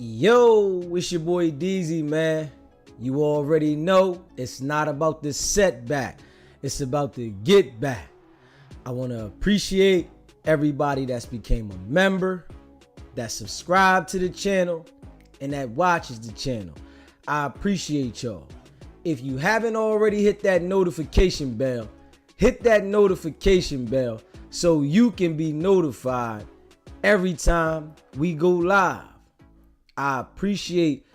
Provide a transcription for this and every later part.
Yo, it's your boy Deezy, man. You already know it's not about the setback. It's about the get back. I want to appreciate everybody that's became a member, that subscribed to the channel, and that watches the channel. I appreciate y'all. If you haven't already hit that notification bell, hit that notification bell so you can be notified every time we go live. I appreciate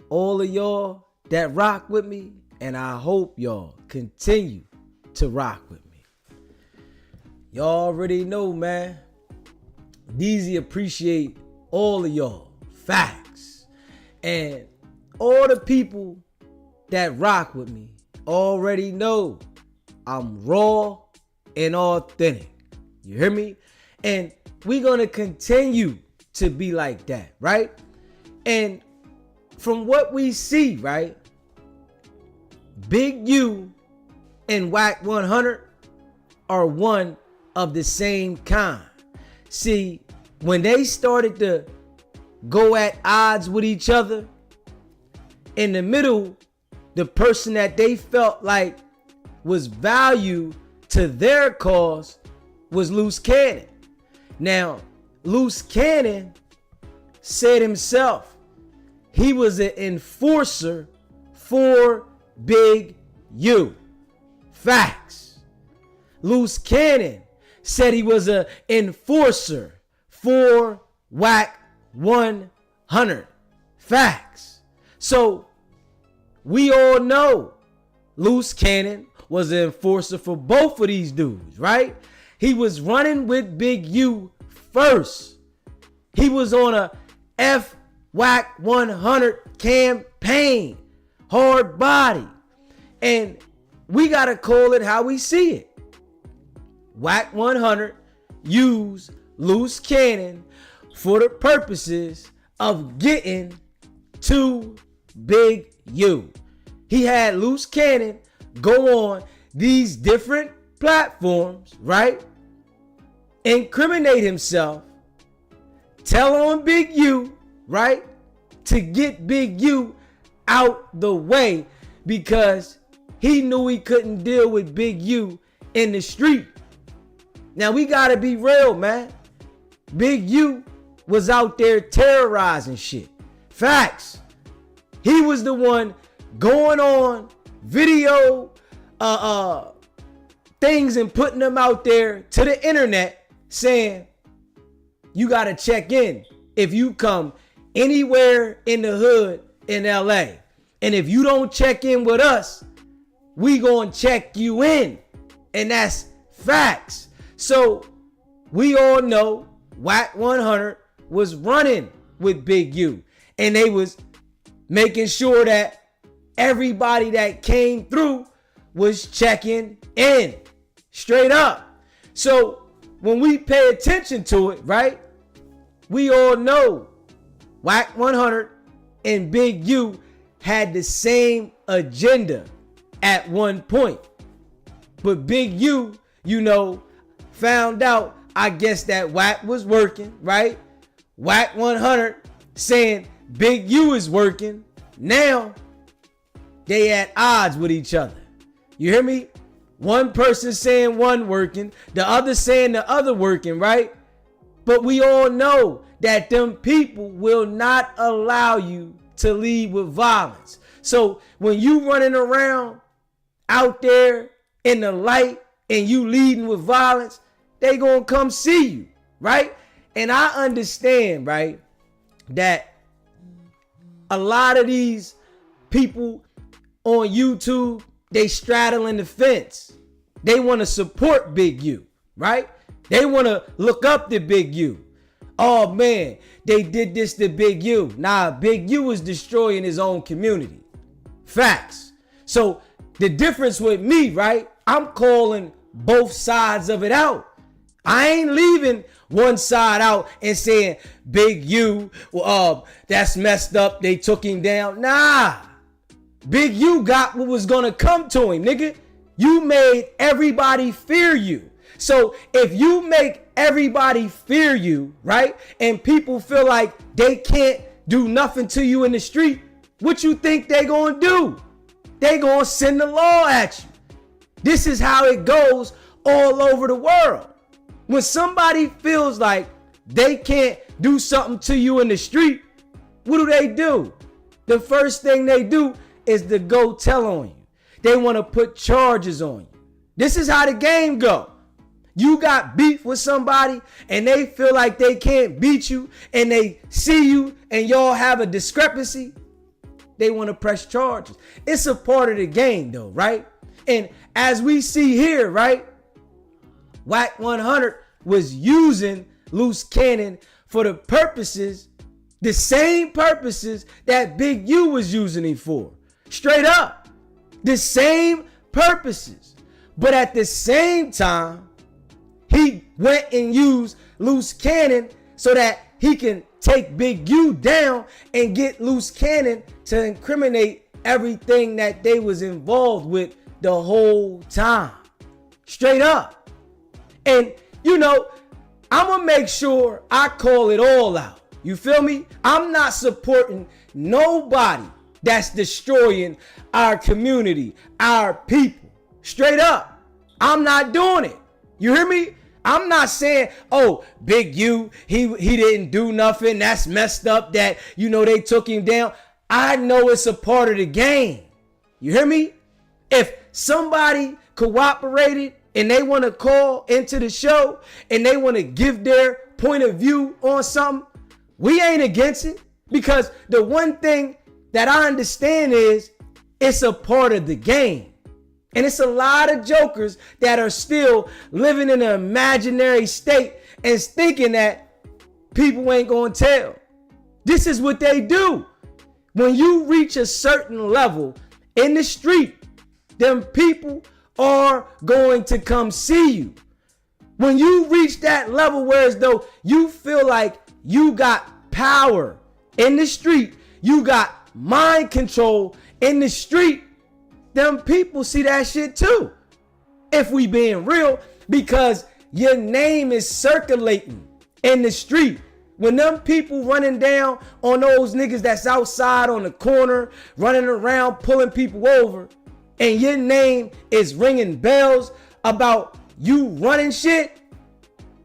all of y'all that rock with me, and I hope y'all continue to rock with me. Y'all already know, man. Deezy appreciate all of y'all. Facts. And all the people that rock with me already know I'm raw and authentic. You hear me? And we're going to continue to be like that, right? And from what we see, right, Big U and Wack 100 are one of the same kind. See, when they started to go at odds with each other, in the middle, the person that they felt like was value to their cause was Luce Cannon. Now, Luce Cannon said himself he was an enforcer for Big U. Facts. Luce Cannon said he was an enforcer for Wack 100. Facts. So we all know Luce Cannon was an enforcer for both of these dudes, right? He was running with Big U first. He was on a F Wack 100 campaign, hard body. And we got to call it how we see it. Wack 100 used Luce Cannon for the purposes of getting to Big U. He had Luce Cannon go on these different platforms, right? Incriminate himself, tell on Big U, right? To get Big U out the way because he knew he couldn't deal with Big U in the street. Now we gotta be real, man. Big U was out there terrorizing shit. Facts. He was the one going on video things and putting them out there to the internet saying, you gotta check in if you come anywhere in the hood in LA. And if you don't check in with us, we gonna check you in. And that's facts. So we all know Wack 100 was running with Big U. And they was making sure that everybody that came through was checking in. Straight up. So when we pay attention to it, right? We all know Wack 100 and Big U had the same agenda at one point. But Big U, found out, I guess, that Wack was working, right? Wack 100 saying Big U is working. Now, they at odds with each other. You hear me? One person saying one working, the other saying the other working, right? But we all know that them people will not allow you to lead with violence. So when you running around out there in the light and you leading with violence, they gonna come see you, right? And I understand, right, that a lot of these people on YouTube, they straddling the fence. They want to support Big U, right? They want to look up to Big U. Oh man, they did this to Big U. Nah, Big U is destroying his own community. Facts. So the difference with me, right? I'm calling both sides of it out. I ain't leaving one side out and saying Big U, that's messed up. They took him down. Nah. Big U got what was gonna come to him, nigga. You made everybody fear you. So if you make everybody fear you, right? And people feel like they can't do nothing to you in the street, what you think they gonna do? They gonna send the law at you. This is how it goes all over the world. When somebody feels like they can't do something to you in the street, what do? The first thing they do is to go tell on you. They want to put charges on you. This is how the game go. You got beef with somebody and they feel like they can't beat you and they see you and y'all have a discrepancy. They want to press charges. It's a part of the game though, right? And as we see here, right? Wack 100 was using Luce Cannon for the purposes, the same purposes that Big U was using him for. Straight up. The same purposes. But at the same time, he went and used Luce Cannon so that he can take Big U down and get Luce Cannon to incriminate everything that they was involved with the whole time. Straight up. And, you know, I'm going to make sure I call it all out. You feel me? I'm not supporting nobody that's destroying our community, our people. Straight up. I'm not doing it. You hear me? I'm not saying, oh, Big U, he didn't do nothing. That's messed up that, you know, they took him down. I know it's a part of the game. You hear me? If somebody cooperated and they want to call into the show and they want to give their point of view on something, we ain't against it, because the one thing that I understand is it's a part of the game. And it's a lot of jokers that are still living in an imaginary state and thinking that people ain't gonna tell. This is what they do. When you reach a certain level in the street, them people are going to come see you. When you reach that level where as though you feel like you got power in the street, you got mind control in the street, them people see that shit too. If we being real, because your name is circulating in the street. When them people running down on those niggas that's outside on the corner, running around, pulling people over, and your name is ringing bells about you running shit,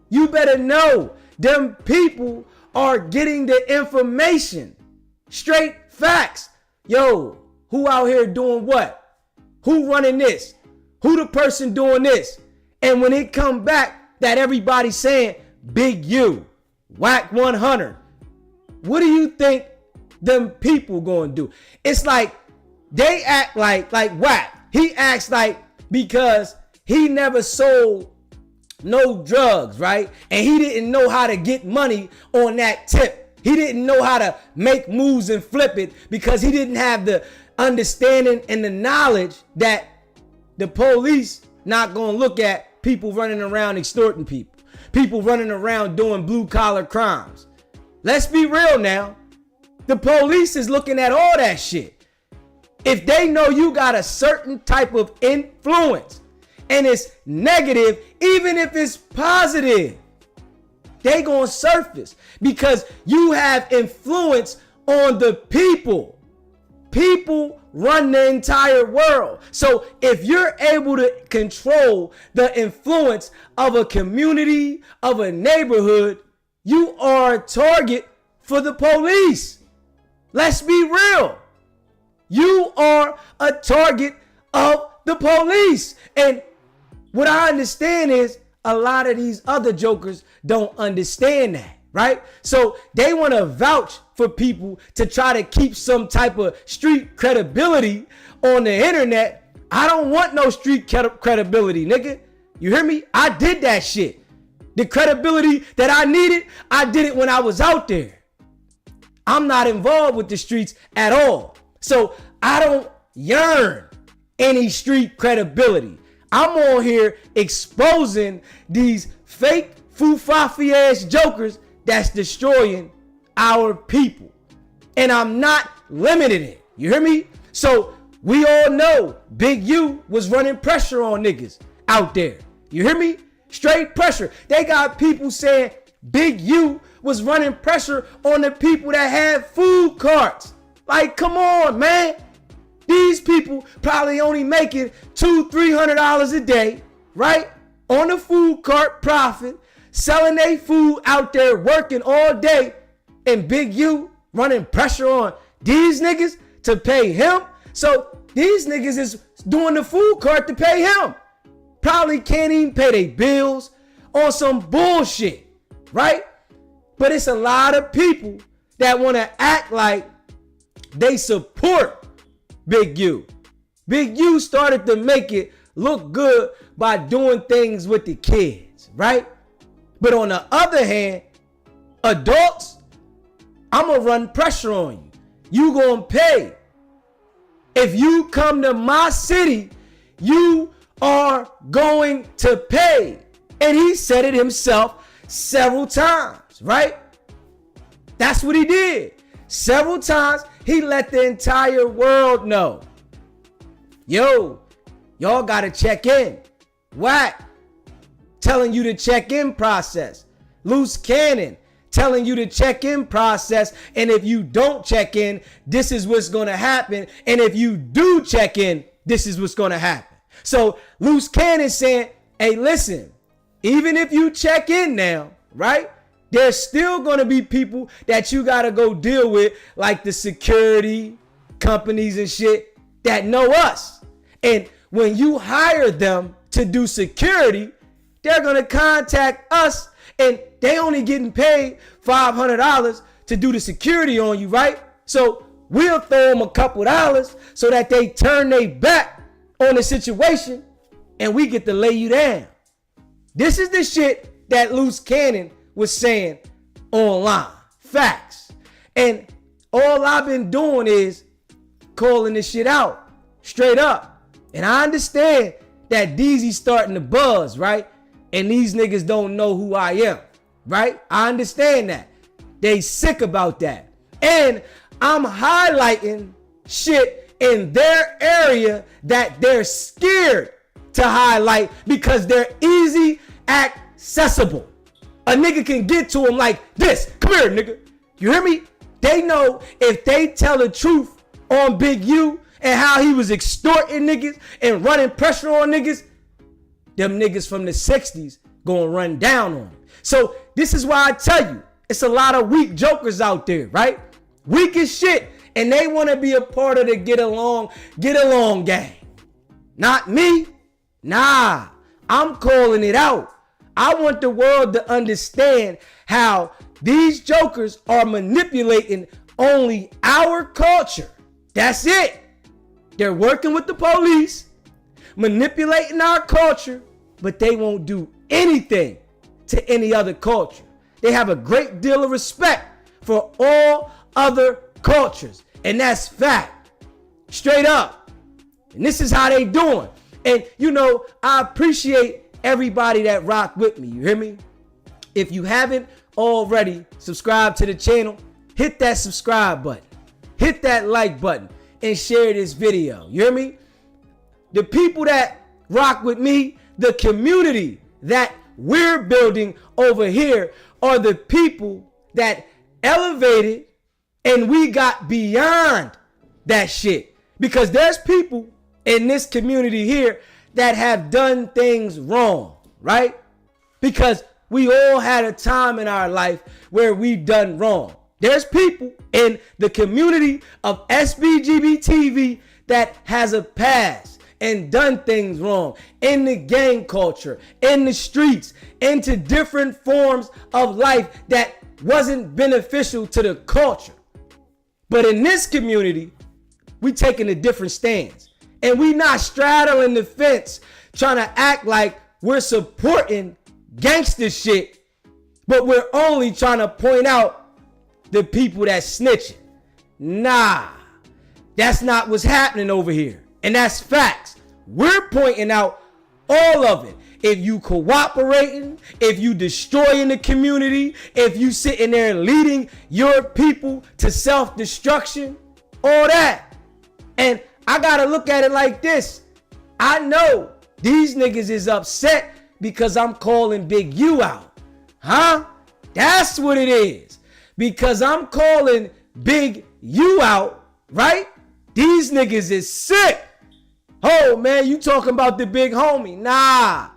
you better know them people are getting the information. Straight facts. Yo, who out here doing what? Who running this? Who the person doing this? And when it come back that everybody's saying Big U, Wack 100, what do you think them people gonna do? It's like they act like Wack. He acts like because he never sold no drugs, right? And he didn't know how to get money on that tip. He didn't know how to make moves and flip it because he didn't have the understanding and the knowledge that the police not gonna look at people running around extorting people running around doing blue collar crimes. Let's be real now. The police is looking at all that shit. If they know you got a certain type of influence and it's negative, even if it's positive, they gonna surface because you have influence on the people. People run the entire world. So if you're able to control the influence of a community, of a neighborhood, you are a target for the police. Let's be real. You are a target of the police. And what I understand is a lot of these other jokers don't understand that. Right? So they want to vouch for people to try to keep some type of street credibility on the internet. I don't want no street credibility, nigga. You hear me? I did that shit. The credibility that I needed, I did it when I was out there. I'm not involved with the streets at all. So I don't yearn any street credibility. I'm on here exposing these fake foo-fafi ass jokers that's destroying our people. And I'm not limiting it. You hear me? So we all know Big U was running pressure on niggas out there. You hear me? Straight pressure. They got people saying Big U was running pressure on the people that had food carts. Like, come on, man. These people probably only making $200-300 a day, right? On the food cart profit, selling their food out there, working all day, and Big U running pressure on these niggas to pay him. So these niggas is doing the food cart to pay him. Probably can't even pay their bills on some bullshit, right? But it's a lot of people that want to act like they support Big U. Big U started to make it look good by doing things with the kids, right? But on the other hand, adults, I'm going to run pressure on you. You going to pay. If you come to my city, you are going to pay. And he said it himself several times, right? That's what he did. Several times, he let the entire world know. Yo, y'all got to check in. Wack telling you to check in process. Luce Cannon telling you to check in process. And if you don't check in, this is what's going to happen. And if you do check in, this is what's going to happen. So Luce Cannon saying, hey, listen, even if you check in now, right? There's still going to be people that you got to go deal with, like the security companies and shit that know us. And when you hire them to do security, they're going to contact us, and they only getting paid $500 to do the security on you, right? So we'll throw them a couple dollars so that they turn their back on the situation, and we get to lay you down. This is the shit that Luce Cannon was saying online. Facts. And all I've been doing is calling this shit out straight up. And I understand that Deezy starting to buzz, right? And these niggas don't know who I am, right? I understand that. They sick about that. And I'm highlighting shit in their area that they're scared to highlight because they're easy accessible. A nigga can get to him like this. Come here, nigga. You hear me? They know if they tell the truth on Big U and how he was extorting niggas and running pressure on niggas, them niggas from the 60s gonna run down on him. So this is why I tell you, it's a lot of weak jokers out there, right? Weak as shit. And they want to be a part of the get along gang. Not me. Nah, I'm calling it out. I want the world to understand how these jokers are manipulating only our culture. That's it. They're working with the police, manipulating our culture, but they won't do anything to any other culture. They have a great deal of respect for all other cultures. And that's fact. Straight up. And this is how they doing. And, you know, I appreciate everybody that rock with me. You hear me? If you haven't already subscribed to the channel, hit that subscribe button. Hit that like button and share this video. You hear me? The people that rock with me, the community that we're building over here are the people that elevated and we got beyond that shit. Because there's people in this community here that have done things wrong, right? Because we all had a time in our life where we've done wrong. There's people in the community of SBGB that has a past and done things wrong in the gang culture, in the streets, into different forms of life that wasn't beneficial to the culture. But in this community, we taking a different stance. And we not straddling the fence trying to act like we're supporting gangster shit, but we're only trying to point out the people that snitching. Nah, that's not what's happening over here. And that's facts. We're pointing out all of it. If you cooperating, if you destroying the community, if you sitting there leading your people to self-destruction, all that. And I gotta look at it like this. I know these niggas is upset because I'm calling Big U out. Huh? That's what it is. Because I'm calling Big U out, right? These niggas is sick. Oh, man, you talking about the big homie. Nah.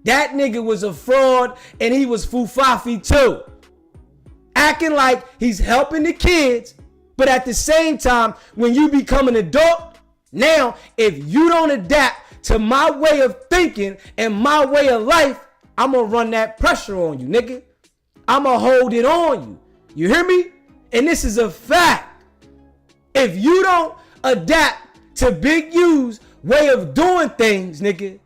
That nigga was a fraud and he was fufafi too. Acting like he's helping the kids, but at the same time, when you become an adult, now, if you don't adapt to my way of thinking and my way of life, I'm gonna run that pressure on you, nigga. I'm gonna hold it on you. You hear me? And this is a fact. If you don't adapt to Big U's way of doing things, nigga,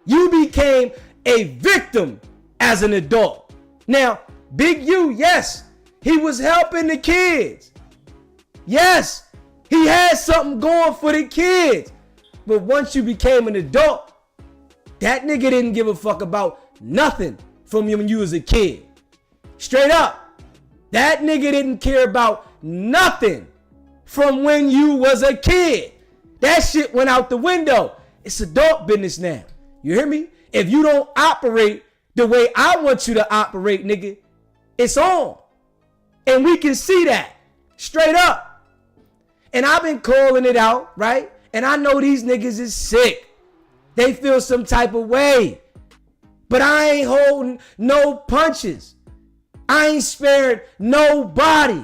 you became a victim as an adult. Now, Big U, yes, he was helping the kids. Yes, he had something going for the kids. But once you became an adult, that nigga didn't give a fuck about nothing from you when you was a kid. Straight up. That nigga didn't care about nothing from when you was a kid. That shit went out the window. It's adult business now. You hear me? If you don't operate the way I want you to operate, nigga, it's on. And we can see that. Straight up. And I've been calling it out, right? And I know these niggas is sick. They feel some type of way. But I ain't holding no punches. I ain't sparing nobody.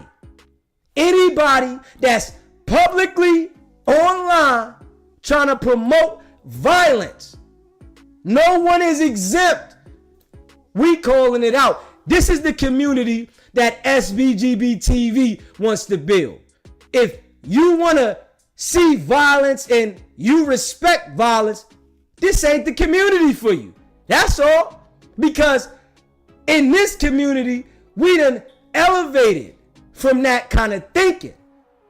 Anybody that's publicly online trying to promote violence, no one is exempt. We calling it out. This is the community that SBGB TV wants to build. If you want to see violence and you respect violence, this ain't the community for you. That's all. Because in this community, we done elevated from that kind of thinking.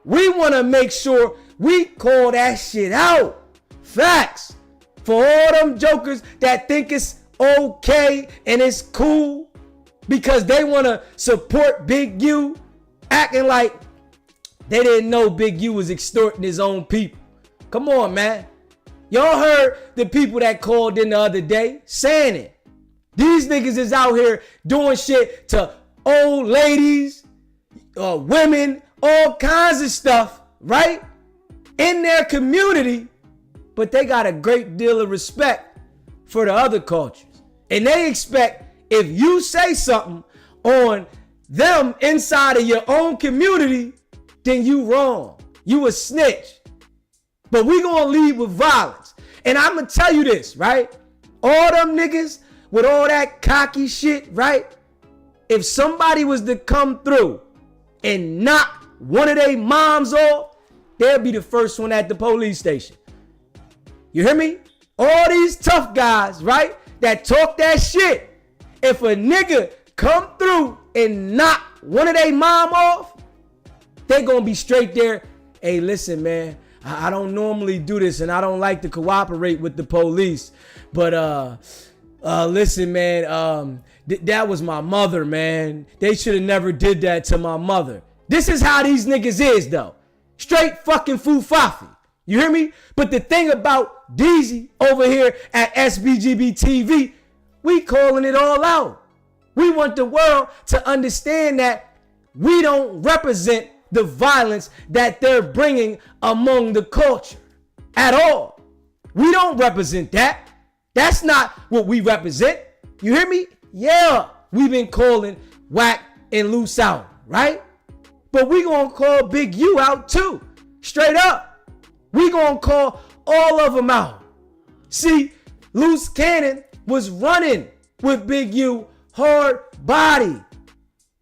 We want to make sure we call that shit out. Facts. For all them jokers that think it's okay and it's cool because they want to support Big U, acting like they didn't know Big U was extorting his own people. Come on, man. Y'all heard the people that called in the other day saying it. These niggas is out here doing shit to old ladies, women, all kinds of stuff, right? In their community, but they got a great deal of respect for the other cultures. And they expect if you say something on them inside of your own community, then you wrong. You a snitch. But we gonna lead with violence. And I'm gonna tell you this, right? All them niggas with all that cocky shit, right? If somebody was to come through and knock one of their moms off, they'll be the first one at the police station. You hear me? All these tough guys, right? That talk that shit. If a nigga come through and knock one of their mom off, they gonna be straight there. Hey, listen, man, I don't normally do this and I don't like to cooperate with the police. But listen, man, that was my mother, man. They should have never did that to my mother. This is how these niggas is, though. Straight fucking fufafi. You hear me? But the thing about Deezy over here at SBGB TV, we calling it all out. We want the world to understand that we don't represent the violence that they're bringing among the culture at all. We don't represent that. That's not what we represent. You hear me? Yeah, we've been calling Wack and Luce out, right? But we gonna call Big U out too. Straight up. We gonna call all of them out. See, Luce Cannon was running with Big U hard body.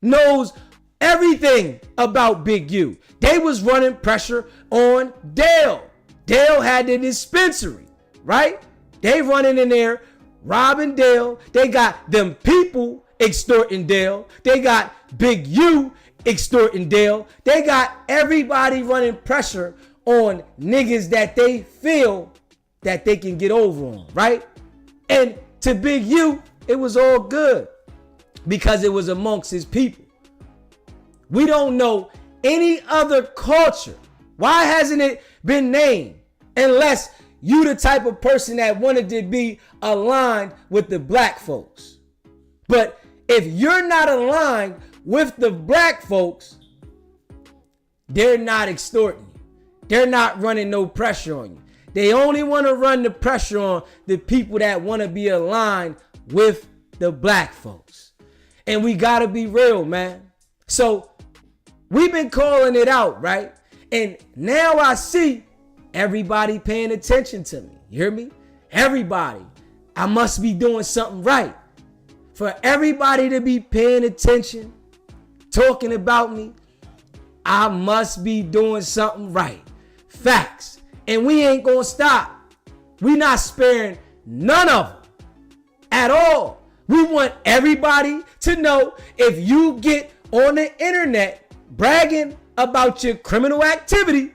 Knows everything about Big U. They was running pressure on Dale. Dale had the dispensary, right? They running in there, robbing Dale. They got them people extorting Dale. They got Big U extorting Dale. They got everybody running pressure on niggas that they feel that they can get over on, right? And to Big U, it was all good because it was amongst his people. We don't know any other culture. Why hasn't it been named? Unless you the type of person that wanted to be aligned with the black folks. But If you're not aligned with the black folks, they're not extorting you. They're not running no pressure on you. They only want to run the pressure on the people that want to be aligned with the black folks. And we got to be real, man. So we've been calling it out, right? And now I see everybody paying attention to me. You hear me? Everybody. I must be doing something right. For everybody to be paying attention, talking about me, I must be doing something right. Facts. And we ain't gonna stop. We not sparing none of them at all. We want everybody to know, if you get on the internet bragging about your criminal activity,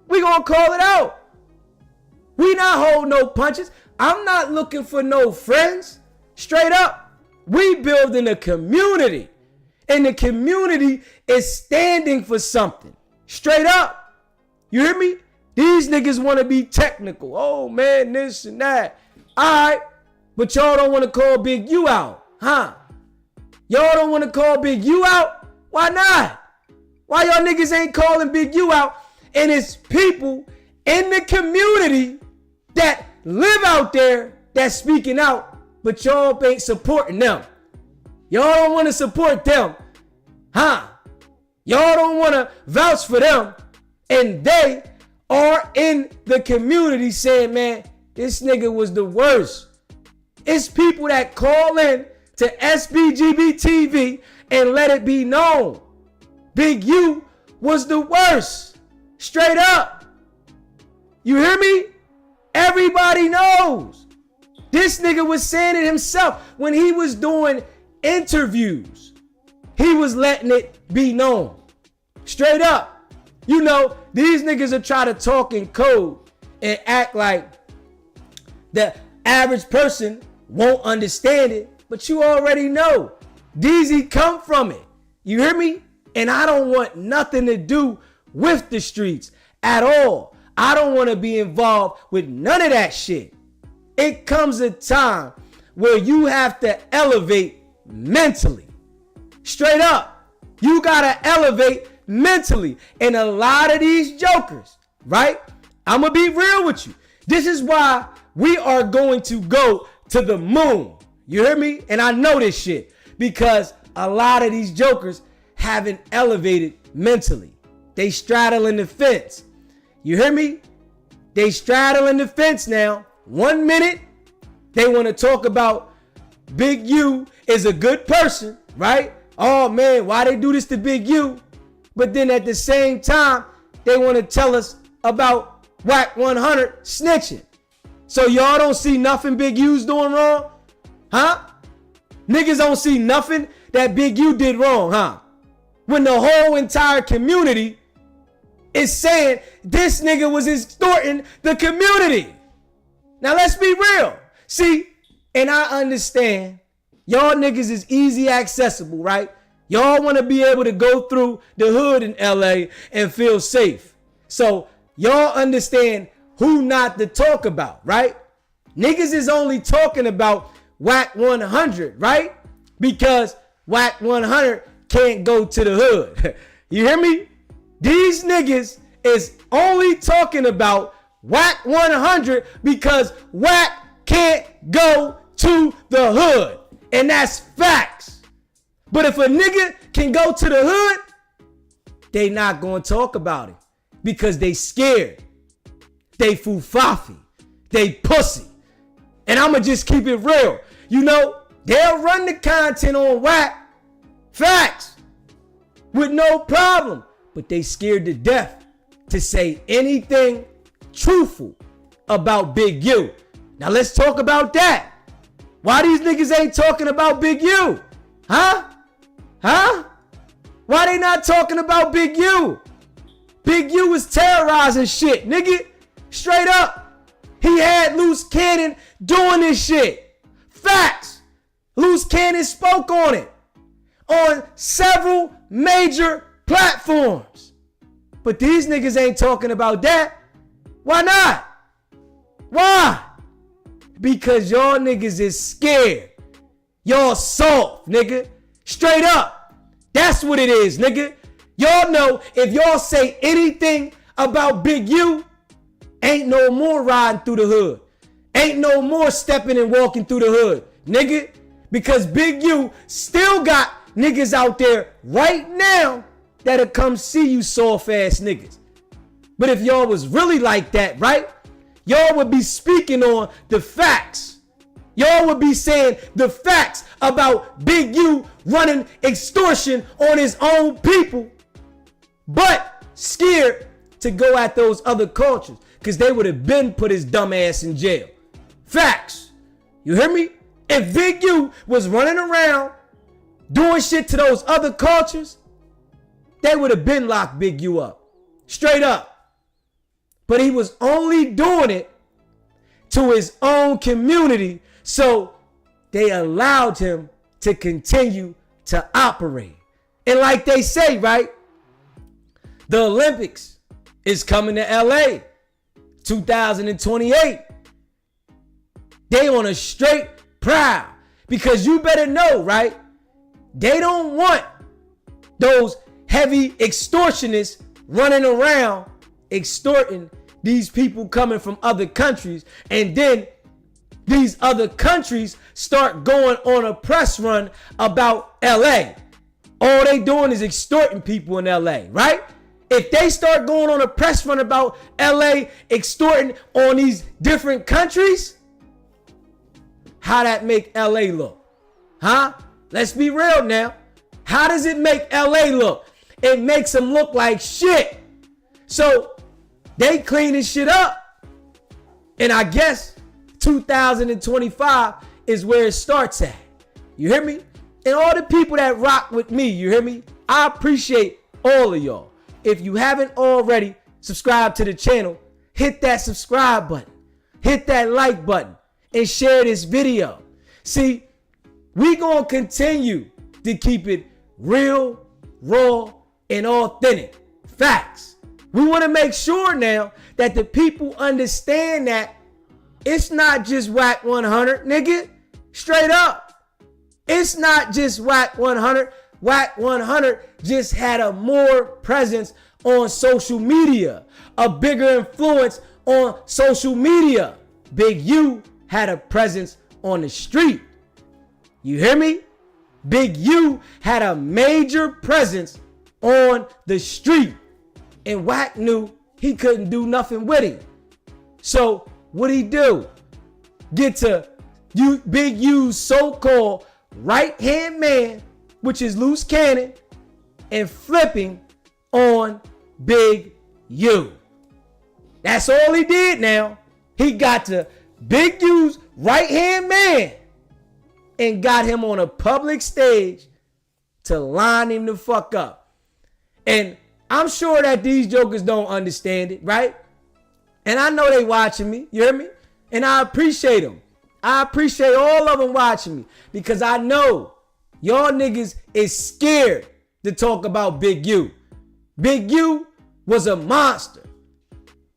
we gonna call it out. We not hold no punches. I'm not looking for no friends. Straight up. We building a community. And the community is standing for something. Straight up. You hear me? These niggas want to be technical. Oh man, this and that. All right. But y'all don't want to call Big U out. Huh? Y'all don't want to call Big U out? Why not? Why y'all niggas ain't calling Big U out? And it's people in the community that live out there that's speaking out, but y'all ain't supporting them. Y'all don't want to support them. Huh? Y'all don't want to vouch for them. And they are in the community saying, man, this nigga was the worst. It's people that call in to SBGB TV and let it be known. Big U was the worst. Straight up. You hear me? Everybody knows. This nigga was saying it himself when he was doing interviews. He was letting it be known. Straight up. You know, these niggas are trying to talk in code and act like the average person won't understand it, but you already know. Deezy come from it. You hear me? And I don't want nothing to do with the streets at all. I don't want to be involved with none of that shit. It comes a time where you have to elevate mentally. Straight up. You got to elevate mentally. And a lot of these jokers, right? I'm going to be real with you. This is why we are going to go to the moon. You hear me? And I know this shit because a lot of these jokers haven't elevated mentally. They straddling the fence. You hear me? They straddling the fence now. 1 minute, they want to talk about Big U is a good person, right? Oh man, why they do this to Big U? But then at the same time, they want to tell us about Wack 100 snitching. So y'all don't see nothing Big U's doing wrong? Huh? Niggas don't see nothing that Big U did wrong, huh? When the whole entire community is saying this nigga was extorting the community. Now let's be real. See, and I understand y'all niggas is easy accessible, right? Y'all want to be able to go through the hood in LA and feel safe. So y'all understand who not to talk about, right? Niggas is only talking about Wack 100, right? Because Wack 100 can't go to the hood. You hear me? These niggas is only talking about Wack 100 because Wack can't go to the hood. And that's facts. But if a nigga can go to the hood, they not going to talk about it because they scared. They fufafi. They pussy. And I'm going to just keep it real. You know, they'll run the content on Wack. Facts. With no problem. But they scared to death to say anything truthful about Big U. Now let's talk about that. Why these niggas ain't talking about Big U? Huh? Huh? Why they not talking about Big U? Big U was terrorizing shit, nigga. Straight up. He had Luce Cannon doing this shit. Facts. Luce Cannon spoke on it. On several major platforms. But these niggas ain't talking about that. Why not? Why? Because y'all niggas is scared. Y'all soft, nigga. Straight up. That's what it is, nigga. Y'all know if y'all say anything about Big U, ain't no more riding through the hood. Ain't no more stepping and walking through the hood, nigga. Because Big U still got niggas out there right now that'll come see you soft ass niggas. But if y'all was really like that, right? Y'all would be speaking on the facts. Y'all would be saying the facts about Big U running extortion on his own people, but scared to go at those other cultures because they would have been put his dumb ass in jail. Facts. You hear me? If Big U was running around doing shit to those other cultures, they would have been locked Big U up. Straight up. But he was only doing it to his own community, so they allowed him to continue to operate. And like they say, right? The Olympics is coming to LA 2028. They on a straight proud because you better know, right? They don't want those heavy extortionists running around extorting these people coming from other countries, and then these other countries start going on a press run about LA. All they doing is extorting people in LA, right? If they start going on a press run about LA extorting on these different countries, how that make LA look? Huh? Let's be real now. How does it make LA look? It makes them look like shit. So they cleaning shit up. And I guess 2025 is where it starts at. You hear me? And all the people that rock with me, you hear me? I appreciate all of y'all. If you haven't already subscribed to the channel, hit that subscribe button. Hit that like button and share this video. See, we gonna continue to keep it real, raw, and authentic. Facts. We want to make sure now that the people understand that it's not just Wack 100, nigga. Straight up. It's not just Wack 100. Wack 100 just had a more presence on social media, a bigger influence on social media. Big U had a presence on the street. You hear me? Big U had a major presence on the street. And Wack knew he couldn't do nothing with him. So what'd he do? Get to Big U's so-called right-hand man, which is Luce Cannon, and flipping on Big U. That's all he did now. He got to Big U's right-hand man and got him on a public stage to line him the fuck up. And I'm sure that these jokers don't understand it, right? And I know they watching me, you hear me? And I appreciate them. I appreciate all of them watching me because I know y'all niggas is scared to talk about Big U. Big U was a monster.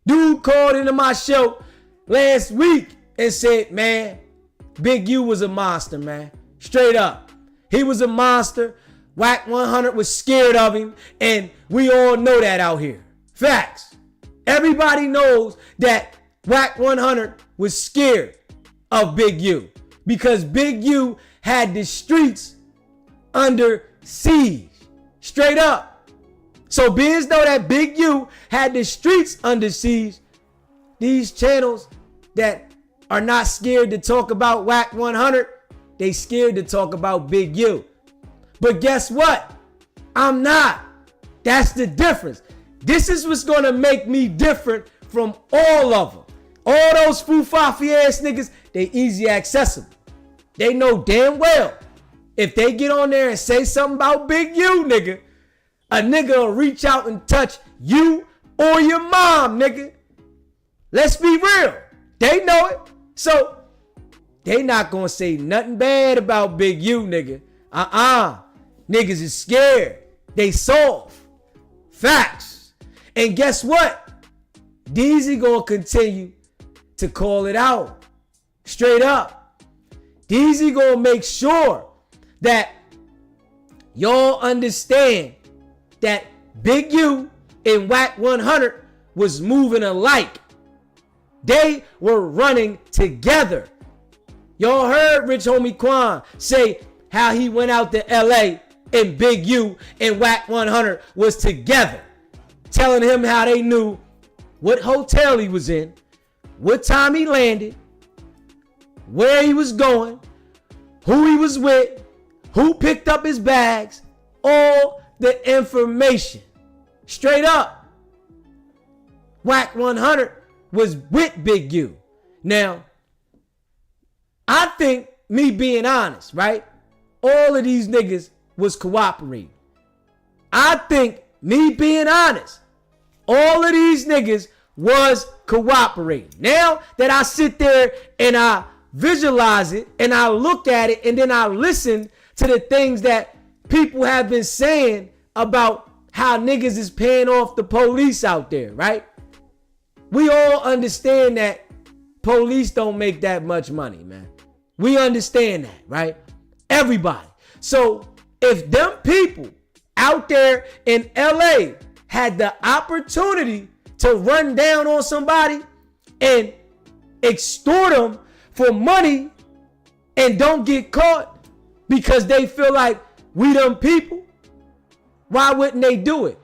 Dude called into my show last week and said, man, Big U was a monster, man. Straight up. He was a monster. Wack 100 was scared of him, and we all know that out here. Facts. Everybody knows that Wack 100 was scared of Big U because Big U had the streets under siege. Straight up. So being as though that Big U had the streets under siege, these channels that are not scared to talk about Wack 100, they scared to talk about Big U. But guess what? I'm not. That's the difference. This is what's going to make me different from all of them. All those foo-fafi ass niggas, they easy accessible. They know damn well if they get on there and say something about Big U, nigga, a nigga will reach out and touch you or your mom, nigga. Let's be real. They know it. So they not going to say nothing bad about Big U, nigga. Niggas is scared. They soft. Facts. And guess what? Deezy gonna continue to call it out. Straight up. Deezy gonna make sure that y'all understand that Big U and Wack 100 was moving alike. They were running together. Y'all heard Rich Homie Quan say how he went out to LA and Big U and Wack 100 was together, telling him how they knew what hotel he was in, what time he landed, where he was going, who he was with, who picked up his bags, all the information. Straight up. Wack 100 was with Big U. Now, I think, me being honest, right? All of these niggas was cooperating. I think, me being honest, all of these niggas was cooperating. Now that I sit there and I visualize it and I look at it and then I listen to the things that people have been saying about how niggas is paying off the police out there, right? We all understand that police don't make that much money, man. We understand that, right? Everybody. So if them people out there in LA had the opportunity to run down on somebody and extort them for money and don't get caught because they feel like we them people, why wouldn't they do it?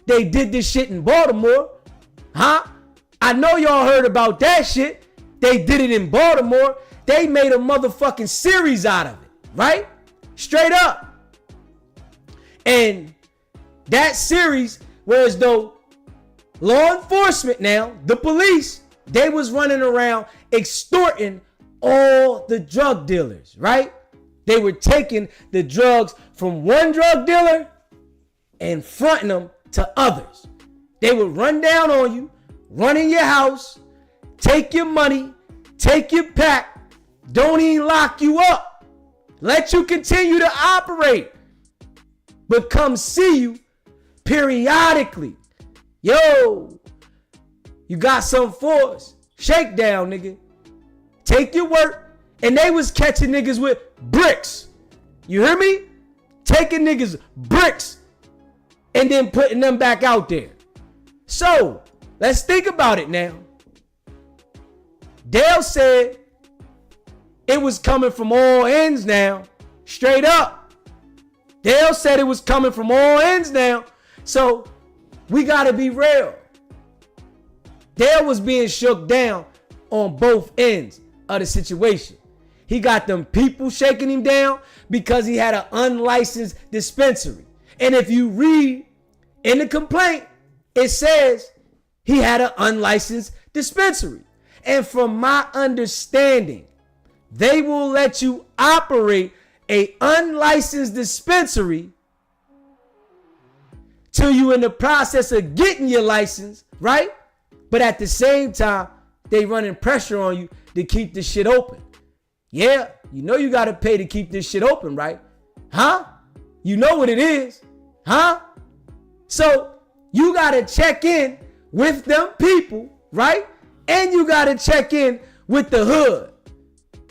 They did this shit in Baltimore, huh? I know y'all heard about that shit. They did it in Baltimore. They made a motherfucking series out of it, right? Straight up. And that series was though law enforcement now, the police, they was running around extorting all the drug dealers, right? They were taking the drugs from one drug dealer and fronting them to others. They would run down on you, run in your house, take your money, take your pack, don't even lock you up, let you continue to operate, but come see you periodically. Yo, you got some for us. Shakedown, nigga. Take your work. And they was catching niggas with bricks. You hear me? Taking niggas bricks and then putting them back out there. So, let's think about it now. Dale said it was coming from all ends now. Straight up. Dale said it was coming from all ends now. So, we got to be real. Dale was being shook down on both ends of the situation. He got them people shaking him down because he had an unlicensed dispensary. And if you read in the complaint, it says he had an unlicensed dispensary. And from my understanding, they will let you operate a unlicensed dispensary till you in the process of getting your license, right? But at the same time, they running pressure on you to keep this shit open. Yeah, you know you got to pay to keep this shit open, right? Huh? You know what it is, huh? So you got to check in with them people, right? And you got to check in with the hood.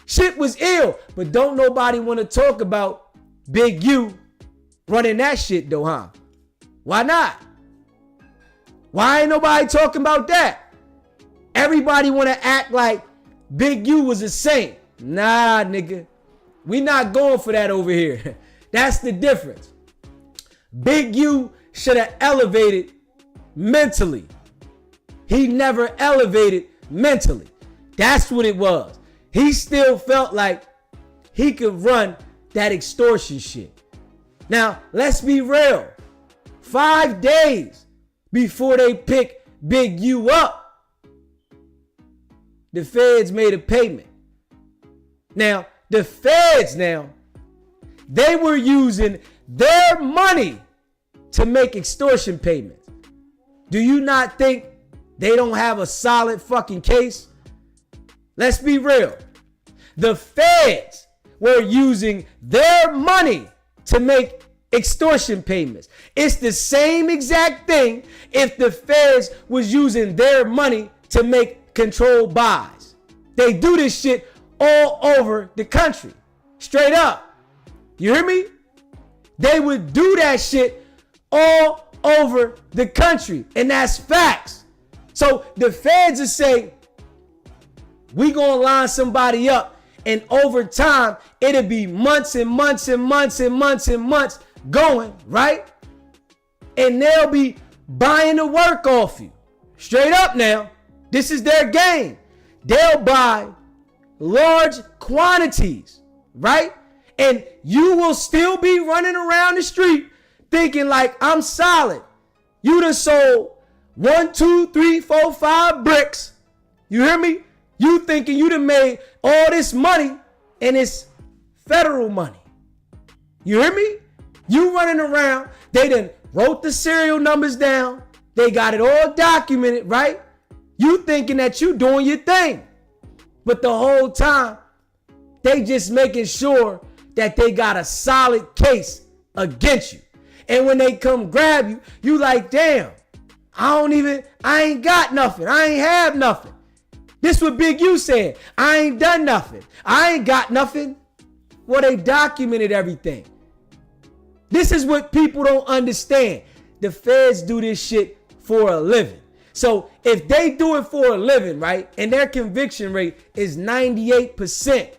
Shit was ill, but don't nobody want to talk about Big U running that shit though, huh? Why not? Why ain't nobody talking about that? Everybody want to act like Big U was a saint. Nah, nigga. We not going for that over here. That's the difference. Big U should have elevated mentally. He never elevated mentally. That's what it was. He still felt like he could run that extortion shit. Now, let's be real. 5 days before they pick Big U up, the feds made a payment. Now, the feds they were using their money to make extortion payments. Do you not think they don't have a solid fucking case? Let's be real. The feds were using their money to make extortion payments. It's the same exact thing if the feds was using their money to make controlled buys. They do this shit all over the country. Straight up. You hear me? They would do that shit all over the country. And that's facts. So the feds will say, we gonna line somebody up, and over time, it'll be months and months and months and months and months going, right? And they'll be buying the work off you. Straight up now. This is their game. They'll buy large quantities, right? And you will still be running around the street thinking like, I'm solid. You done sold 1, 2, 3, 4, 5 bricks. You hear me? You thinking you done made all this money, and it's federal money. You hear me? You running around. They done wrote the serial numbers down. They got it all documented, right? You thinking that you doing your thing. But the whole time, they just making sure that they got a solid case against you. And when they come grab you, you like, damn, I ain't got nothing. I ain't have nothing. This what Big U said. I ain't done nothing. I ain't got nothing. Well, they documented everything. This is what people don't understand. The feds do this shit for a living. So if they do it for a living, right, and their conviction rate is 98%,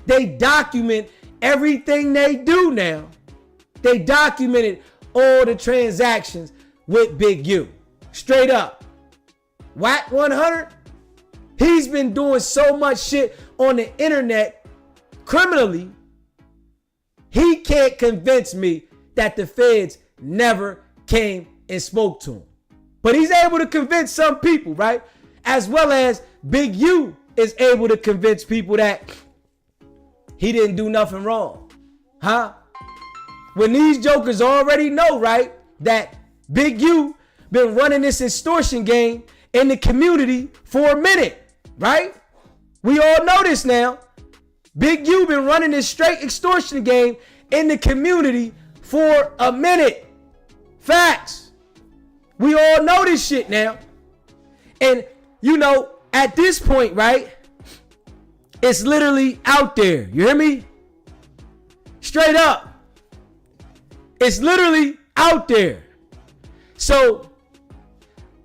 they document everything they do now. They documented all the transactions with Big U. Straight up. Wack 100, he's been doing so much shit on the internet criminally, he can't convince me that the feds never came and spoke to him. But he's able to convince some people, right? As well as Big U is able to convince people that he didn't do nothing wrong. Huh? When these jokers already know, right, that Big U been running this extortion game in the community for a minute, right? We all know this now. Big U been running this straight extortion game in the community for a minute. Facts. We all know this shit now. And, you know, at this point, right, it's literally out there. You hear me? Straight up. It's literally out there. So,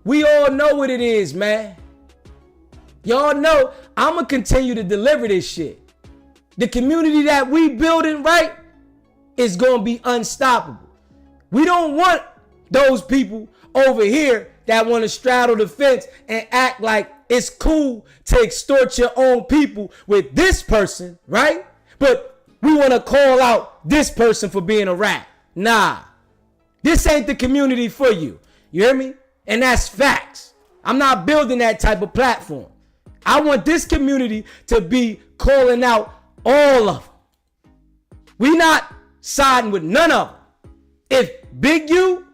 we all know what it is, man. Y'all know I'm going to continue to deliver this shit. The community that we building, right, is going to be unstoppable. We don't want those people over here that want to straddle the fence and act like it's cool to extort your own people with this person, right? But we want to call out this person for being a rat. Nah, this ain't the community for you. You hear me? And that's facts. I'm not building that type of platform. I want this community to be calling out all of them. We not siding with none of them. If Big U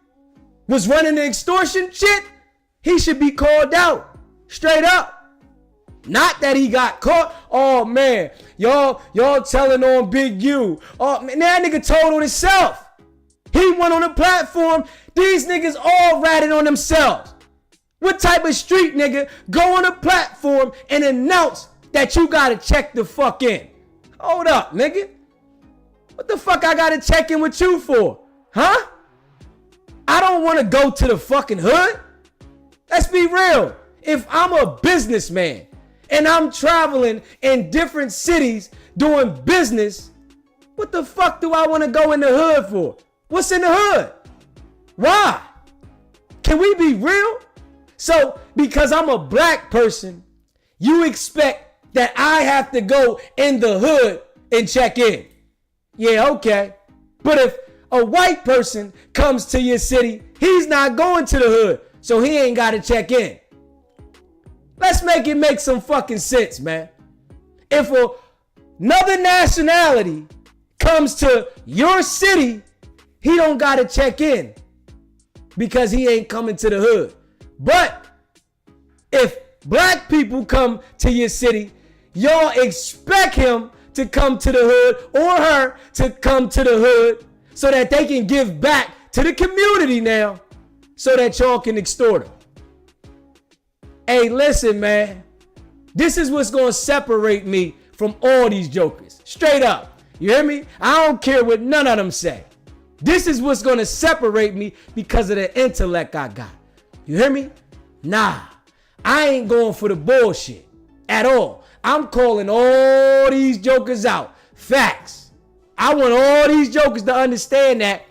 was running the extortion shit, he should be called out. Straight up. Not that he got caught. Oh man, y'all telling on Big U. Oh man, that nigga told on himself. He went on a platform. These niggas all ratted on themselves. What type of street nigga go on a platform and announce that you gotta check the fuck in? Hold up, nigga. What the fuck I gotta check in with you for? Huh? I don't want to go to the fucking hood. Let's be real. If I'm a businessman and I'm traveling in different cities doing business, what the fuck do I want to go in the hood for? What's in the hood? Why? Can we be real? So, because I'm a black person, you expect that I have to go in the hood and check in. Yeah, okay. But if a white person comes to your city, he's not going to the hood, so he ain't got to check in. Let's make it make some fucking sense, man. If another nationality comes to your city, he don't got to check in because he ain't coming to the hood. But if black people come to your city, y'all expect him to come to the hood or her to come to the hood so that they can give back to the community now so that y'all can extort them. Hey, listen, man. This is what's going to separate me from all these jokers. Straight up. You hear me? I don't care what none of them say. This is what's going to separate me because of the intellect I got. You hear me? Nah, I ain't going for the bullshit at all. I'm calling all these jokers out. Facts. I want all these jokers to understand that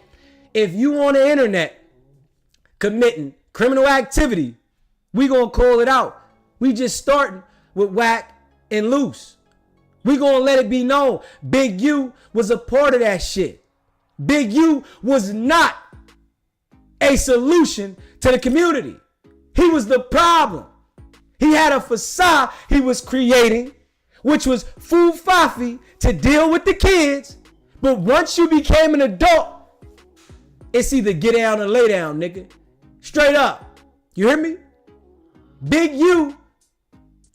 if you on the internet committing criminal activity, we gonna call it out. We just starting with Wack and Luce. We gonna let it be known. Big U was a part of that shit. Big U was not a solution to the community. He was the problem. He had a facade he was creating, which was foo-faffy to deal with the kids. But once you became an adult, it's either get down or lay down, nigga. Straight up. You hear me? Big U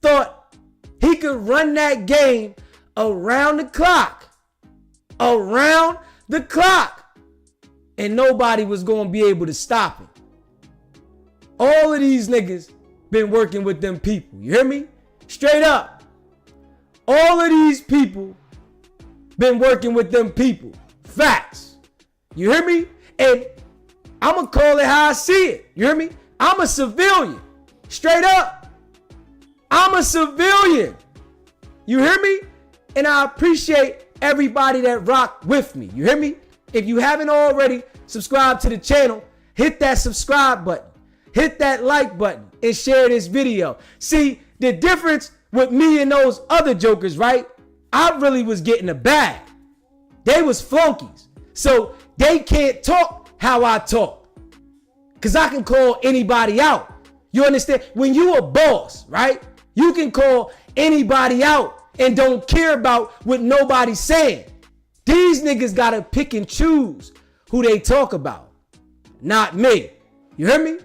thought he could run that game around the clock. Around the clock. And nobody was going to be able to stop him. All of these niggas been working with them people. You hear me? Straight up. All of these people been working with them people. Facts. You hear me? And I'm going to call it how I see it. You hear me? I'm a civilian. Straight up. I'm a civilian. You hear me? And I appreciate everybody that rock with me. You hear me? If you haven't already subscribed to the channel, hit that subscribe button. Hit that like button and share this video. See, the difference with me and those other jokers, right? I really was getting a bag. They was flunkies. So they can't talk how I talk. Because I can call anybody out. You understand? When you a boss, right? You can call anybody out and don't care about what nobody's saying. These niggas got to pick and choose who they talk about. Not me. You hear me?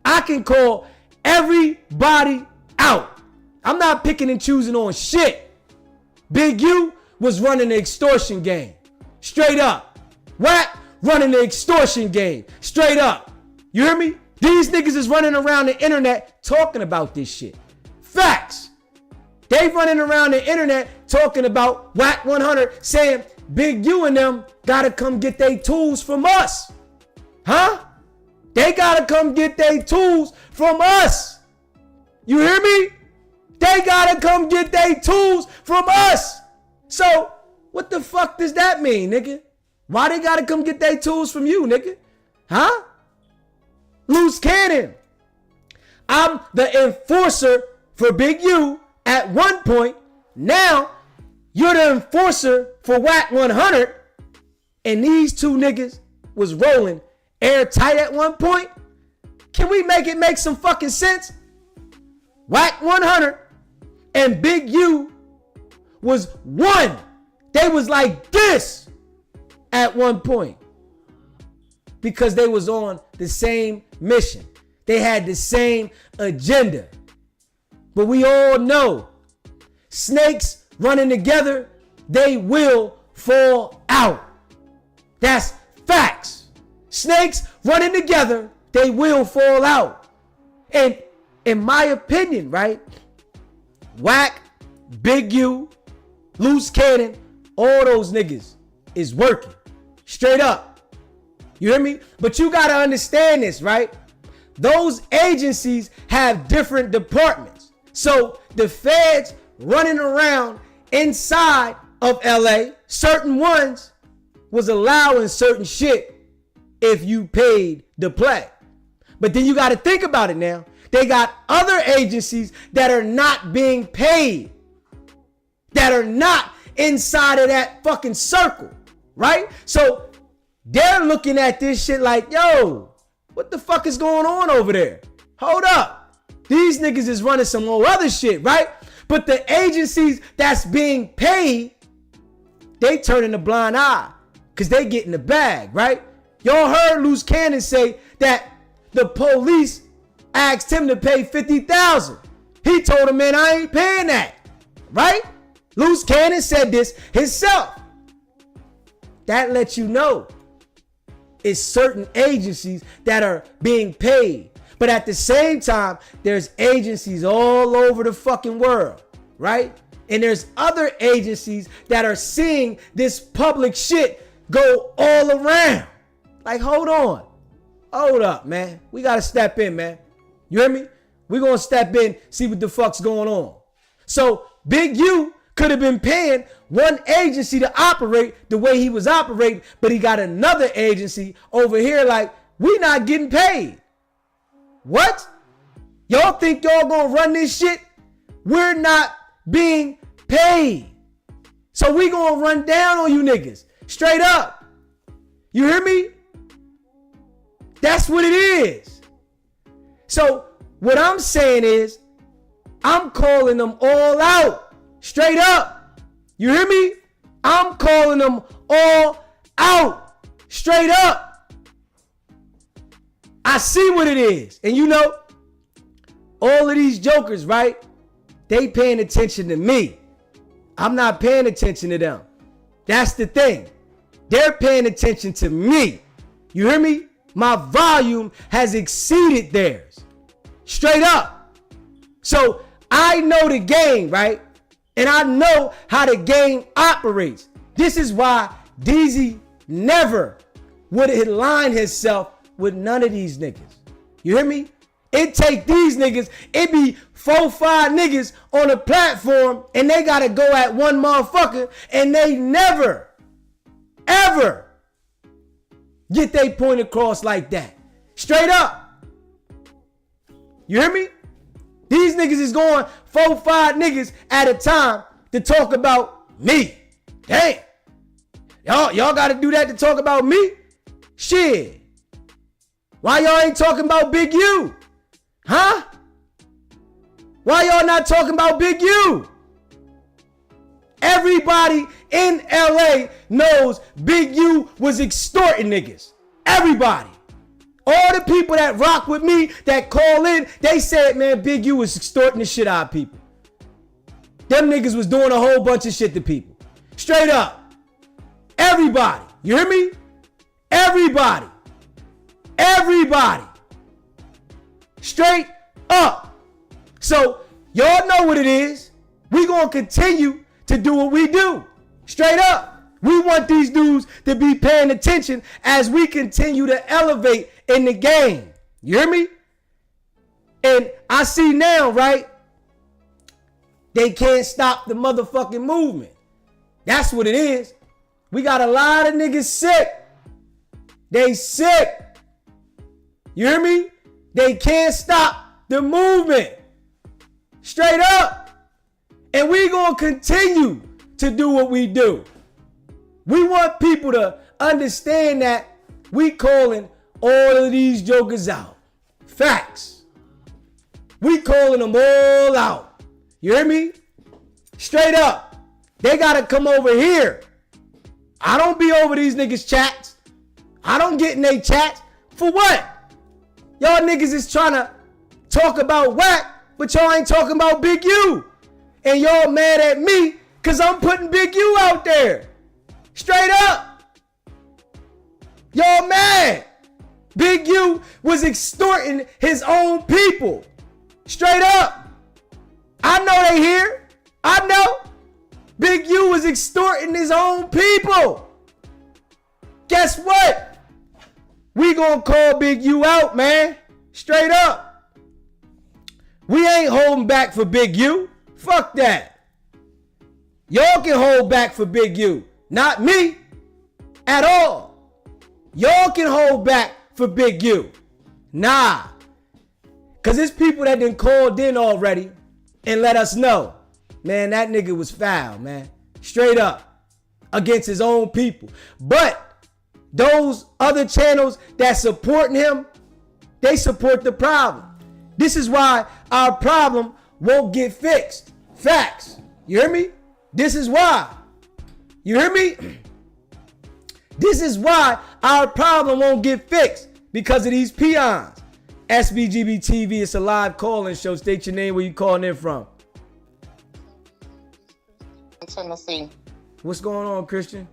I can call everybody out. I'm not picking and choosing on shit. Big U was running the extortion game. Straight up. Wack running the extortion game. Straight up. You hear me? These niggas is running around the internet talking about this shit. Facts. They running around the internet talking about Wack 100 saying Big U and them gotta come get their tools from us. Huh? They gotta come get their tools from us. You hear me? They gotta come get their tools from us. So, what the fuck does that mean, nigga? Why they gotta come get their tools from you, nigga? Huh? Loose cannon. I'm the enforcer for Big U at one point. Now, you're the enforcer for Wack 100. And these two niggas was rolling airtight at one point. Can we make it make some fucking sense? Wack 100 and Big U was one. They was like this at one point. Because they was on the same mission. They had the same agenda. But we all know snakes running together, they will fall out. That's facts. Snakes running together, they will fall out. And in my opinion, right? Wack, Big U, Loose Cannon, all those niggas is working. Straight up. You hear me? But you got to understand this, right? Those agencies have different departments. So the feds running around inside of LA, certain ones was allowing certain shit if you paid to play. But then you got to think about it now. They got other agencies that are not being paid, that are not inside of that fucking circle, right? So they're looking at this shit like, yo, what the fuck is going on over there? Hold up. These niggas is running some more other shit, right? But the agencies that's being paid, they turning a blind eye because they getting the bag, right? Y'all heard Loose Cannon say that the police asked him to pay $50,000. He told him, man, I ain't paying that, right? Loose Cannon said this himself. That lets you know it's certain agencies that are being paid. But at the same time, there's agencies all over the fucking world, right? And there's other agencies that are seeing this public shit go all around. Like, hold on. Hold up, man. We got to step in, man. You hear me? We're going to step in, see what the fuck's going on. So Big U could have been paying one agency to operate the way he was operating, but he got another agency over here like, we not getting paid. What? Y'all think y'all gonna run this shit? We're not being paid. So we gonna run down on you niggas. Straight up. You hear me? That's what it is. So what I'm saying is, I'm calling them all out. Straight up. You hear me? I'm calling them all out. Straight up. I see what it is. And you know, all of these jokers, right? They paying attention to me. I'm not paying attention to them. That's the thing. They're paying attention to me. You hear me? My volume has exceeded theirs. Straight up. So I know the game, right? And I know how the game operates. This is why Deezy never would have aligned himself with none of these niggas. You hear me? It take these niggas, it be 4-5 niggas on a platform and they gotta go at one motherfucker and they never, ever get their point across like that. Straight up. You hear me? These niggas is going 4-5 niggas at a time to talk about me. Damn. Y'all gotta do that to talk about me? Shit. Why y'all ain't talking about Big U? Huh? Why y'all not talking about Big U? Everybody in LA knows Big U was extorting niggas. Everybody. All the people that rock with me, that call in, they said, man, Big U was extorting the shit out of people. Them niggas was doing a whole bunch of shit to people. Straight up. Everybody. You hear me? Everybody. Everybody. Straight up. So y'all know what it is. We gonna continue to do what we do. Straight up. We want these dudes to be paying attention as we continue to elevate in the game. You hear me? And I see now, right? They can't stop the motherfucking movement. That's what it is. We got a lot of niggas sick. They sick. You hear me? They can't stop the movement. Straight up. And we gonna continue to do what we do. We want people to understand that we calling all of these jokers out. Facts. We calling them all out. You hear me? Straight up. They gotta come over here. I don't be over these niggas' chats. I don't get in their chats. For what? Y'all niggas is trying to talk about Wack, but y'all ain't talking about Big U. And y'all mad at me because I'm putting Big U out there. Straight up. Y'all mad. Big U was extorting his own people. Straight up. I know they here. I know. Big U was extorting his own people. Guess what? We gonna call Big U out, man. Straight up. We ain't holding back for Big U. Fuck that. Y'all can hold back for Big U. Not me. At all. Y'all can hold back for Big U. Nah. Cause it's people that done called in already and let us know. Man, that nigga was foul, man. Straight up. Against his own people. But those other channels that supporting him, they support the problem. This is why our problem won't get fixed. Facts. You hear me? This is why. You hear me? This is why our problem won't get fixed. Because of these peons. SBGB TV, it's a live call-in show. State your name, where you calling in from. Tennessee. What's going on, Christian?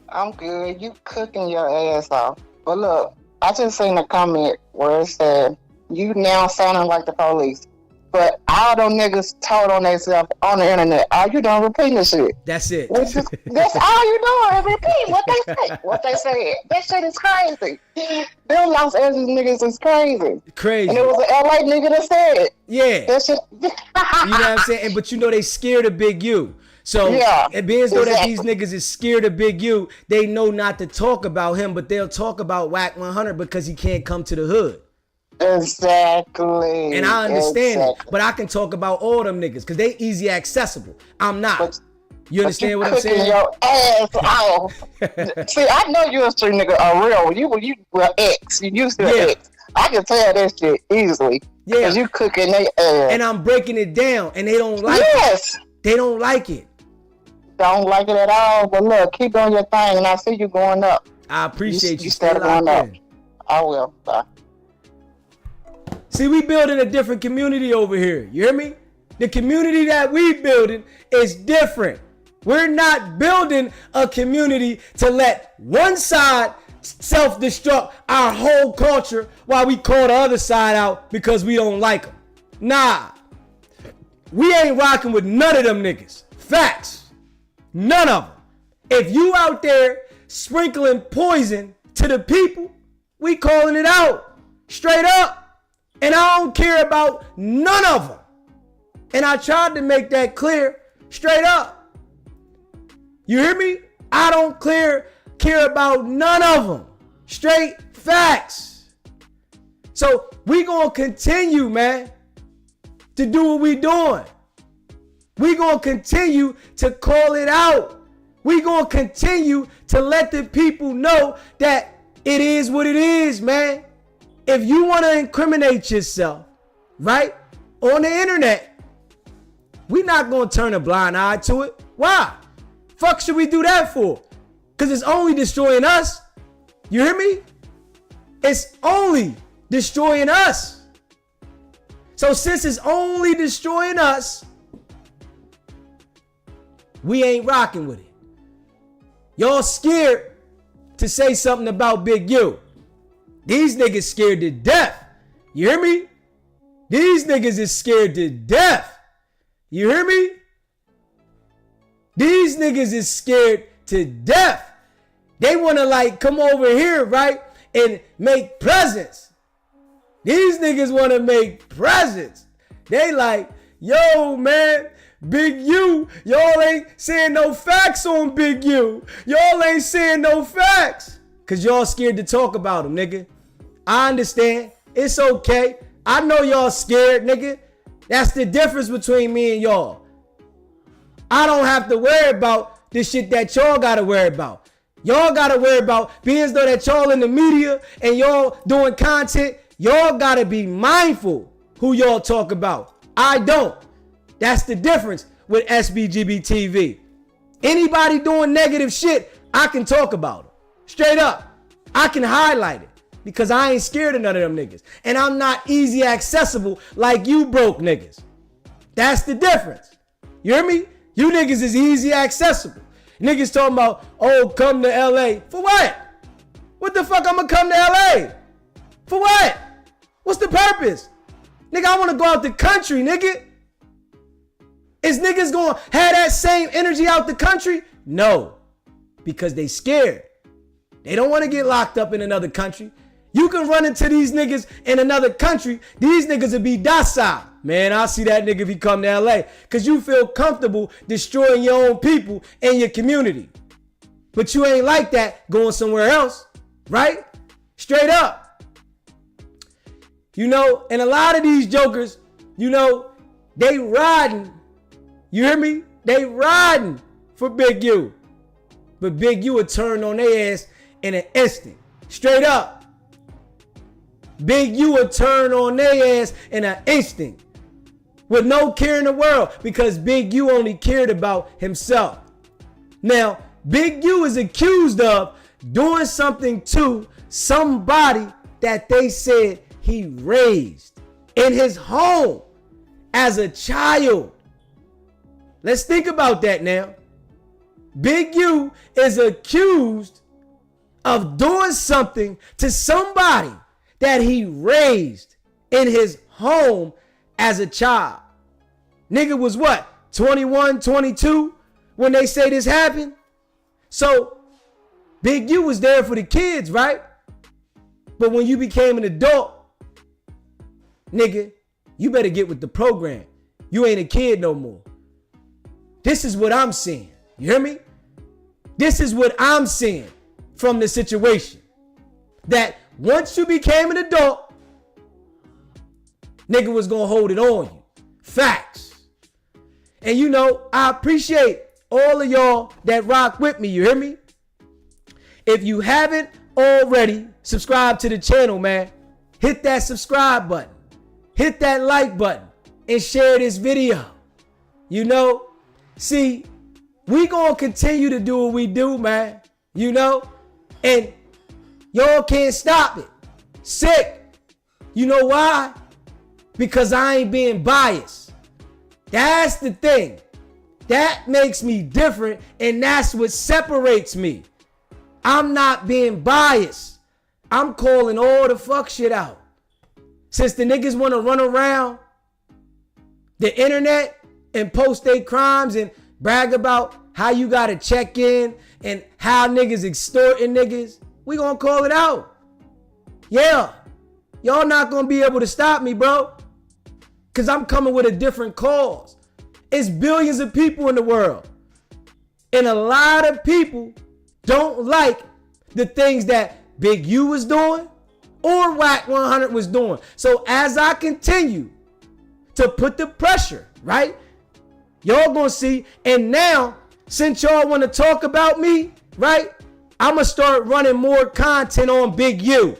I'm good. You cooking your ass off. But look, I just seen a comment where it said, you now sounding like the police. But all them niggas told on themselves on the internet, all you doing repeating this shit. That's it. That's all you doing, repeat what they say. What they said. That shit is crazy. Them Los Angeles niggas is crazy. Crazy. And it was an LA nigga that said it. Yeah. That shit. You know what I'm saying? But you know they scared of Big U. So it being as though that these niggas is scared of Big U, they know not to talk about him, but they'll talk about Wack 100 because he can't come to the hood. Exactly. And I understand it, but I can talk about all them niggas because they easy accessible. I'm not. But, you understand what I'm saying? Your ass off. See, I know you a street nigga, a real. You were X. You used to be X. I can tell that shit easily. Yeah. Because you cooking their ass. And I'm breaking it down, and they don't like it. They don't like it. Don't like it at all. But look, keep doing your thing, and I see you going up. I appreciate you. Started going up. I will. Bye. See, we building a different community over here. You hear me? The community that we building is different. We're not building a community to let one side self-destruct our whole culture while we call the other side out because we don't like them. Nah. We ain't rocking with none of them niggas. Facts. None of them. If you out there sprinkling poison to the people, we calling it out. Straight up. And I don't care about none of them. And I tried to make that clear straight up. You hear me? I don't care about none of them. Straight facts. So we gonna continue, man, to do what we doing. We gonna continue to call it out. We gonna continue to let the people know that it is what it is, man. If you want to incriminate yourself, right, on the internet, we not going to turn a blind eye to it. Why? Fuck should we do that for? Because it's only destroying us. You hear me? It's only destroying us. So since it's only destroying us, we ain't rocking with it. Y'all scared to say something about Big U. These niggas scared to death. You hear me? These niggas is scared to death. You hear me? These niggas is scared to death. They want to like come over here, right? And make presents. These niggas want to make presents. They like, yo, man, Big U, y'all ain't saying no facts on Big U. Y'all ain't saying no facts. Because y'all scared to talk about him, nigga. I understand. It's okay. I know y'all scared, nigga. That's the difference between me and y'all. I don't have to worry about the shit that y'all got to worry about. Y'all got to worry about being as though that y'all in the media and y'all doing content. Y'all got to be mindful who y'all talk about. I don't. That's the difference with SBGB TV. Anybody doing negative shit, I can talk about it. Straight up. I can highlight it because I ain't scared of none of them niggas. And I'm not easy accessible like you broke niggas. That's the difference. You hear me? You niggas is easy accessible. Niggas talking about, oh, come to LA. For what? What the fuck I'm gonna come to LA? For what? What's the purpose? Nigga, I wanna go out the country, nigga. Is niggas gonna have that same energy out the country? No, because they scared. They don't want to get locked up in another country. You can run into these niggas in another country. These niggas will be docile. Man, I'll see that nigga if he come to LA. Because you feel comfortable destroying your own people and your community. But you ain't like that going somewhere else. Right? Straight up. You know, and a lot of these jokers, you know, they riding. You hear me? They riding for Big U. But Big U will turn on their ass in an instant. Straight up. Big U will turn on their ass in an instant. With no care in the world. Because Big U only cared about himself. Now, Big U is accused of doing something to somebody that they said he raised in his home as a child. Let's think about that now. Big U is accused of doing something to somebody that he raised in his home as a child. Nigga was what? 21, 22 when they say this happened? So Big U was there for the kids, right? But when you became an adult, nigga, you better get with the program. You ain't a kid no more. This is what I'm seeing. You hear me? This is what I'm seeing from the situation. That once you became an adult, nigga was gonna hold it on you. Facts. And you know, I appreciate all of y'all that rock with me. You hear me? If you haven't already subscribed to the channel, man, hit that subscribe button. Hit that like button and share this video. You know, see, we gonna continue to do what we do, man. You know, and y'all can't stop it. Sick. You know why? Because I ain't being biased. That's the thing. That makes me different, and that's what separates me. I'm not being biased. I'm calling all the fuck shit out. Since the niggas want to run around the internet and post their crimes and brag about how you got to check in and how niggas extorting niggas, we gonna call it out. Yeah. Y'all not gonna be able to stop me, bro. Because I'm coming with a different cause. It's billions of people in the world. And a lot of people don't like the things that Big U was doing or Wack 100 was doing. So as I continue to put the pressure, right? Y'all gonna see. And now, since y'all want to talk about me, right? I'm gonna start running more content on Big U.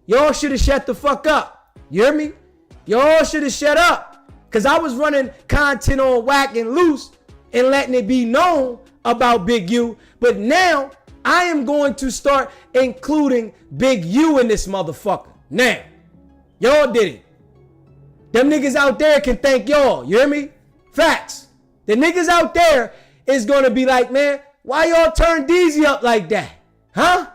Y'all should have shut the fuck up. You hear me? Y'all should have shut up. Because I was running content on Wack and Luce and letting it be known about Big U. But now, I am going to start including Big U in this motherfucker. Now, y'all did it. Them niggas out there can thank y'all. You hear me? Facts. The niggas out there is going to be like, man, why y'all turn Deezy up like that? Huh?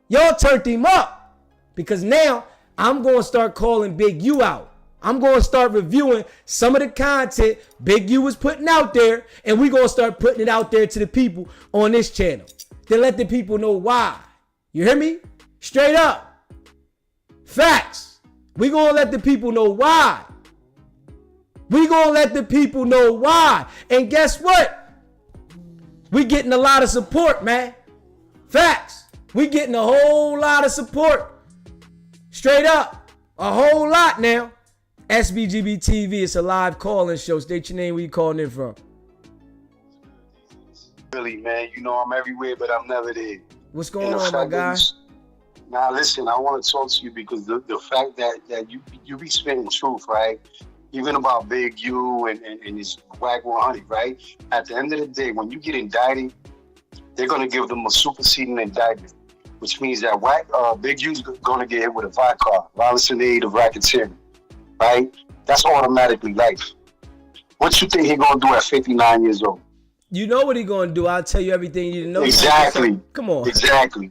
Y'all turned him up. Because now, I'm going to start calling Big U out. I'm going to start reviewing some of the content Big U was putting out there, and we're going to start putting it out there to the people on this channel. Then let the people know why. You hear me? Straight up. Facts. We're going to let the people know why. We're going to let the people know why. And guess what? We getting a lot of support, man. Facts. We getting a whole lot of support. Straight up. A whole lot now. SBGB TV, it's a live call-in show. State your name, where you calling in from. Really, man, you know I'm everywhere, but I'm never there. What's going on, my guy? Now, listen, I want to talk to you because the fact that you be spitting truth, right? Even about Big U and his Wack 100, right? At the end of the day, when you get indicted, they're going to give them a superseding indictment, which means that Big U's going to get hit with a VICAR, violence in the aid of racketeering. Right? That's automatically life. What you think he gonna do at 59 years old? You know what he gonna do. I'll tell you everything you didn't know. Exactly. Come on. Exactly.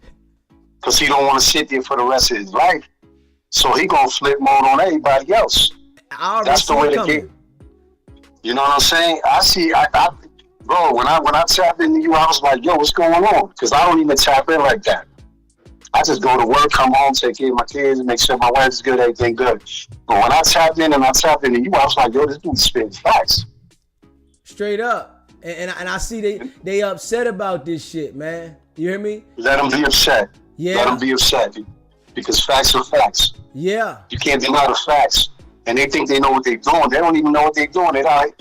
Because he don't want to sit there for the rest of his life. So he gonna flip mode on everybody else. That's the way to get. You know what I'm saying? Bro, when I tapped into you, I was like, yo, what's going on? Because I don't even tap in like that. I just go to work, come home, take care of my kids, make sure my wife's good, everything good. But when I tapped into you, I was like, yo, this dude spits facts. Straight up. And I see they upset about this shit, man. You hear me? Let them be upset. Yeah. Let them be upset. Because facts are facts. Yeah. You can't deny the facts. And they think they know what they're doing. They don't even know what they're doing. They out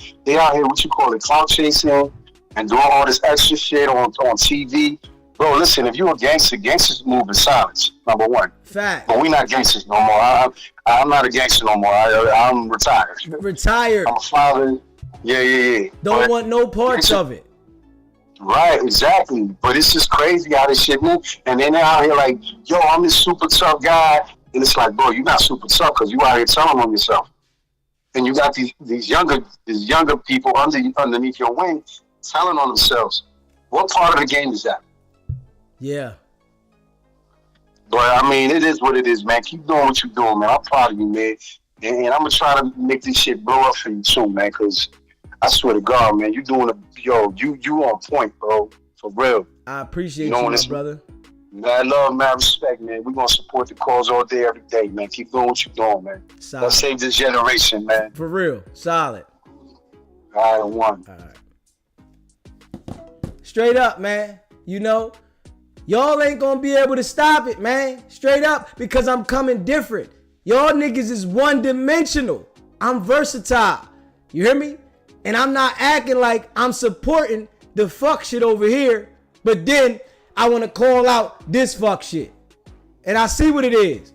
here, what you call it, clout chasing and doing all this extra shit on TV. Bro, listen, if you're a gangster, gangsters move in silence, number one. Fact. But we not gangsters no more. I'm not a gangster no more. I'm retired. Retired. I'm a father. Yeah. Don't want no parts of it. Right, exactly. But it's just crazy how this shit moves. And then they're out here like, yo, I'm this super tough guy. And it's like, bro, you're not super tough because you out here telling on yourself. And you got these younger people underneath your wing telling on themselves. What part of the game is that? Yeah. But I mean, it is what it is, man. Keep doing what you're doing, man. I'm proud of you, man. And I'm gonna try to make this shit blow up for you too, man. Cause I swear to God, man, you you on point, bro. For real. I appreciate you, my brother. Mad love, mad respect, man. We're gonna support the cause all day, every day, man. Keep doing what you're doing, man. Solid. Let's save this generation, man. For real. Solid. All right, one. All right. Straight up, man. You know, y'all ain't gonna be able to stop it, man. Straight up, because I'm coming different. Y'all niggas is one-dimensional. I'm versatile. You hear me? And I'm not acting like I'm supporting the fuck shit over here, but then I want to call out this fuck shit. And I see what it is.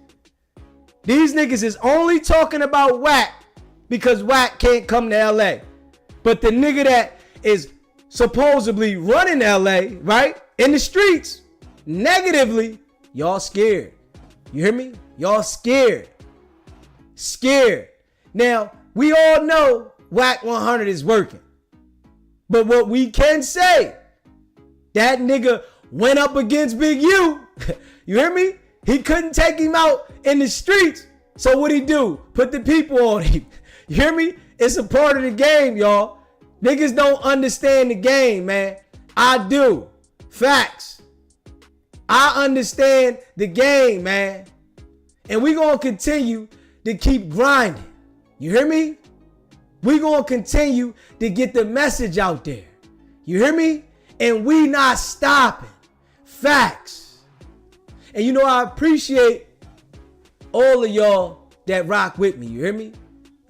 These niggas is only talking about Wack because Wack can't come to LA. But the nigga that is supposedly running LA, right, in the streets, negatively, y'all scared. You hear me? Y'all scared. Scared. Now, we all know Wack 100 is working. But what we can say, that nigga went up against Big U. You hear me? He couldn't take him out in the streets. So what'd he do? Put the people on him. You hear me? It's a part of the game, y'all. Niggas don't understand the game, man. I do. Facts. I understand the game, man. And we gonna continue to keep grinding. You hear me? We gonna continue to get the message out there. You hear me? And we not stopping. Facts. And you know, I appreciate all of y'all that rock with me. You hear me?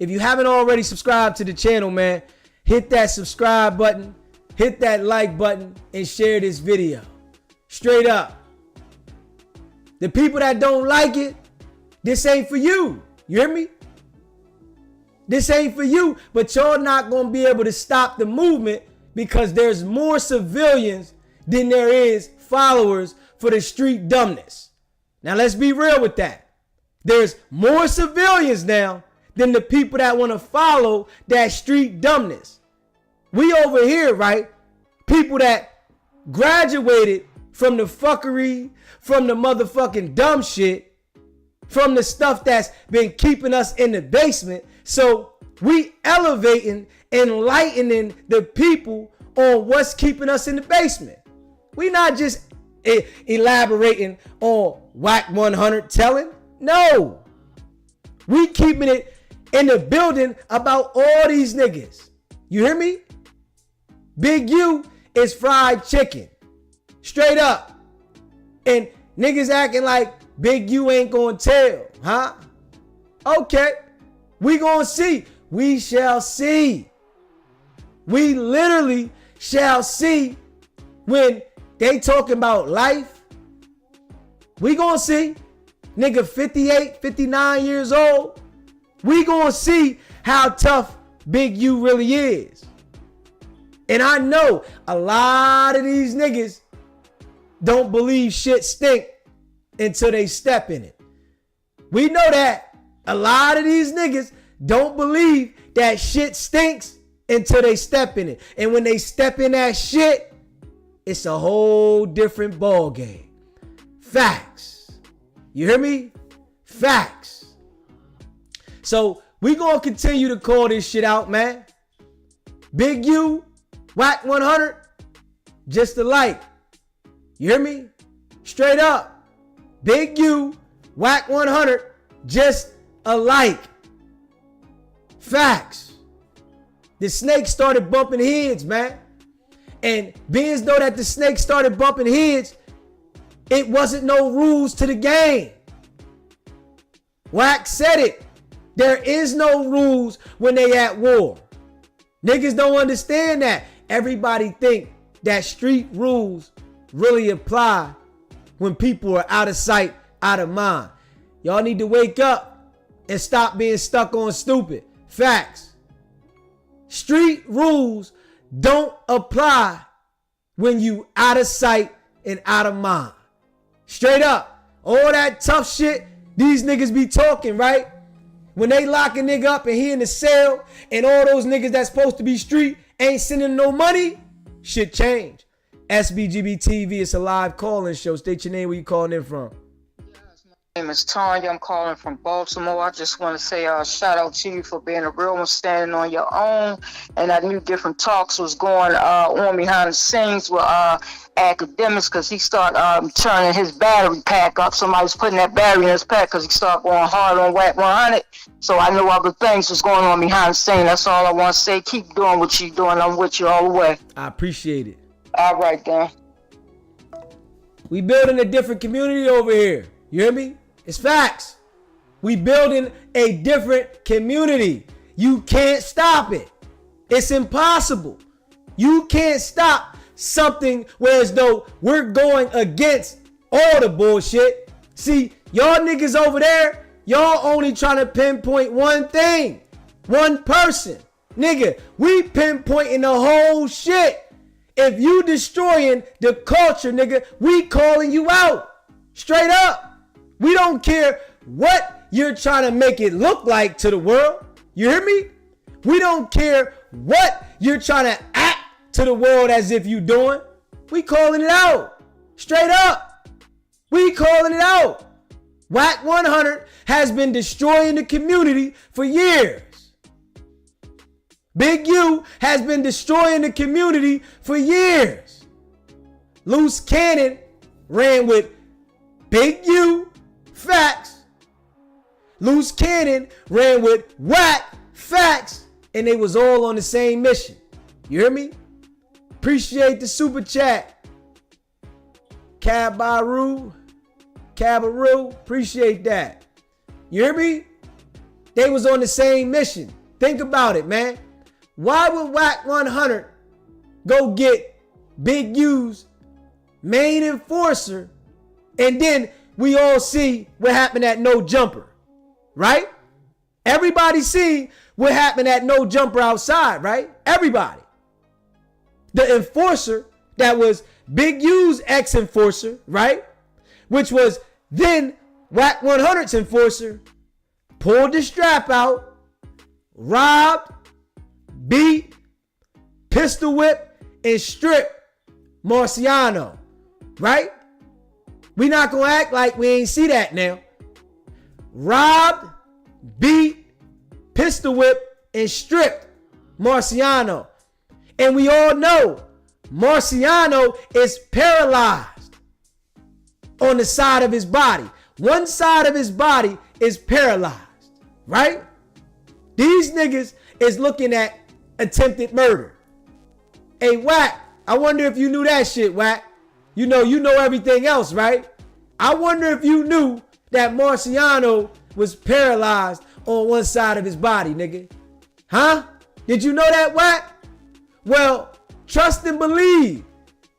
If you haven't already subscribed to the channel, man, hit that subscribe button, hit that like button, and share this video. Straight up. The people that don't like it, this ain't for you. You hear me? This ain't for you, but y'all not gonna be able to stop the movement because there's more civilians than there is followers for the street dumbness. Now let's be real with that. There's more civilians now than the people that want to follow that street dumbness. We over here, right? People that graduated from the fuckery, from the motherfucking dumb shit, from the stuff that's been keeping us in the basement. So we elevating, enlightening the people on what's keeping us in the basement. We not just elaborating on Wack 100 telling. No. We keeping it in the building about all these niggas. You hear me? Big U is fried chicken. Straight up. And niggas acting like Big U ain't gonna tell, huh? Okay. We gonna see. We shall see. We literally shall see when they talking about life. We gonna see. Nigga 58, 59 years old. We gonna see how tough Big U really is. And I know a lot of these niggas don't believe shit stink until they step in it. We know that a lot of these niggas don't believe that shit stinks until they step in it. And when they step in that shit, it's a whole different ball game. Facts. You hear me? Facts. So we gonna continue to call this shit out, man. Big U, Wack 100, just alike. You hear me? Straight up. Big U, Wack 100, just alike. Facts. The snake started bumping heads, man. And being as though that the snake started bumping heads, it wasn't no rules to the game. Wack said it. There is no rules when they at war. Niggas don't understand that. Everybody think that street rules really apply when people are out of sight, out of mind. Y'all need to wake up and stop being stuck on stupid. Facts. Street rules don't apply when you out of sight and out of mind. Straight up. All that tough shit these niggas be talking, right? When they lock a nigga up and he in the cell and all those niggas that's supposed to be street ain't sending no money, shit change. SBGB TV, it's a live call-in show. State your name, where you calling in from. name is Tanya. I'm calling from Baltimore. I just want to say shout out to you for being a real one, standing on your own. And I knew different talks was going on behind the scenes with academics, because he started turning his battery pack up. Somebody's putting that battery in his pack because he started going hard on Wack 100. So I know other things was going on behind the scenes. That's all I want to say. Keep doing what you're doing. I'm with you all the way. I appreciate it. All right, then. We building a different community over here. You hear me? It's facts. We building a different community. You can't stop it. It's impossible. You can't stop something whereas though we're going against all the bullshit. See, y'all niggas over there, y'all only trying to pinpoint one thing, one person. Nigga, we pinpointing the whole shit. If you destroying the culture, nigga, we calling you out. Straight up. We don't care what you're trying to make it look like to the world. You hear me? We don't care what you're trying to act to the world as if you doing. We calling it out. Straight up. We calling it out. Wack 100 has been destroying the community for years. Big U has been destroying the community for years. Luce Cannon ran with Big U, facts. Luce Cannon ran with Wack, facts. And they was all on the same mission. You hear me? Appreciate the super chat. Cabaroo, appreciate that. You hear me? They was on the same mission. Think about it, man. Why would Wack 100 go get Big U's main enforcer and then we all see what happened at No Jumper, right? Everybody see what happened at No Jumper outside, right? Everybody. The enforcer that was Big U's ex-enforcer, right? Which was then Wack 100's enforcer, pulled the strap out, robbed, beat, pistol whip, and strip Marciano, right? We not gonna act like we ain't see that now. Robbed, beat, pistol whip, and stripped Marciano. And we all know Marciano is paralyzed on the side of his body. One side of his body is paralyzed, right? These niggas is looking at attempted murder. Hey, Wack, I wonder if you knew that shit, Wack. You know everything else, right? I wonder if you knew that Marciano was paralyzed on one side of his body, nigga. Huh? Did you know that, Wack? Well, trust and believe.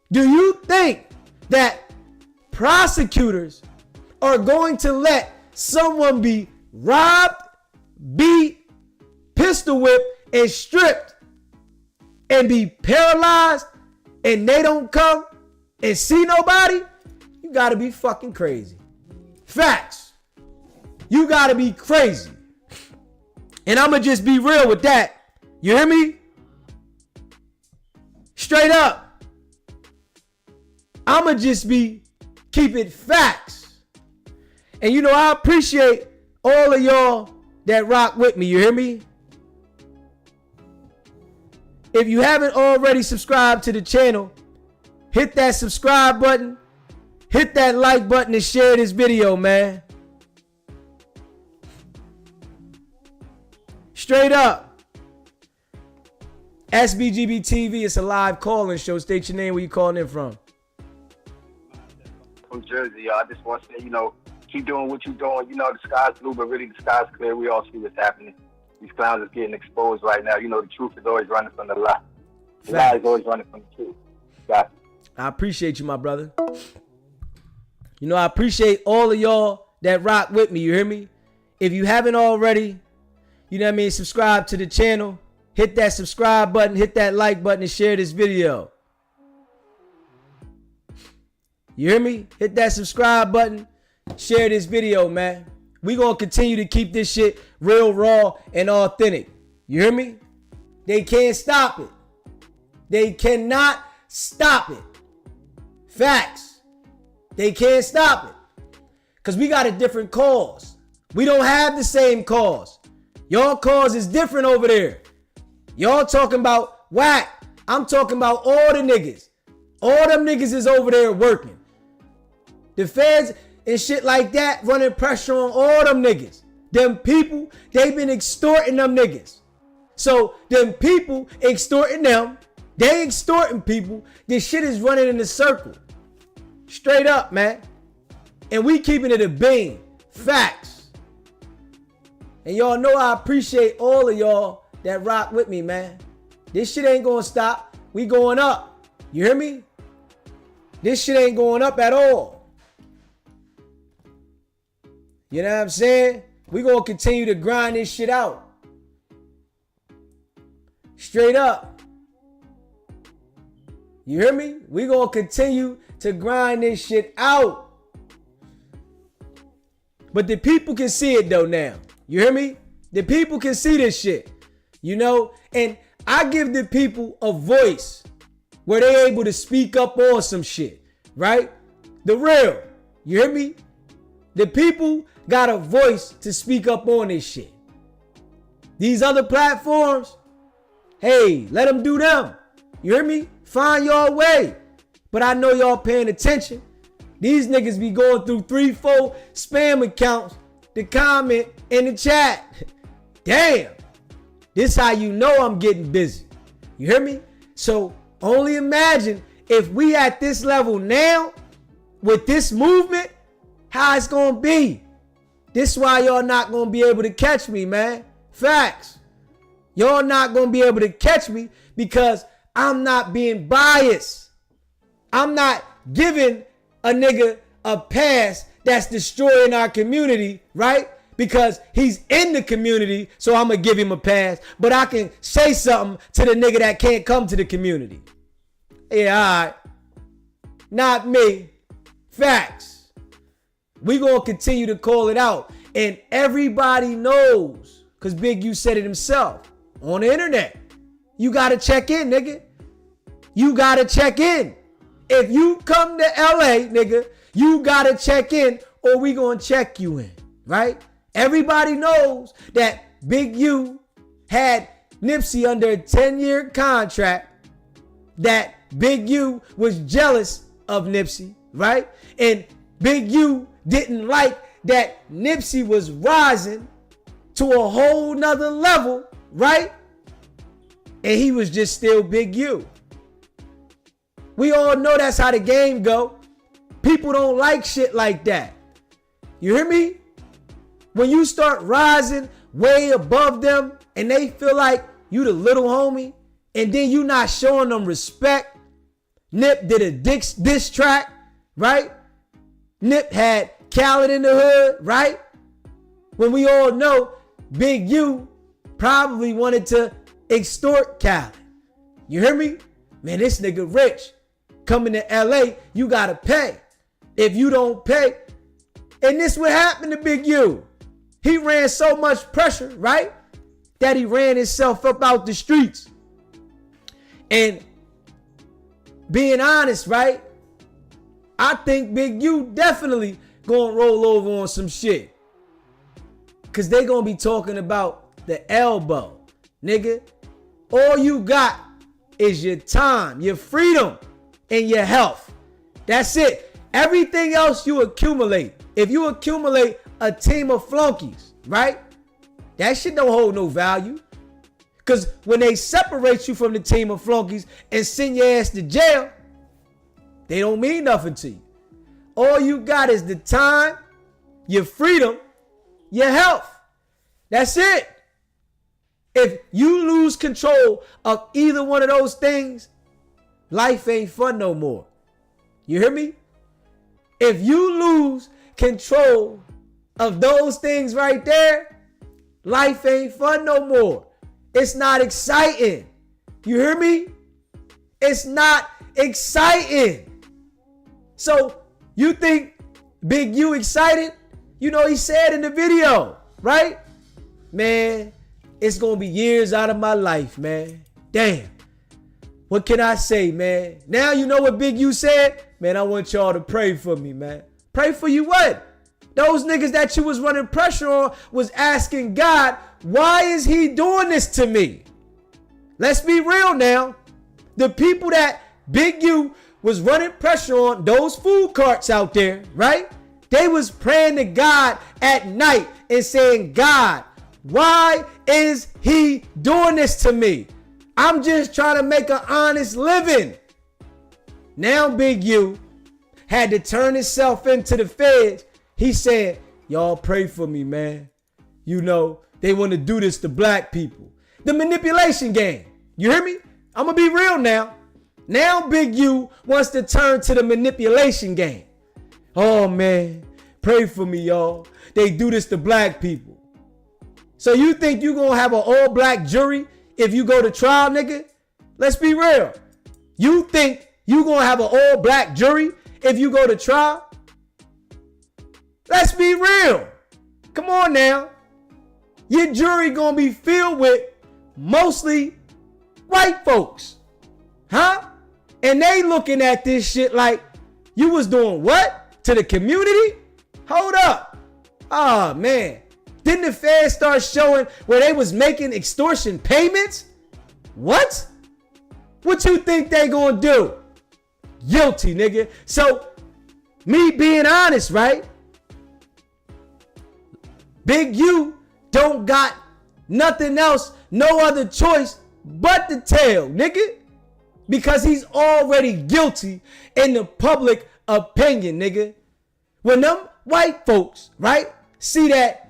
Do you think that prosecutors are going to let someone be robbed, beat, pistol whipped, and stripped and be paralyzed and they don't come and see nobody? You gotta be fucking crazy. Facts. You gotta be crazy. And I'ma just be real with that. You hear me? Straight up. I'ma just keep it facts. And you know, I appreciate all of y'all that rock with me. You hear me? If you haven't already subscribed to the channel, hit that subscribe button, hit that like button, and share this video, man. Straight up. SBGB TV, it's a live call-in show. State your name, where you calling in from. From Jersey, y'all. I just want to say, keep doing what you're doing. The sky's blue, but really the sky's clear. We all see what's happening. These clowns are getting exposed right now. The truth is always running from the lie. The lie is always running from the truth. Got it. I appreciate you, my brother. I appreciate all of y'all that rock with me. You hear me? If you haven't already, subscribe to the channel. Hit that subscribe button, hit that like button, and share this video. You hear me? Hit that subscribe button, share this video, man. We gonna continue to keep this shit real, raw, and authentic. You hear me? They can't stop it. They cannot stop it. Facts. They can't stop it. Because we got a different cause. We don't have the same cause. Y'all cause is different over there. Y'all talking about whack. I'm talking about all the niggas. All them niggas is over there working. The feds and shit like that running pressure on all them niggas. Them people, they been extorting them niggas. So them people extorting them, they extorting people. This shit is running in a circle. Straight up, man. And we keeping it a bean. Facts. And y'all know I appreciate all of y'all that rock with me, man. This shit ain't gonna stop. We going up. You hear me? This shit ain't going up at all. You know what I'm saying? We gonna continue to grind this shit out. Straight up. You hear me? We gonna continue to grind this shit out. But the people can see it though now. You hear me? The people can see this shit. You know? And I give the people a voice where they able to speak up on some shit. Right? The real. You hear me? The people got a voice to speak up on this shit. These other platforms, hey, let them do them. You hear me? Find your way. But I know y'all paying attention. These niggas be going through 3-4 spam accounts to comment in the chat. Damn. This how you know I'm getting busy. You hear me? So only imagine if we at this level now with this movement, how it's gonna be. This is why y'all not gonna be able to catch me, man. Facts. Y'all not gonna be able to catch me because I'm not being biased. I'm not giving a nigga a pass that's destroying our community, right? Because he's in the community, so I'm gonna give him a pass. But I can say something to the nigga that can't come to the community. Yeah, all right. Not me. Facts. We gonna continue to call it out. And everybody knows, because Big U said it himself on the internet. You gotta check in, nigga. You gotta check in. If you come to LA, nigga, you gotta check in or we gonna check you in, right? Everybody knows that Big U had Nipsey under a 10-year contract, that Big U was jealous of Nipsey, right? And Big U didn't like that Nipsey was rising to a whole nother level, right? And he was just still Big U. We all know that's how the game go. People don't like shit like that. You hear me? When you start rising way above them and they feel like you the little homie and then you not showing them respect. Nip did a diss track, right? Nip had Khaled in the hood, right? When we all know Big U probably wanted to extort Khaled. You hear me? Man, this nigga rich. Coming to LA, you gotta pay. If you don't pay, and this what happened to Big U. He ran so much pressure, right? That he ran himself up out the streets. And being honest, right? I think Big U definitely gonna roll over on some shit. Cause they gonna be talking about the elbow. Nigga, all you got is your time, your freedom, and your health. That's it. Everything else you accumulate. If you accumulate a team of flunkies, right? That shit don't hold no value. Because when they separate you from the team of flunkies and send your ass to jail, they don't mean nothing to you. All you got is the time, your freedom, your health. That's it. If you lose control of either one of those things, life ain't fun no more. You hear me? If you lose control of those things right there, life ain't fun no more. It's not exciting. You hear me? It's not exciting. So you think Big U excited? You know, he said in the video, right? Man, it's gonna be years out of my life, man. Damn. What can I say, man? Now you know what Big U said? Man, I want y'all to pray for me, man. Pray for you what? Those niggas that you was running pressure on was asking God, why is he doing this to me? Let's be real now. The people that Big U was running pressure on, those food carts out there, right? They was praying to God at night and saying, God, why is he doing this to me? I'm just trying to make an honest living. Now Big U had to turn himself into the feds. He said, y'all pray for me, man. You know, they want to do this to black people. The manipulation game. You hear me? I'm going to be real now. Now Big U wants to turn to the manipulation game. Oh, man. Pray for me, y'all. They do this to black people. So you think you going to have an all-black jury if you go to trial, nigga? Let's be real. You think you going to have an all-black jury if you go to trial? Let's be real. Come on now. Your jury going to be filled with mostly white folks. Huh? And they looking at this shit like, you was doing what? To the community? Hold up. Oh, man. Didn't the feds start showing where they was making extortion payments? What? What you think they gonna do? Guilty, nigga. So, me being honest, right? Big U don't got nothing else, no other choice but to tell, nigga. Because he's already guilty in the public opinion, nigga. When them white folks, right, see that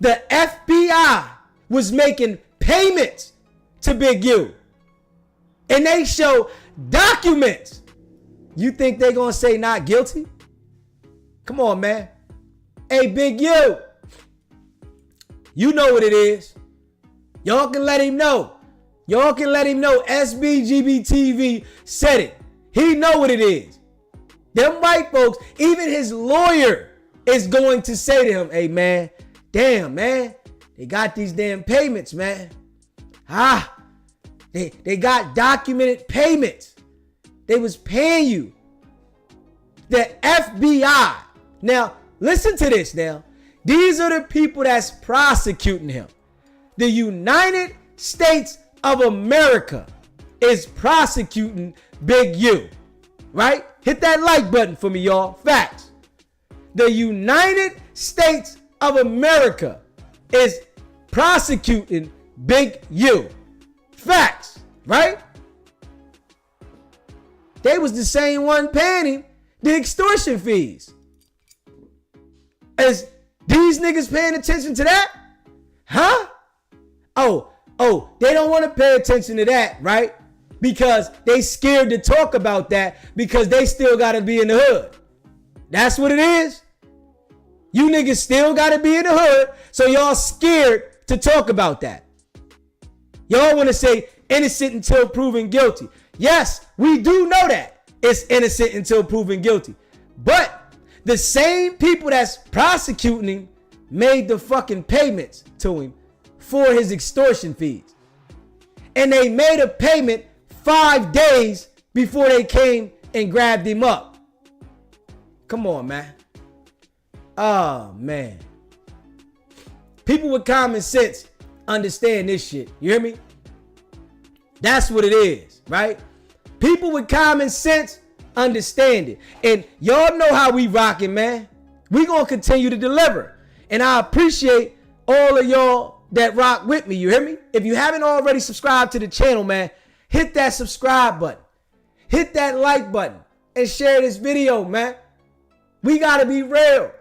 the FBI was making payments to Big U and they show documents, you think they gonna say not guilty? Come on, man. Hey, Big U, you know what it is. Y'all can let him know. Y'all can let him know SBGBTV said it. He know what it is. Them white folks, even his lawyer is going to say to him, hey, man, damn, man, they got these damn payments, man. They got documented payments. They was paying you. The FBI. Now, listen to this now. These are the people that's prosecuting him. The United States of America is prosecuting Big U. Right? Hit that like button for me, y'all. Facts. The United States of America is prosecuting Big U. Facts. Right? They was the same one paying him the extortion fees. Is these niggas paying attention to that? Huh? Oh, they don't want to pay attention to that, right? Because they scared to talk about that because they still got to be in the hood. That's what it is. You niggas still got to be in the hood, so y'all scared to talk about that. Y'all want to say innocent until proven guilty. Yes, we do know that it's innocent until proven guilty. But the same people that's prosecuting him made the fucking payments to him for his extortion fees. And they made a payment 5 days before they came and grabbed him up. Come on, man. Oh, man. People with common sense understand this shit. You hear me? That's what it is, right? People with common sense understand it. And y'all know how we rocking, man. We gonna continue to deliver. And I appreciate all of y'all that rock with me. You hear me? If you haven't already subscribed to the channel, man, hit that subscribe button. Hit that like button and share this video, man. We gotta be real.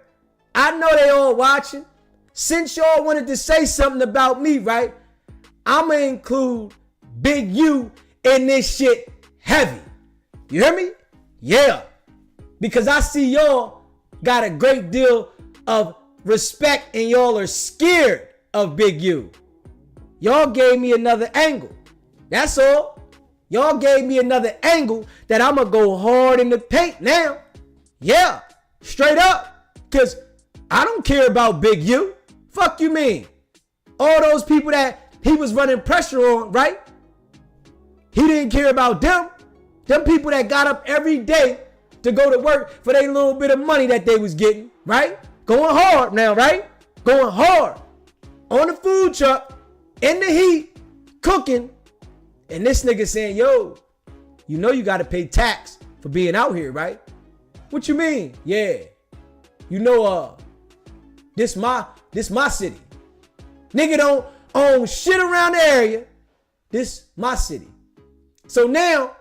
I know they all watching. Since y'all wanted to say something about me, right? I'ma include Big U in this shit heavy. You hear me? Yeah. Because I see y'all got a great deal of respect and y'all are scared of Big U. Y'all gave me another angle. That's all. Y'all gave me another angle that I'm gonna go hard in the paint now. Yeah. Straight up. Because I don't care about Big U. Fuck you mean? All those people that he was running pressure on, right? He didn't care about them. Them people that got up every day to go to work for their little bit of money that they was getting, right? going hard now, right? Going hard on the food truck, in the heat, cooking. And this nigga saying, yo, you know you got to pay tax for being out here, right? What you mean? Yeah. You know, this my city. Nigga don't own shit around the area. This my city. So now,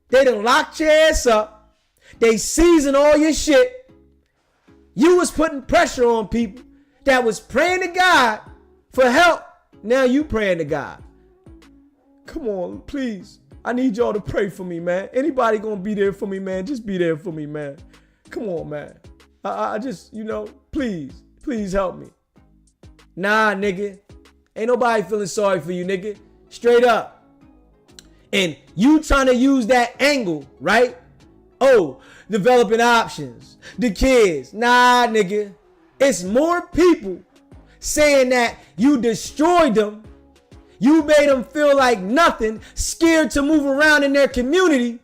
they done locked your ass up. They season all your shit. You was putting pressure on people that was praying to God for help. Now you praying to God. Come on, please. I need y'all to pray for me, man. Anybody gonna be there for me, man? Just be there for me, man. Come on, man. I just, please help me. Nah, nigga. Ain't nobody feeling sorry for you, nigga. Straight up. And you trying to use that angle, right? Oh, developing options. The kids. Nah, nigga. It's more people saying that you destroyed them. You made them feel like nothing, scared to move around in their community,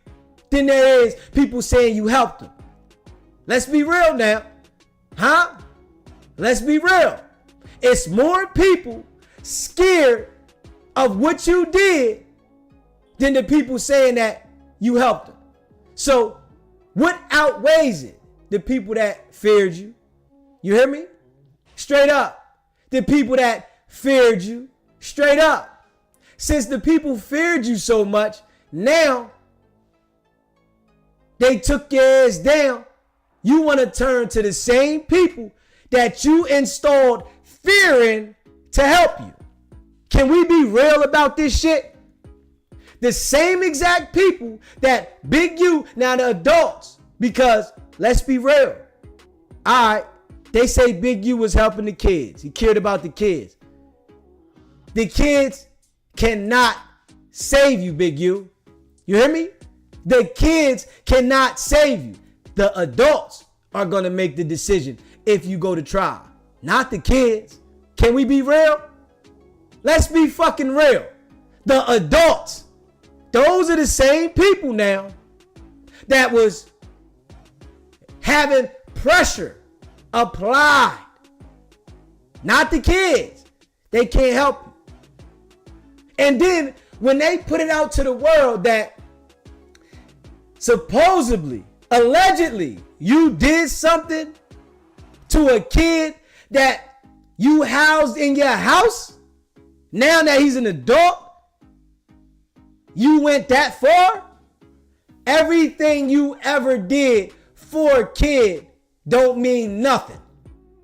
than there is people saying you helped them. Let's be real now. Huh? Let's be real. It's more people scared of what you did than the people saying that you helped them. So what outweighs it? The people that feared you. You hear me? Straight up. The people that feared you. Straight up. Since the people feared you so much, now they took your ass down. You want to turn to the same people that you installed fear in to help you. Can we be real about this shit? The same exact people that Big U, now the adults, because let's be real. All right, they say Big U was helping the kids. He cared about the kids. The kids cannot save you, Big U. You hear me? The kids cannot save you. The adults are going to make the decision if you go to trial, not the kids. Can we be real? Let's be fucking real. The adults, those are the same people now that was having pressure applied. Not the kids. They can't help you. And then when they put it out to the world that supposedly, allegedly, you did something to a kid that you housed in your house, now that he's an adult, you went that far? Everything you ever did for a kid don't mean nothing.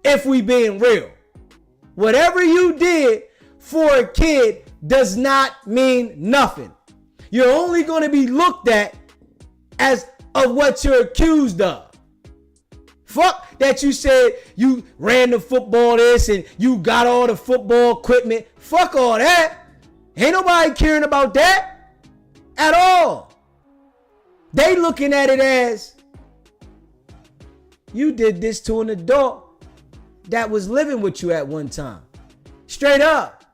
If we being real. Whatever you did for a kid does not mean nothing. You're only going to be looked at as of what you're accused of. Fuck that you said you ran the football this and you got all the football equipment. Fuck all that. Ain't nobody caring about that at all. They looking at it as you did this to an adult that was living with you at one time. Straight up.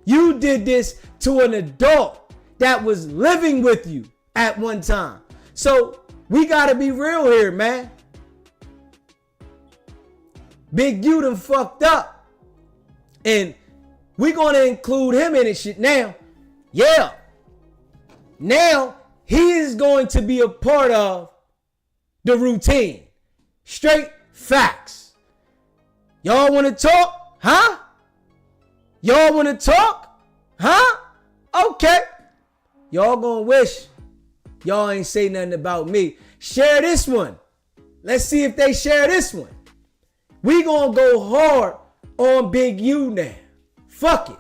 You did this to an adult that was living with you at one time. So we gotta be real here, man. Big U done fucked up. And we gonna include him in this shit now. Yeah. Now he is going to be a part of the routine. Straight facts. Y'all wanna talk? Huh? Y'all wanna talk? Huh? Okay. Y'all gonna wish y'all ain't say nothing about me. Share this one. Let's see if they share this one. We gonna go hard on Big U now. Fuck it.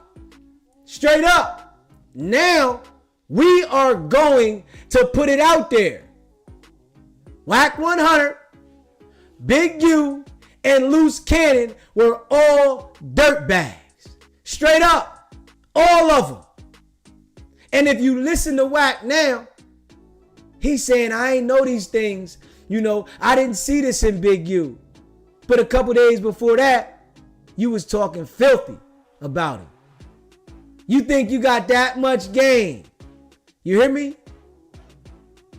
Straight up. Now, we are going to put it out there. Wack 100, Big U, and Luce Cannon were all dirtbags. Straight up. All of them. And if you listen to Wack now, he's saying, I ain't know these things. You know, I didn't see this in Big U. But a couple days before that, you was talking filthy about him. You think you got that much game? You hear me?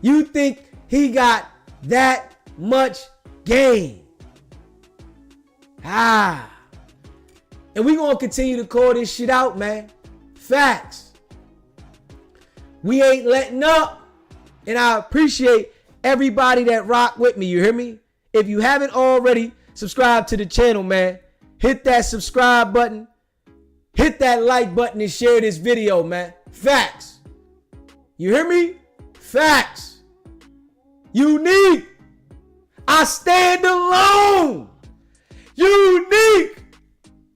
You think he got that much game? And we gonna continue to call this shit out, man. Facts. We ain't letting up. And I appreciate everybody that rock with me. You hear me? If you haven't already subscribed to the channel, man, hit that subscribe button. Hit that like button and share this video, man. Facts. You hear me? Facts. Unique. I stand alone. Unique.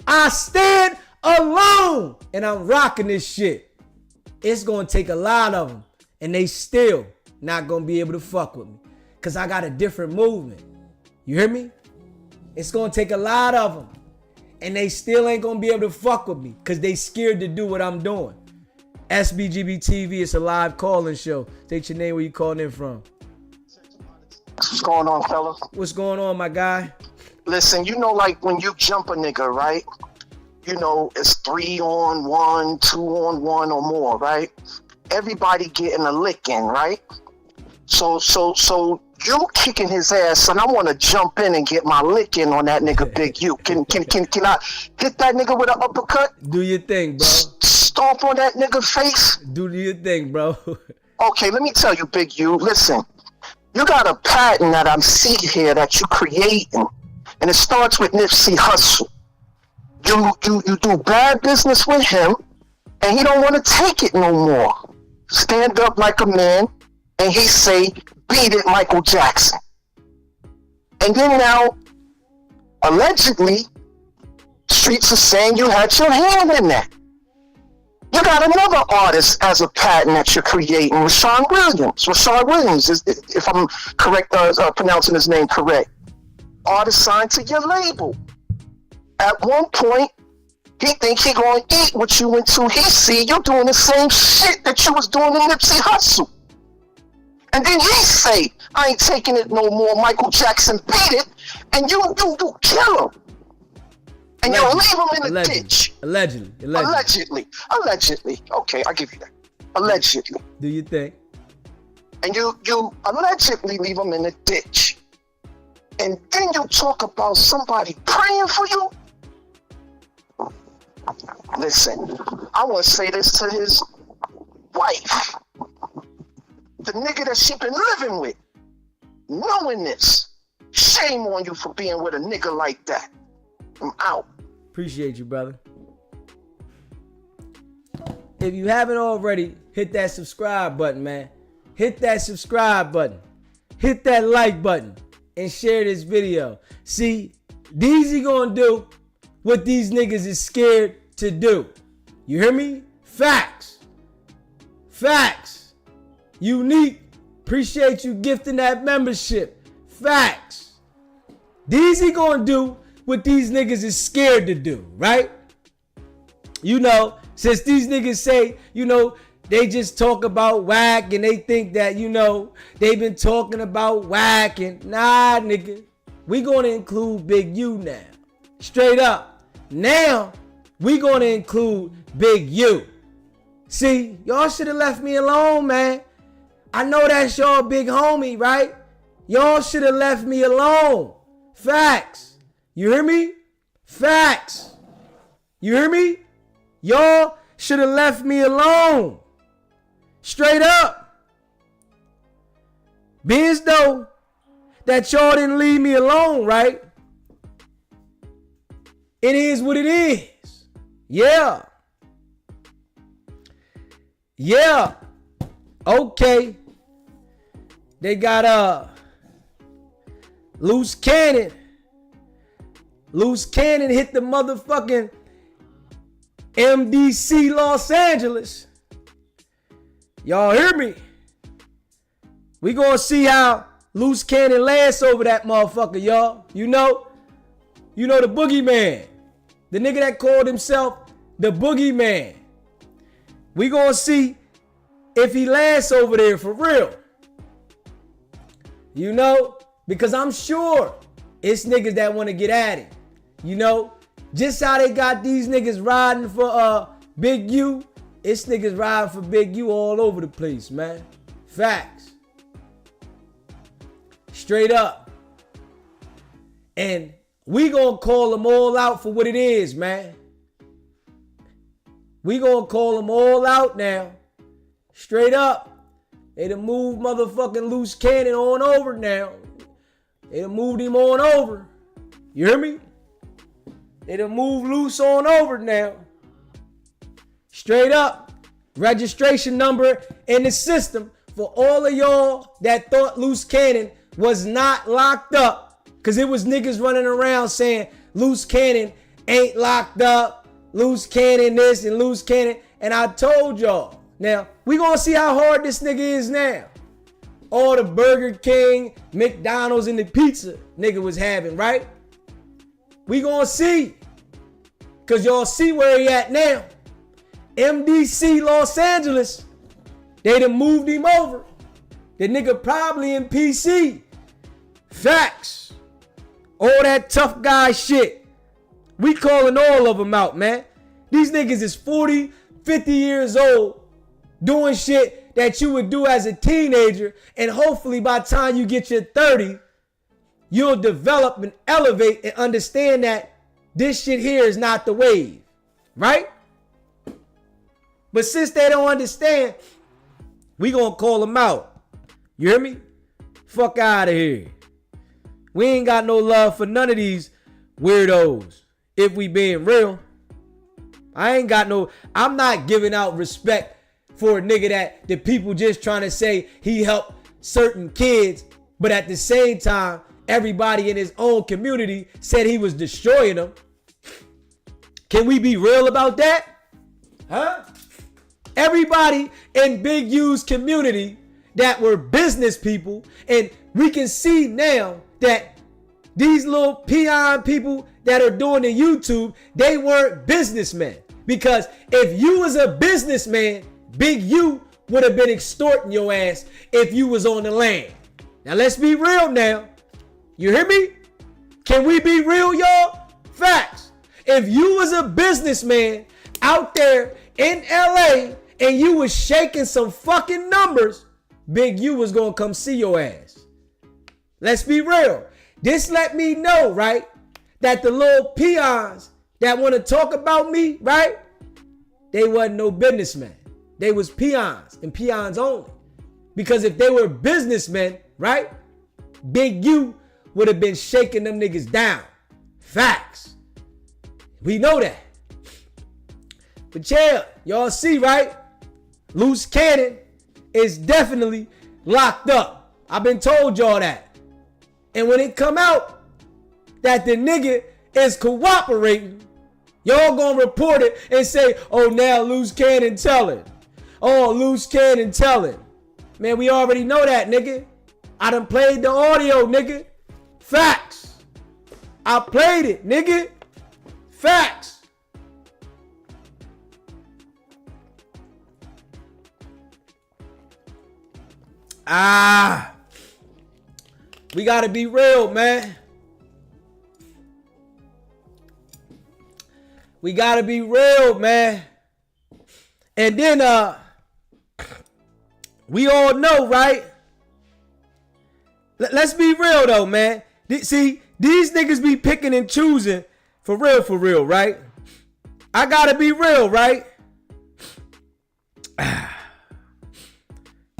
I stand alone. And I'm rocking this shit. It's going to take a lot of them. And they still not going to be able to fuck with me. Because I got a different movement. You hear me? It's going to take a lot of them. And they still ain't going to be able to fuck with me. Because they scared to do what I'm doing. SBGB TV, it's a live call-in show. State your name, where you calling in from. What's going on, fella? What's going on, my guy? Listen, you know, like when you jump a nigga, right? You know, it's 3-on-1, 2-on-1 or more, right? Everybody getting a lick in, right? So you kicking his ass, and I want to jump in and get my lick in on that nigga, Big U. Can I hit that nigga with an uppercut? Do your thing, bro. Stomp on that nigga face? Do your thing, bro. Okay, let me tell you, Big U. Listen, you got a pattern that I'm seeing here that you creating, and it starts with Nipsey Hussle. You do bad business with him, and he don't want to take it no more. Stand up like a man, and he say, beat it, Michael Jackson. And then now, allegedly, streets are saying you had your hand in that. You got another artist as a pattern that you're creating, Rashad Williams. Rashad Williams, if I'm correct, pronouncing his name correct. Artist signed to your label. At one point, he think he gonna eat what you into. He see you doing the same shit that you was doing in Nipsey Hussle. And then he say, I ain't taking it no more, Michael Jackson beat it, and you kill him. And you leave him in the ditch. Allegedly. Okay, I'll give you that. Allegedly. Do you think? And you allegedly leave him in the ditch. And then you talk about somebody praying for you? Listen, I want to say this to his wife. The nigga that she been living with. Knowing this. Shame on you for being with a nigga like that. I'm out. Appreciate you, brother. If you haven't already, hit that subscribe button, man. Hit that subscribe button. Hit that like button. And share this video. See, Deezy gonna do what these niggas is scared to do. You hear me? Facts. Facts. Unique. Appreciate you gifting that membership. Facts. Deezy gonna do what these niggas is scared to do, right? You know, since these niggas say, you know, they just talk about Wack and they think that, you know, they've been talking about Wack and nah, nigga. We gonna include Big U now. Straight up. Now, we gonna include Big U. See, y'all should have left me alone, man. I know that's y'all big homie, right? Y'all should have left me alone. Facts. You hear me? Facts. You hear me? Y'all should have left me alone. Straight up. Being as though that y'all didn't leave me alone, right? It is what it is. Yeah. Yeah. Okay. They got Luce Cannon. Luce Cannon hit the motherfucking MDC Los Angeles. Y'all hear me? We gonna see how Luce Cannon lasts over that motherfucker, y'all. You know the boogeyman. The nigga that called himself the boogeyman. We gonna see if he lasts over there for real. You know? Because I'm sure it's niggas that want to get at it. You know? Just how they got these niggas riding for Big U, it's niggas riding for Big U all over the place, man. Facts. Straight up. And we gonna call them all out for what it is, man. We gonna call them all out now. Straight up. They done moved motherfucking Luce Cannon on over now. They done moved him on over. You hear me? They done moved Luce on over now. Straight up. Registration number in the system for all of y'all that thought Luce Cannon was not locked up. Because it was niggas running around saying Luce Cannon ain't locked up. Luce Cannon this and Luce Cannon. And I told y'all. Now, we gonna see how hard this nigga is now. All the Burger King, McDonald's, and the pizza nigga was having, right? We gonna see. Because y'all see where he at now. MDC Los Angeles. They done moved him over. The nigga probably in PC. Facts. All that tough guy shit. We calling all of them out, man. These niggas is 40, 50 years old doing shit that you would do as a teenager, and hopefully by the time you get your 30, you'll develop and elevate and understand that this shit here is not the wave, right? But since they don't understand, we gonna call them out. You hear me? Fuck out of here. We ain't got no love for none of these weirdos, if we being real. I'm not giving out respect for a nigga that the people just trying to say he helped certain kids, but at the same time, everybody in his own community said he was destroying them. Can we be real about that? Huh? Everybody in Big U's community that were business people, and we can see now that these little peon people that are doing the YouTube, they weren't businessmen. Because if you was a businessman, Big U would have been extorting your ass if you was on the land. Now let's be real now. You hear me? Can we be real, y'all? Facts. If you was a businessman out there in LA and you was shaking some fucking numbers, Big U was gonna come see your ass. Let's be real. This let me know, right, that the little peons that want to talk about me, right, they wasn't no businessmen. They was peons and peons only. Because if they were businessmen, right, Big U would have been shaking them niggas down. Facts. We know that. But yeah, y'all see, right? Luce Cannon is definitely locked up. I've been told y'all that. And when it come out that the nigga is cooperating, y'all gonna report it and say, oh, now Luce Cannon telling. Oh, Luce Cannon telling. Man, we already know that, nigga. I done played the audio, nigga. Facts. I played it, nigga. Facts. We gotta be real, man. We gotta be real, man. And then we all know, right? Let's be real though, man. See, these niggas be picking and choosing for real, right? I gotta be real, right?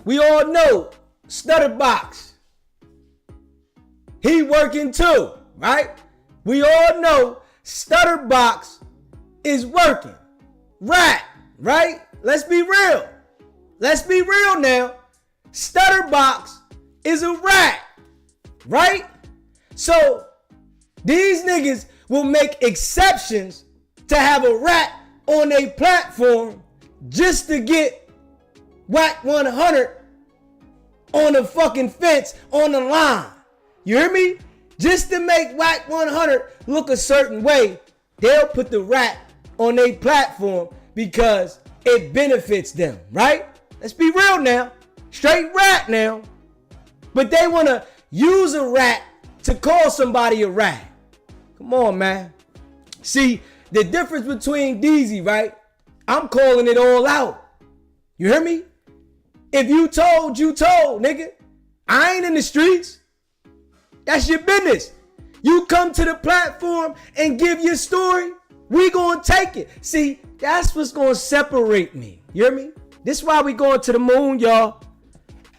We all know Stutterbox. He working too, right? We all know Stutterbox is working. Right? Let's be real. Let's be real now. Stutterbox is a rat, right? So these niggas will make exceptions to have a rat on a platform just to get Wack 100 on the fucking fence on the line. You hear me? Just to make Wack 100 look a certain way, they'll put the rat on their platform because it benefits them, right? Let's be real now. Straight rat now. But they want to use a rat to call somebody a rat. Come on, man. See, the difference between Deezy, right? I'm calling it all out. You hear me? If you told, nigga. I ain't in the streets. That's your business. You come to the platform and give your story, we gonna take it. See, that's what's gonna separate me. You hear me? This is why we going to the moon, y'all.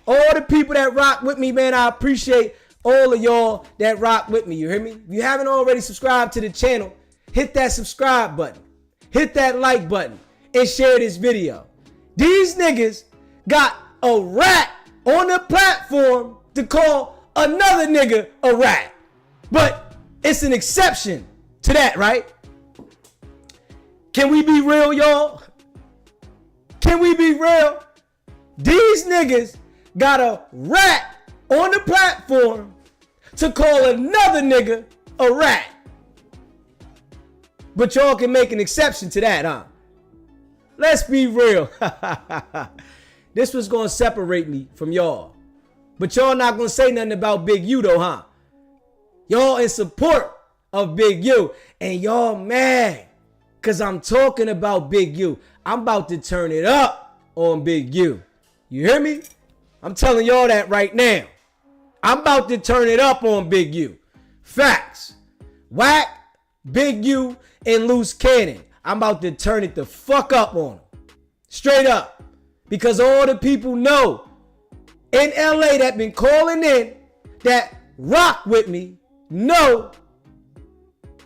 All the people that rock with me, man, I appreciate all of y'all that rock with me. You hear me? If you haven't already subscribed to the channel, hit that subscribe button. Hit that like button and share this video. These niggas got a rat on the platform to call another nigga a rat. But it's an exception to that, right? Can we be real, y'all? Can we be real? These niggas got a rat on the platform to call another nigga a rat. But y'all can make an exception to that, huh? Let's be real. This was gonna separate me from y'all. But y'all not gonna say nothing about Big U though, huh? Y'all in support of Big U. And y'all mad because I'm talking about Big U. I'm about to turn it up on Big U. You hear me? I'm telling y'all that right now. I'm about to turn it up on Big U. Facts. Wack, Big U, and Luce Cannon. I'm about to turn it the fuck up on them. Straight up. Because all the people know in LA that been calling in that rock with me know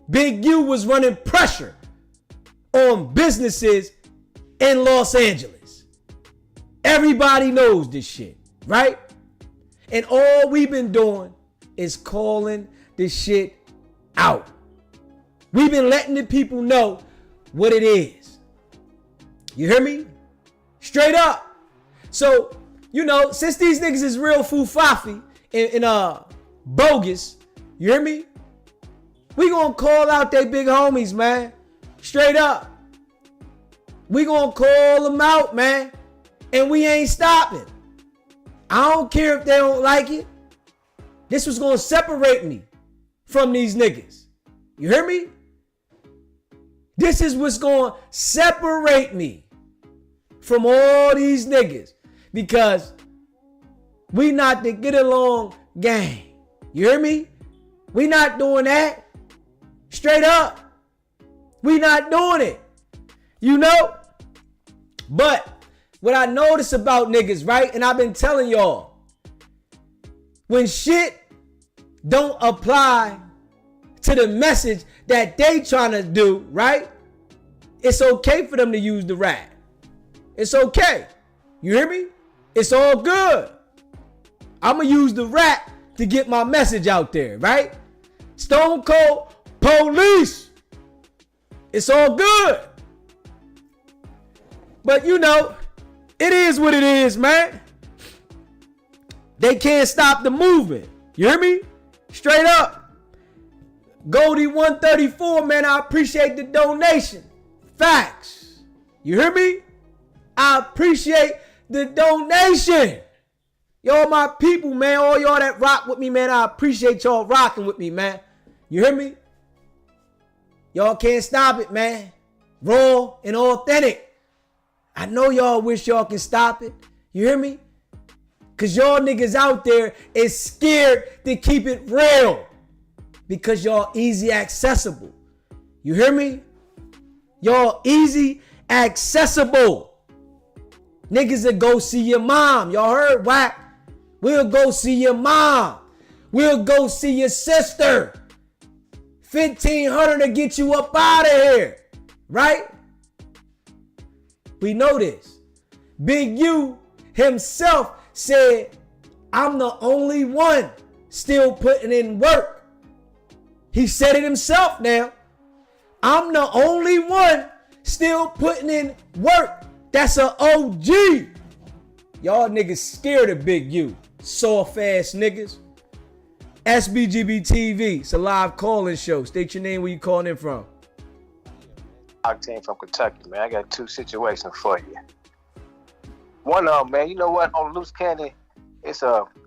Big U was running pressure on businesses in Los Angeles. Everybody knows this shit, right? And all we've been doing is calling this shit out. We've been letting the people know what it is. You hear me? Straight up. So, you know, since these niggas is real fufafi and bogus, you hear me? We gonna call out they big homies, man. Straight up. We gonna call them out, man. And we ain't stopping. I don't care if they don't like it. This was gonna separate me from these niggas. You hear me? This is what's gonna separate me from all these niggas. Because we not the get along gang. You hear me? We not doing that. Straight up. We not doing it. You know? But what I notice about niggas, right? And I've been telling y'all, when shit don't apply to the message that they trying to do, right? It's okay for them to use the rat. It's okay. You hear me? It's all good. I'm going to use the rat to get my message out there, right? Stone Cold Police. It's all good. But you know, it is what it is, man. They can't stop the movement. You hear me? Straight up. Goldie 134, man, I appreciate the donation. Facts. You hear me? I appreciate the donation. Y'all my people, man. All y'all that rock with me, man. I appreciate y'all rocking with me, man. You hear me? Y'all can't stop it, man. Raw and authentic. I know y'all wish y'all can stop it. You hear me? Because y'all niggas out there is scared to keep it real. Because y'all easy accessible. You hear me? Y'all easy accessible. Niggas that go see your mom. Y'all heard Wack? We'll go see your mom. We'll go see your sister. $1,500 to get you up out of here. Right? We know this. Big U himself said, I'm the only one still putting in work. He said it himself now. I'm the only one still putting in work. That's an OG. Y'all niggas scared of Big U. Soft ass niggas. SBGB TV. It's a live calling show. State your name, where you calling in from. Octane from Kentucky, man. I got two situations for you. One of them, man, you know what? On Luce Cannon,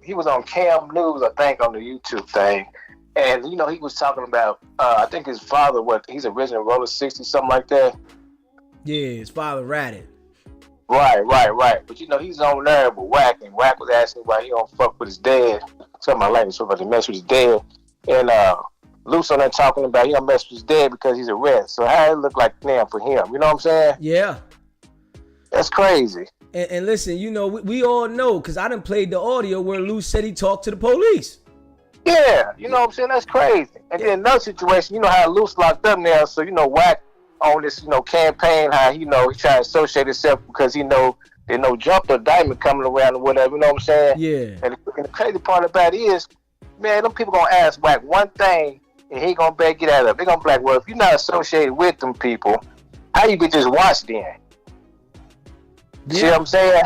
he was on Cam News, I think, on the YouTube thing. And, you know, he was talking about, I think his father, he's a original roller 60, something like that. Yeah, his father ratted. Right. But, you know, he's on there with Wack, and Wack was asking why he don't fuck with his dad. Something like that, so about to mess with his dad. And Luce on there talking about he don't mess with his dad because he's a red. So how it look like damn for him? You know what I'm saying? Yeah. That's crazy. And listen, you know, we all know, because I done played the audio where Luce said he talked to the police. Yeah, you know what I'm saying? That's crazy. And then another situation, you know how Luce locked up now, so you know Wack on this, you know, campaign, how he try to associate himself because he know there's no jumper diamond coming around or whatever, you know what I'm saying? Yeah. And the crazy part about it is, man, them people gonna ask Wack one thing and he gonna beg get out of it. They gonna be like, well, if you're not associated with them people, how you could just watch then? Yeah. See what I'm saying?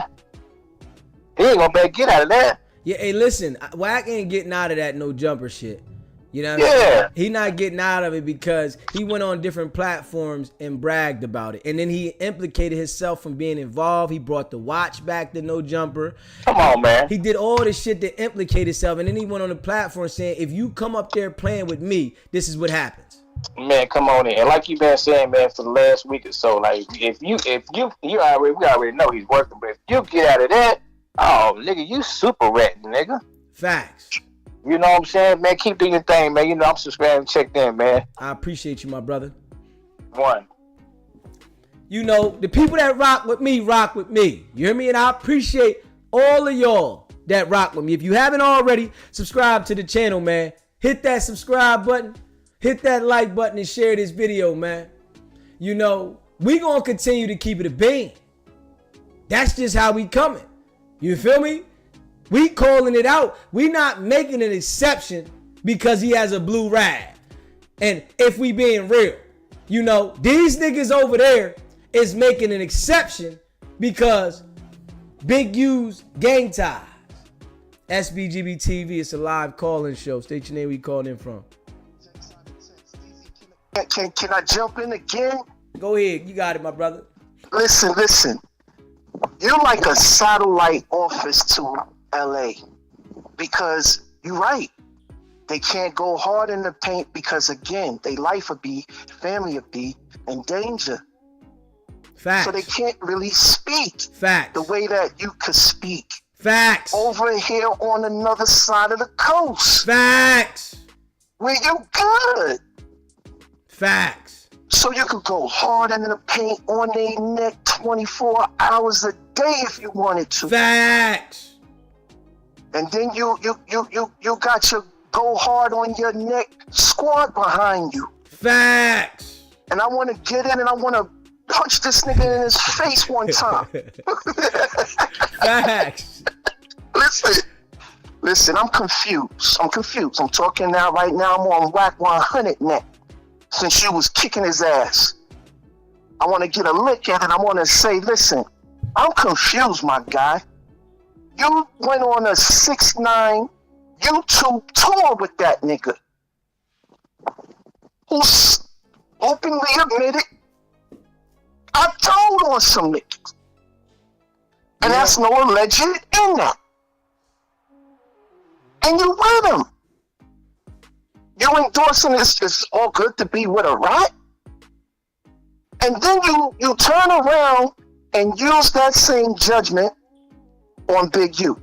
He ain't gonna beg get out of that. Yeah, hey, listen, Wack ain't getting out of that no jumper shit. You know what I'm Yeah. saying? He not getting out of it because he went on different platforms and bragged about it. And then he implicated himself from being involved. He brought the watch back to no jumper. Come on, man. He did all this shit to implicate himself. And then he went on the platform saying, if you come up there playing with me, this is what happens. Man, come on in. And like you been saying, man, for the last week or so, like if you we already know he's working, but if you get out of that, oh nigga, you super rat, nigga. Facts. You know what I'm saying, man? Keep doing your thing, man. You know I'm subscribing, checked in, man. I appreciate you, my brother. One. You know, the people that rock with me. You hear me? And I appreciate all of y'all that rock with me. If you haven't already, subscribe to the channel, man. Hit that subscribe button. Hit that like button and share this video, man. You know, we gonna continue to keep it a bean. That's just how we coming. You feel me? We calling it out. We not making an exception because he has a blue rag. And if we being real, you know, these niggas over there is making an exception because Big U's gang ties. SBGB TV, it's a live call-in show. State your name, where you calling in from. Can I jump in again? Go ahead, you got it, my brother. Listen. You're like a satellite office to LA because you're right. They can't go hard in the paint because, again, their life would be, family would be in danger. Facts. So they can't really speak Facts. the way that you could speak. Facts. Over here on another side of the coast. Facts. Where you good. Facts. So you could go hard in the paint on their neck 24 hours a day if you wanted to. Facts. And then you got your go hard on your neck squad behind you. Facts. And I want to get in and I want to punch this nigga in his face one time. Facts. Listen, I'm confused. I'm talking now, right now, I'm on Wack 100 net. Since you was kicking his ass. I want to get a lick at it. I want to say, listen, I'm confused, my guy. You went on a 6ix9ine YouTube tour with that nigga. Who's openly admitted I told on some niggas. And that's no alleged in that. And you with him. You endorsing this, it's all good to be with a rat? And then you turn around and use that same judgment on Big U.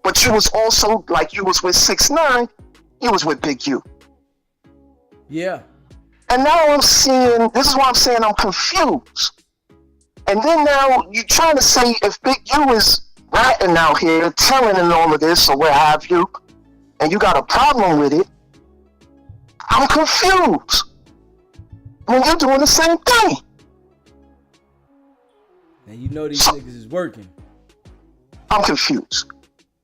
But you was also, like you was with 6ix9ine, you was with Big U. Yeah. And now I'm seeing, this is why I'm saying I'm confused. And then now you're trying to say if Big U is ratting out here, telling and all of this or what have you, and you got a problem with it, I'm confused. When you're doing the same thing. And you know these niggas is working. I'm confused.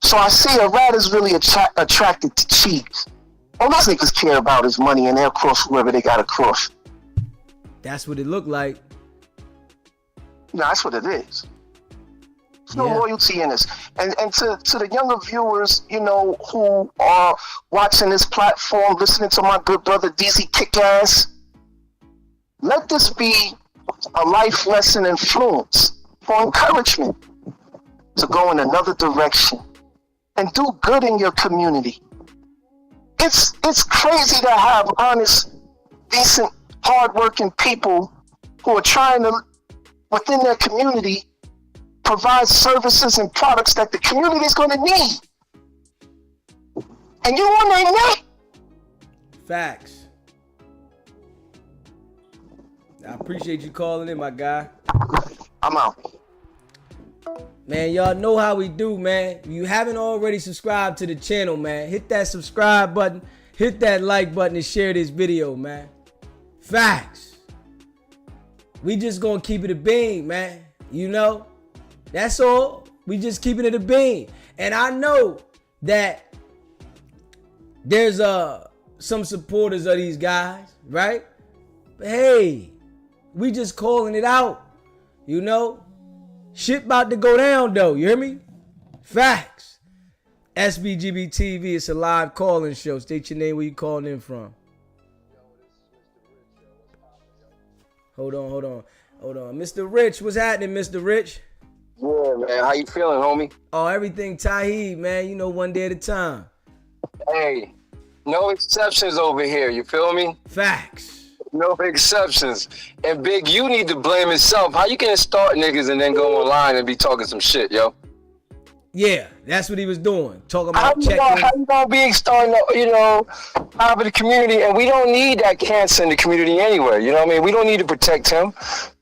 So I see a rat is really attracted to cheese. All those niggas care about is money and they'll cross whoever they gotta cross. That's what it looked like. Yeah, that's what it is. There's no Yeah. loyalty in this. And to the younger viewers, you know, who are watching this platform, listening to my good brother Deezy kick ass, let this be a life lesson influence for encouragement to go in another direction and do good in your community. It's crazy to have honest, decent, hardworking people who are trying to, within their community, provide services and products that the community is going to need. And you on their neck Facts. I appreciate you calling in, my guy. I'm out. Man, y'all know how we do, man. If you haven't already subscribed to the channel, man, hit that subscribe button, hit that like button, and share this video, man. Facts. We just gonna keep it a bean, man. You know? That's all. We just keeping it a bean. And I know that there's some supporters of these guys, right? But hey, we just calling it out, you know? Shit about to go down though, you hear me? Facts. SBGB TV, it's a live calling show. State your name, where you calling in from. Hold on. Mr. Rich, what's happening, Mr. Rich? Yeah, man. How you feeling, homie? Oh, everything Taheed, man. You know, one day at a time. Hey, no exceptions over here. You feel me? Facts. No exceptions. And Big, you need to blame yourself. How you gonna start niggas and then go online and be talking some shit, yo? Yeah, that's what he was doing. Talking How about checking. you gonna be starting, out of the community, and we don't need that cancer in the community anyway. You know what I mean? We don't need to protect him.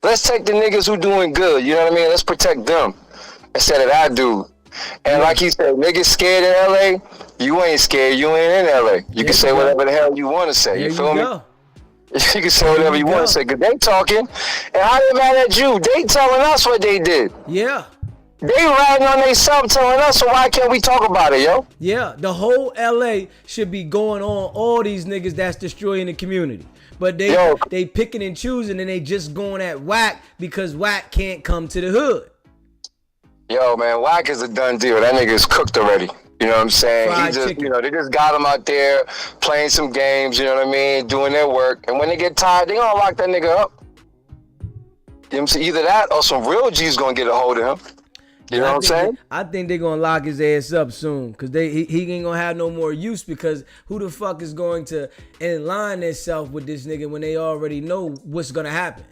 Let's take the niggas who doing good. You know what I mean? Let's protect them instead of that dude. And like he said, niggas scared in LA. You ain't scared. You ain't in LA. You can say whatever the hell you want to say. You feel me? You can say whatever you want to say, because they talking. And how they mad at you? They telling us what they did. Yeah. They riding on themselves telling us, so why can't we talk about it, yo? Yeah, the whole LA should be going on all these niggas that's destroying the community. But they picking and choosing, and they just going at Wack because Wack can't come to the hood. Yo, man, Wack is a done deal. That nigga is cooked already. You know what I'm saying? Fried He just, chicken. they just got him out there playing some games, you know what I mean, doing their work. And when they get tired, they gonna lock that nigga up. You know what I'm saying? Either that or some real G's gonna get a hold of him. You know what I'm saying? I think they're gonna lock his ass up soon, because he ain't gonna have no more use, because who the fuck is going to align themselves with this nigga when they already know what's gonna happen?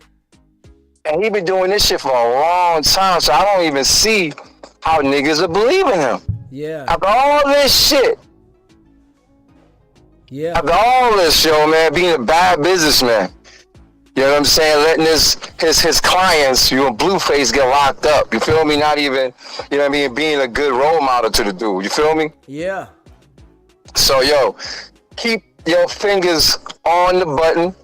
And he been doing this shit for a long time, so I don't even see how niggas are believing him. Yeah. After all this shit. Yeah. After all this, yo, man, being a bad businessman. You know what I'm saying? Letting his clients, Blueface, get locked up. You feel me? Not even, you know what I mean, being a good role model to the dude. You feel me? Yeah. So, yo, keep your fingers on the button.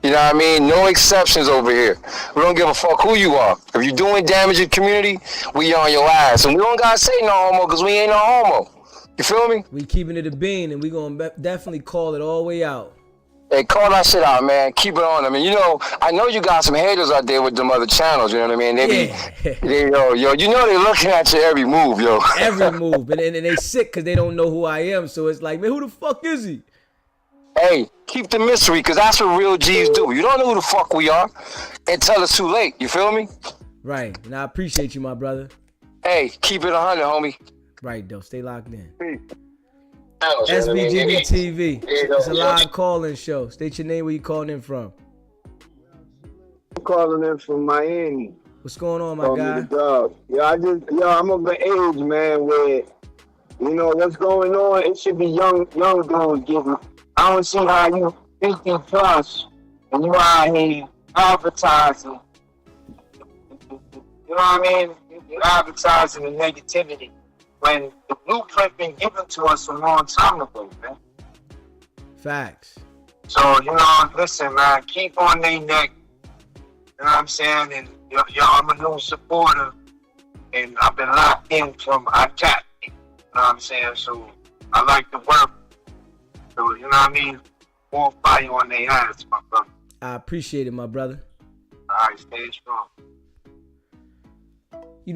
You know what I mean? No exceptions over here. We don't give a fuck who you are. If you're doing damage to the community, we on your ass. And we don't gotta say no homo, because we ain't no homo. You feel me? We keeping it a bean, and we gonna definitely call it all the way out. Hey, call that shit out, man. Keep it on. I mean, I know you got some haters out there with them other channels, you know what I mean? They looking at your every move, yo. Every move. And they sick because they don't know who I am. So it's like, man, who the fuck is he? Hey, keep the mystery, because that's what real G's do. You don't know who the fuck we are until it's too late. You feel me? Right. And I appreciate you, my brother. Hey, keep it 100, homie. Right, though. Stay locked in. Peace. SBGB TV. It's a live call-in show. State your name, where you calling in from. I'm calling in from Miami. What's going on, my guy? I'm of the age, man, where, what's going on, it should be young dudes giving. I don't see how you 50 plus and you out here advertising. You know what I mean? You're advertising the negativity when the blueprint been given to us a long time ago, man. Facts. So, listen, man, keep on their neck. You know what I'm saying? And I'm a new supporter, and I've been locked in from attack. You know what I'm saying? So I like to work. So, you know what I mean? More fire on their hands, my brother. I appreciate it, my brother. All right, stay strong.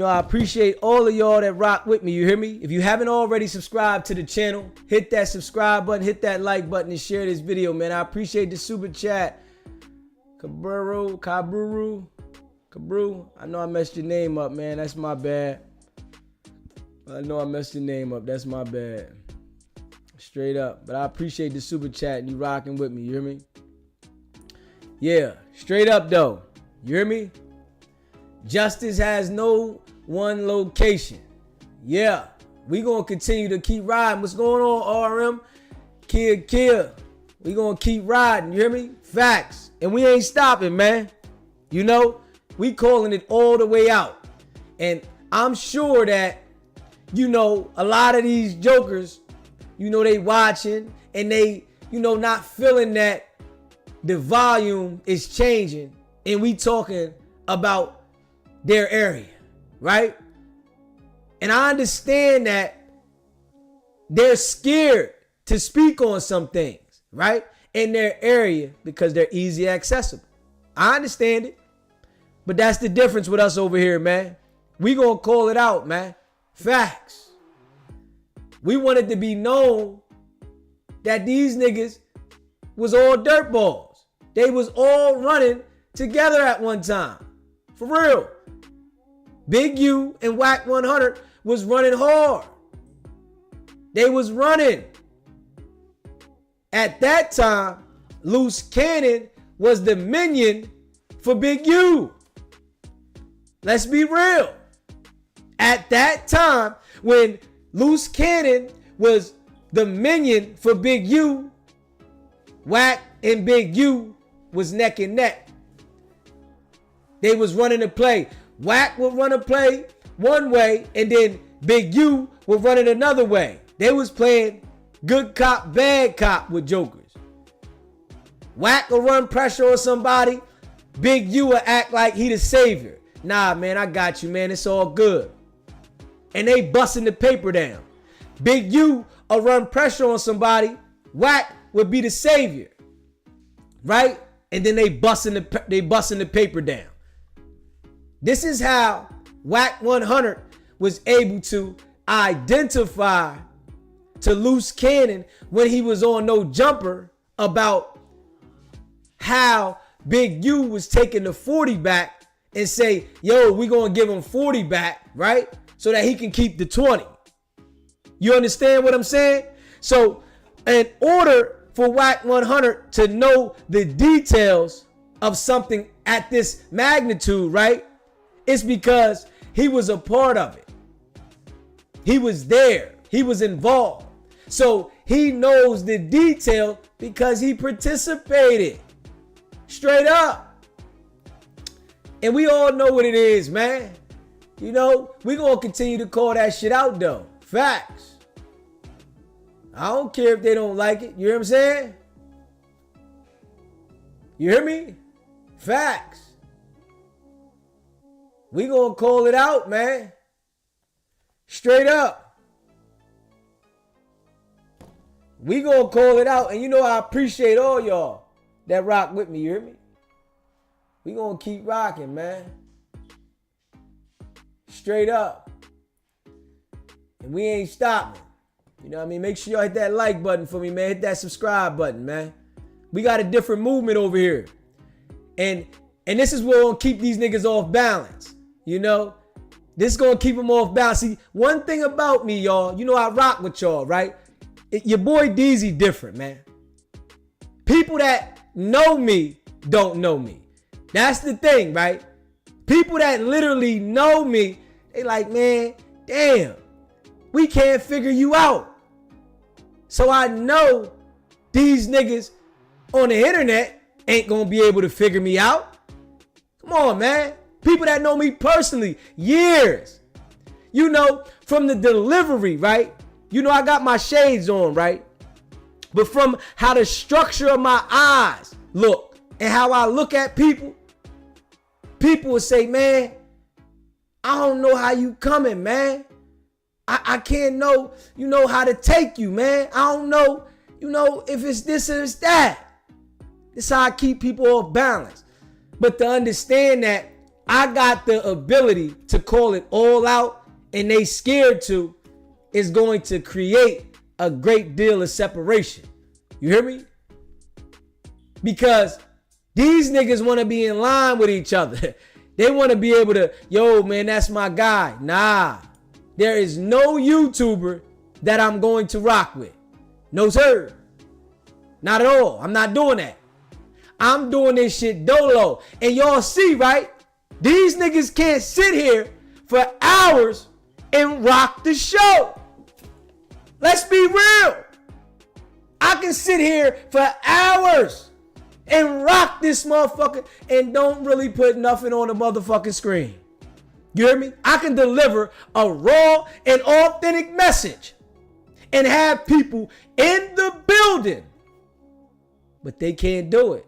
I appreciate all of y'all that rock with me. You hear me? If you haven't already subscribed to the channel, hit that subscribe button, hit that like button, and share this video, man. I appreciate the super chat. Kaburu. I know I messed your name up, man. That's my bad. That's my bad. Straight up. But I appreciate the super chat and you rocking with me. You hear me? Yeah. Straight up, though. You hear me? Justice has no one location. Yeah. We gonna continue to keep riding. What's going on, RM? Kia. We gonna keep riding, you hear me? Facts. And we ain't stopping, man. You know, we calling it all the way out. And I'm sure that, you know, a lot of these jokers, you know, they watching and they, you know, not feeling that the volume is changing and we talking about their area, right? And I understand that they're scared to speak on some things, right? In their area because they're easy accessible. I understand it. But that's the difference with us over here, man. We gonna call it out, man. Facts. We wanted to be known that these niggas was all dirtballs. They was all running together at one time. For real. Big U and Wack 100 was running hard. They was running. At that time, Luce Cannon was the minion for Big U. Let's be real. At that time, when Luce Cannon was the minion for Big U, Wack and Big U was neck and neck. They was running the play. Wack would run a play one way, and then Big U would run it another way. They was playing good cop, bad cop with jokers. Wack will run pressure on somebody. Big U will act like he the savior. Nah, man, I got you, man. It's all good. And they busting the paper down. Big U will run pressure on somebody. Wack would be the savior. Right? And then they busting the paper down. This is how Wack 100 was able to identify to Luce Cannon when he was on No Jumper about how Big U was taking the 40 back and say, yo, we gonna give him 40 back, right? So that he can keep the 20. You understand what I'm saying? So in order for Wack 100 to know the details of something at this magnitude, right? It's because he was a part of it. He was there. He was involved. So he knows the detail because he participated. Straight up. And we all know what it is, man. You know, we gonna continue to call that shit out though. Facts. I don't care if they don't like it. You hear what I'm saying? You hear me? Facts. We gonna call it out, man. Straight up. We gonna call it out. And you know I appreciate all y'all that rock with me, you hear me? We gonna keep rocking, man. Straight up. And we ain't stopping. You know what I mean? Make sure y'all hit that like button for me, man. Hit that subscribe button, man. We got a different movement over here. And this is what gonna keep these niggas off balance. You know? This is gonna keep them off balance. See, one thing about me, y'all, you know I rock with y'all, right? Your boy Deezy different, man. People that know me don't know me. That's the thing, right? People that literally know me, they like, man, damn, we can't figure you out. So I know these niggas on the internet ain't gonna be able to figure me out. Come on, man. People that know me personally, years. You know, from the delivery, right? You know, I got my shades on, right? But from how the structure of my eyes look and how I look at people, people will say, man, I don't know how you coming, man. I can't know, you know, how to take you, man. I don't know, you know, if it's this or it's that. This is how I keep people off balance. But to understand that I got the ability to call it all out and they scared to is going to create a great deal of separation. You hear me? Because these niggas want to be in line with each other. They want to be able to, yo, man, that's my guy. Nah, there is no YouTuber that I'm going to rock with. No, sir. Not at all. I'm not doing that. I'm doing this shit dolo. And y'all see, right? These niggas can't sit here for hours and rock the show. Let's be real. I can sit here for hours and rock this motherfucker and don't really put nothing on the motherfucking screen. You hear me? I can deliver a raw and authentic message and have people in the building, but they can't do it.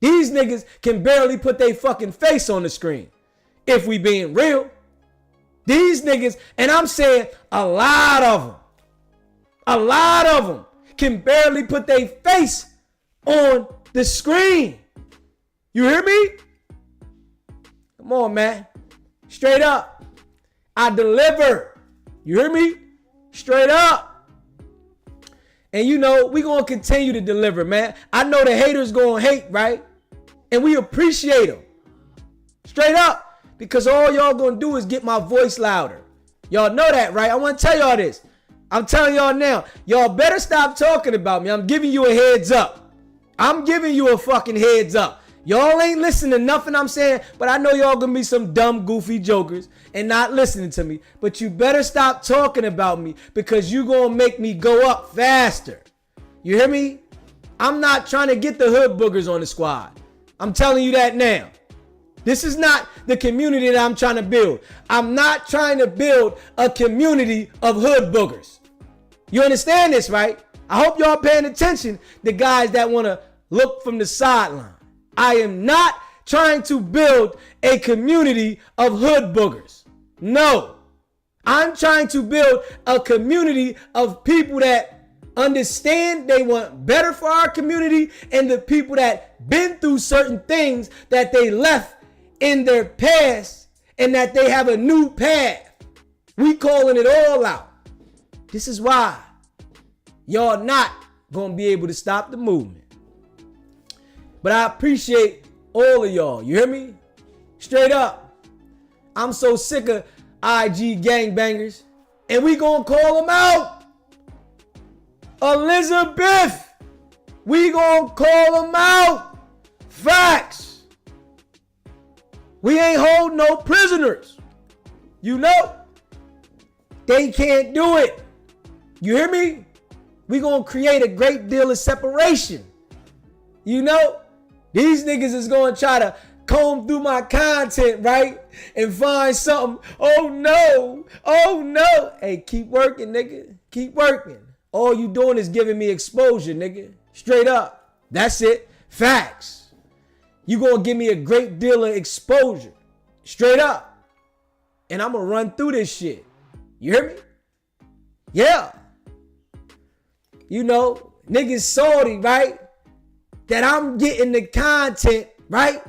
These niggas can barely put their fucking face on the screen. If we being real, these niggas, and I'm saying a lot of them can barely put their face on the screen. You hear me? Come on, man. Straight up. I deliver. You hear me? Straight up. And you know, we gonna continue to deliver, man. I know the haters gonna hate, right? And we appreciate them. Straight up. Because all y'all gonna do is get my voice louder. Y'all know that, right? I wanna tell y'all this. I'm telling y'all now. Y'all better stop talking about me. I'm giving you a heads up. I'm giving you a fucking heads up. Y'all ain't listening to nothing I'm saying, but I know y'all gonna be some dumb, goofy jokers and not listening to me. But you better stop talking about me because you gonna make me go up faster. You hear me? I'm not trying to get the hood boogers on the squad. I'm telling you that now. This is not the community that I'm trying to build. I'm not trying to build a community of hood boogers. You understand this, right? I hope y'all paying attention, the guys that want to look from the sideline. I am not trying to build a community of hood boogers. No. I'm trying to build a community of people that understand they want better for our community and the people that been through certain things that they left in their past and that they have a new path. We calling it all out. This is why y'all not gonna be able to stop the movement. But I appreciate all of y'all. You hear me? Straight up. I'm so sick of IG gangbangers. And we gonna call them out. Elizabeth. We gonna call them out. Facts. We ain't holding no prisoners. You know? They can't do it. You hear me? We gonna create a great deal of separation. You know? These niggas is gonna try to comb through my content, right? And find something. Oh no. Oh no. Hey, keep working, nigga. Keep working. All you doing is giving me exposure, nigga. Straight up. That's it. Facts. You gonna give me a great deal of exposure. Straight up. And I'm gonna run through this shit. You hear me? Yeah. You know, niggas salty, right? That I'm getting the content, right?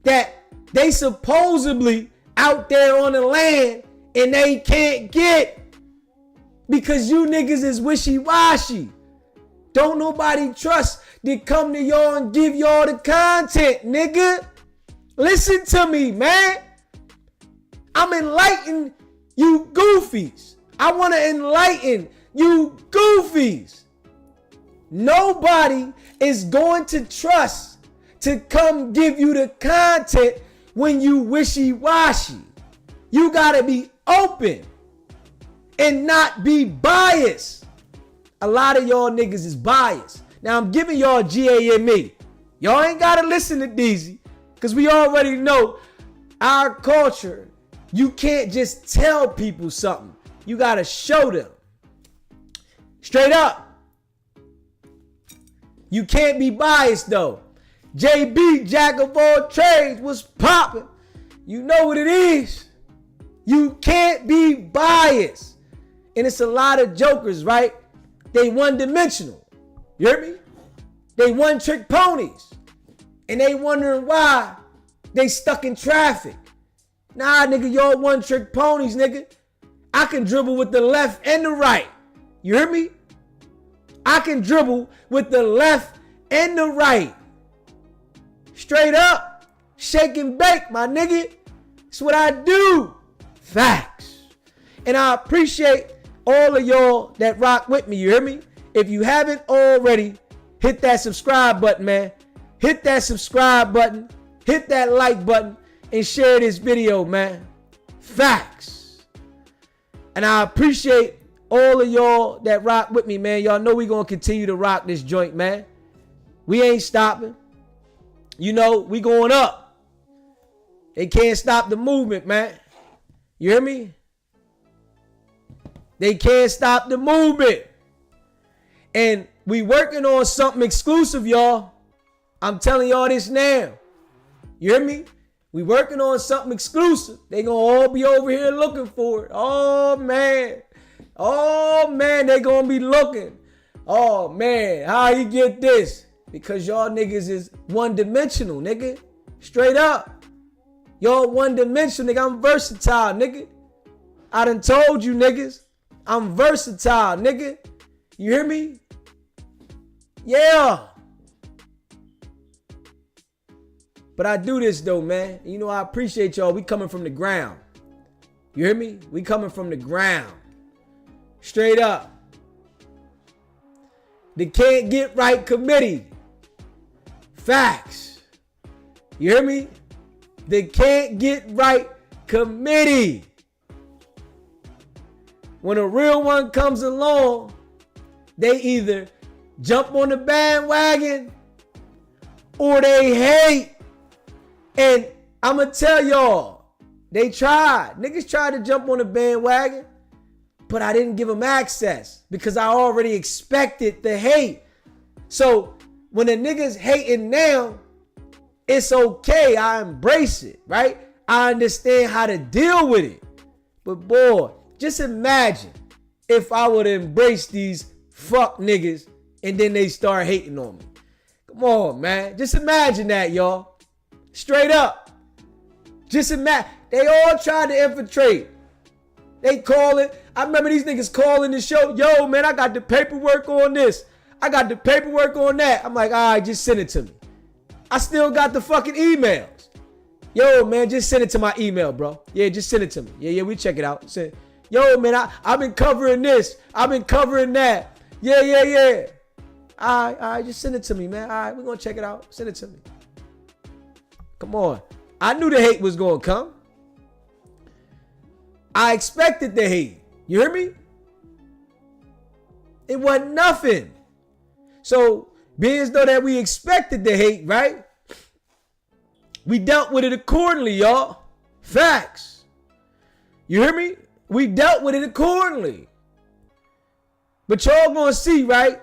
That they supposedly out there on the land and they can't get because you niggas is wishy-washy. Don't nobody trust to come to y'all and give y'all the content, nigga. Listen to me, man. I'm enlightening you goofies. I want to enlighten you goofies. Nobody is going to trust to come give you the content when you wishy-washy. You gotta be open and not be biased. A lot of y'all niggas is biased. Now I'm giving y'all GAME. Y'all ain't gotta listen to Deezy because we already know our culture. You can't just tell people something. You gotta show them. Straight up. You can't be biased though. JB, Jack of all trades, was popping. You know what it is. You can't be biased. And it's a lot of jokers, right? They one-dimensional. You hear me? They one-trick ponies. And they wondering why they stuck in traffic. Nah, nigga, y'all one-trick ponies, nigga. I can dribble with the left and the right. You hear me? I can dribble with the left and the right. Straight up. Shake and bake, my nigga. It's what I do. Facts. And I appreciate all of y'all that rock with me. You hear me? If you haven't already, hit that subscribe button, man. Hit that subscribe button. Hit that like button. And share this video, man. Facts. And I appreciate all of y'all that rock with me, man, y'all know we gonna continue to rock this joint, man. We ain't stopping. You know, we going up. They can't stop the movement, man. You hear me? They can't stop the movement. And we working on something exclusive, y'all. I'm telling y'all this now. You hear me? We working on something exclusive. They gonna all be over here looking for it. Oh, man. Oh, man, they gonna be looking. Oh, man, how he get this? Because y'all niggas is one-dimensional, nigga. Straight up. Y'all one-dimensional, nigga. I'm versatile, nigga. I done told you, niggas. I'm versatile, nigga. You hear me? Yeah. But I do this, though, man. You know, I appreciate y'all. We coming from the ground. You hear me? We coming from the ground. Straight up. The Can't Get Right Committee. Facts. You hear me? The Can't Get Right Committee. When a real one comes along, they either jump on the bandwagon or they hate. And I'm going to tell y'all, they tried. Niggas tried to jump on the bandwagon, but I didn't give them access because I already expected the hate. So when a nigga's hating now, it's okay. I embrace it, right? I understand how to deal with it. But boy, just imagine if I would embrace these fuck niggas and then they start hating on me. Come on, man. Just imagine that, y'all. Straight up. Just imagine. They all tried to infiltrate. They calling. I remember these niggas calling the show. Yo, man, I got the paperwork on this. I got the paperwork on that. I'm like, all right, just send it to me. I still got the fucking emails. Yo, man, just send it to my email, bro. Yeah, just send it to me. Yeah, we check it out. Send. Yo, man, I've been covering this. I've been covering that. Yeah. All right, just send it to me, man. All right, we're going to check it out. Send it to me. Come on. I knew the hate was going to come. I expected the hate. You hear me? It wasn't nothing. So, being as though that we expected the hate, right? We dealt with it accordingly, y'all. Facts. You hear me? We dealt with it accordingly. But y'all gonna see, right?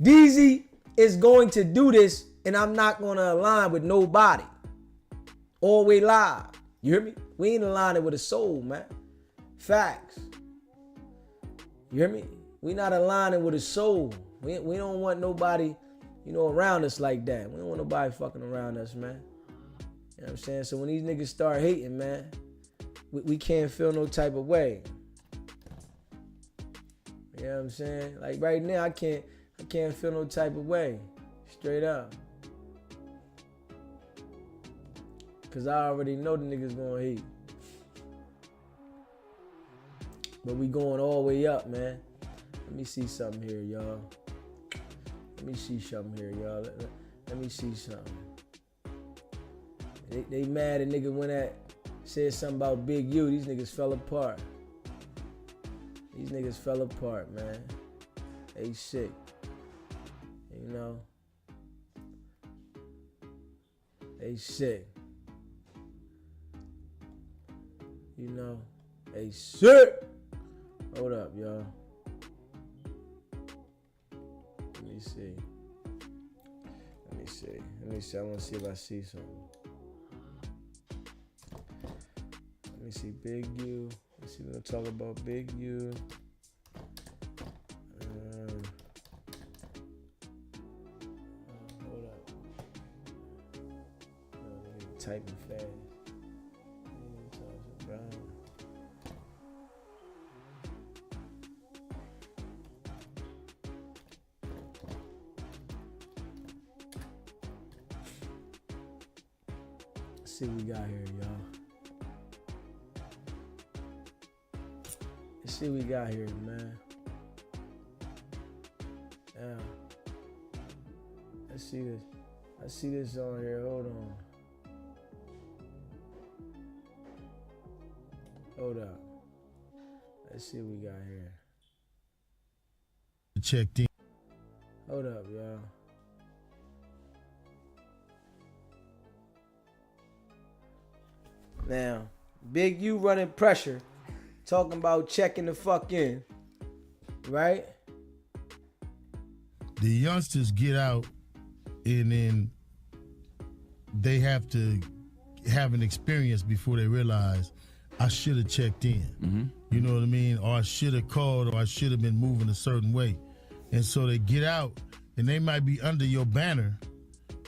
Deezy is going to do this, and I'm not gonna align with nobody. Always live. You hear me? We ain't aligning with a soul, man. Facts. You hear me? We not aligning with a soul. We don't want nobody, around us like that. We don't want nobody fucking around us, man. You know what I'm saying? So when these niggas start hating, man, we can't feel no type of way. You know what I'm saying? Like right now, I can't feel no type of way. Straight up. Cause I already know the niggas gonna hate. But we going all the way up, man. Let me see something here, y'all. Let me see something here, y'all. Let me see something. They mad a nigga said something about Big U. These niggas fell apart. These niggas fell apart, man. They sick. They sick. They sick. Hold up, y'all. Let me see. I want to see if I see something. Let me see Big U. Let's see what I'm talking about. Big U. Hold up. Typing fast. Let's see what we got here, y'all. Let's see what we got here, man. Yeah. Let's see this. I see this on here. Hold on. Hold up. Let's see what we got here. checked in. Hold up, y'all. Now, Big U running pressure, talking about checking the fuck in, right? The youngsters get out and then they have to have an experience before they realize I should have checked in. Mm-hmm. You know what I mean? Or I should have called, or I should have been moving a certain way. And so they get out and they might be under your banner,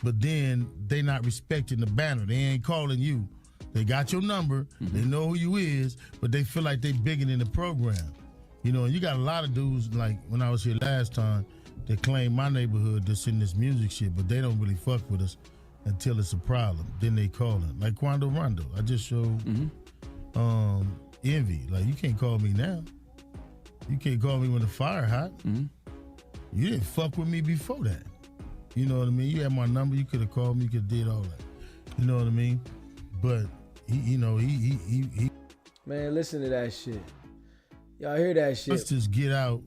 but then they not respecting the banner. They ain't calling you. They got your number, they know who you is, but they feel like they bigger than the program. You know, and you got a lot of dudes, like when I was here last time, that claim my neighborhood that's in this music shit, but they don't really fuck with us until it's a problem. Then they call it. Like Quando Rondo. I just showed Envy. Like, you can't call me now. You can't call me when the fire hot. You didn't fuck with me before that. You know what I mean? You had my number, you could have called me, you could have did all that. You know what I mean? But he Man, listen to that shit. Y'all hear that shit? Youngsters get out.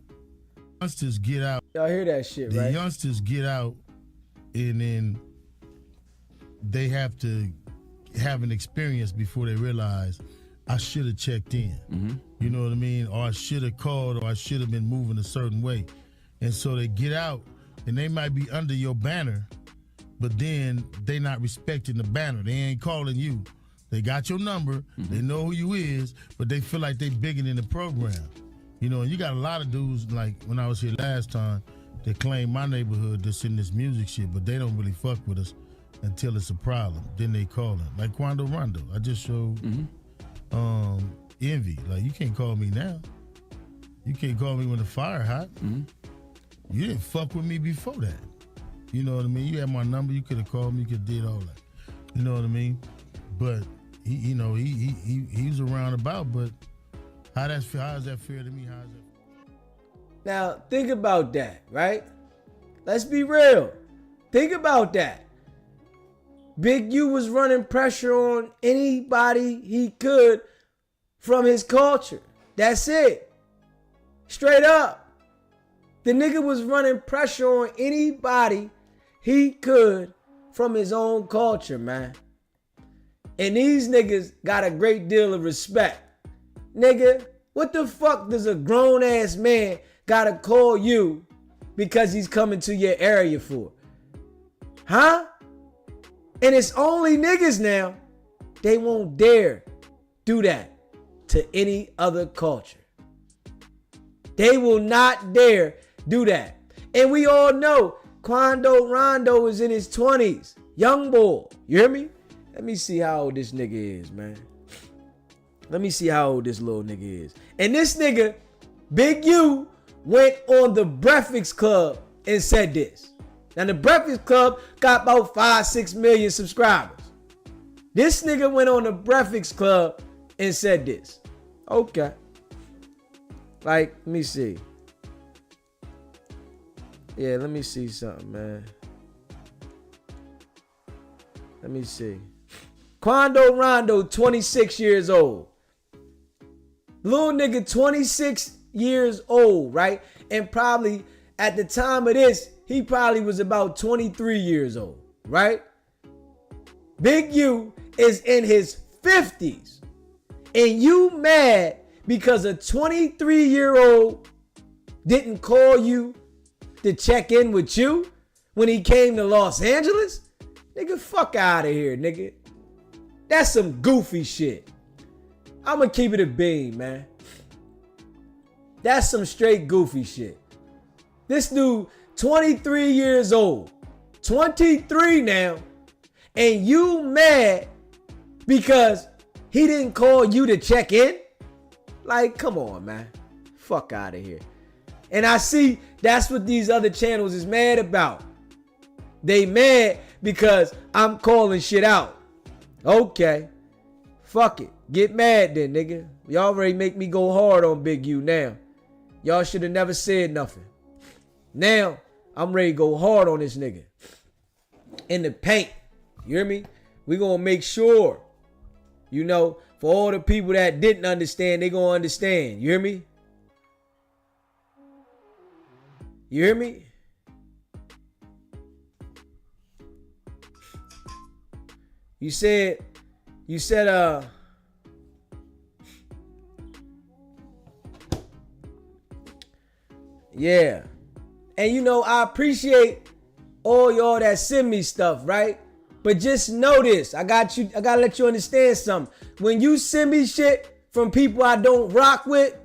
Y'all hear that shit, The right? youngsters get out and then they have to have an experience before they realize I should have checked in. You know what I mean? Or I should have called, or I should have been moving a certain way. And so they get out and they might be under your banner, but then they not respecting the banner. They ain't calling you. They got your number, they know who you is, but they feel like they bigger than the program. You know, and you got a lot of dudes, like when I was here last time, that claim my neighborhood that's in this music shit, but they don't really fuck with us until it's a problem. Then they call it. Like Quando Rondo. I just showed Envy. Like, you can't call me now. You can't call me when the fire hot. You didn't fuck with me before that. You know what I mean? You had my number, you could have called me, you could have did all that. You know what I mean? But he was around about, but how is that fair to me? How is that? Now, think about that, right? Let's be real. Think about that. Big U was running pressure on anybody he could from his culture. That's it. Straight up. The nigga was running pressure on anybody he could from his own culture, man. And these niggas got a great deal of respect. Nigga, what the fuck does a grown ass man gotta call you because he's coming to your area for? Huh? And it's only niggas now. They won't dare do that to any other culture. They will not dare do that. And we all know Quando Rondo is in his 20s. Young boy. You hear me? Let me see how old this nigga is, man. Let me see how old this little nigga is. And this nigga, Big U, went on the Breakfast Club and said this. Now, the Breakfast Club got about 5-6 million subscribers. This nigga went on the Breakfast Club and said this. Okay. Like, let me see. Yeah, let me see something, man. Let me see. Quando Rondo, 26 years old. Little nigga, 26 years old, right? And probably at the time of this, he probably was about 23 years old, right? Big U is in his 50s. And you mad because a 23-year-old didn't call you to check in with you when he came to Los Angeles? Nigga, fuck out of here, nigga. That's some goofy shit. I'ma keep it a bean, man. That's some straight goofy shit. This dude, 23 years old. 23 now. And you mad because he didn't call you to check in? Like, come on, man. Fuck out of here. And I see that's what these other channels is mad about. They mad because I'm calling shit out. Okay. Fuck it. Get mad then, nigga. Y'all already make me go hard on Big U now. Y'all should have never said nothing. Now, I'm ready to go hard on this nigga. In the paint. You hear me? We gonna make sure, you know, for all the people that didn't understand, they gonna understand. You hear me? You hear me? You said, yeah. And you know, I appreciate all y'all that send me stuff, right? But just know this, I gotta let you understand something. When you send me shit from people I don't rock with,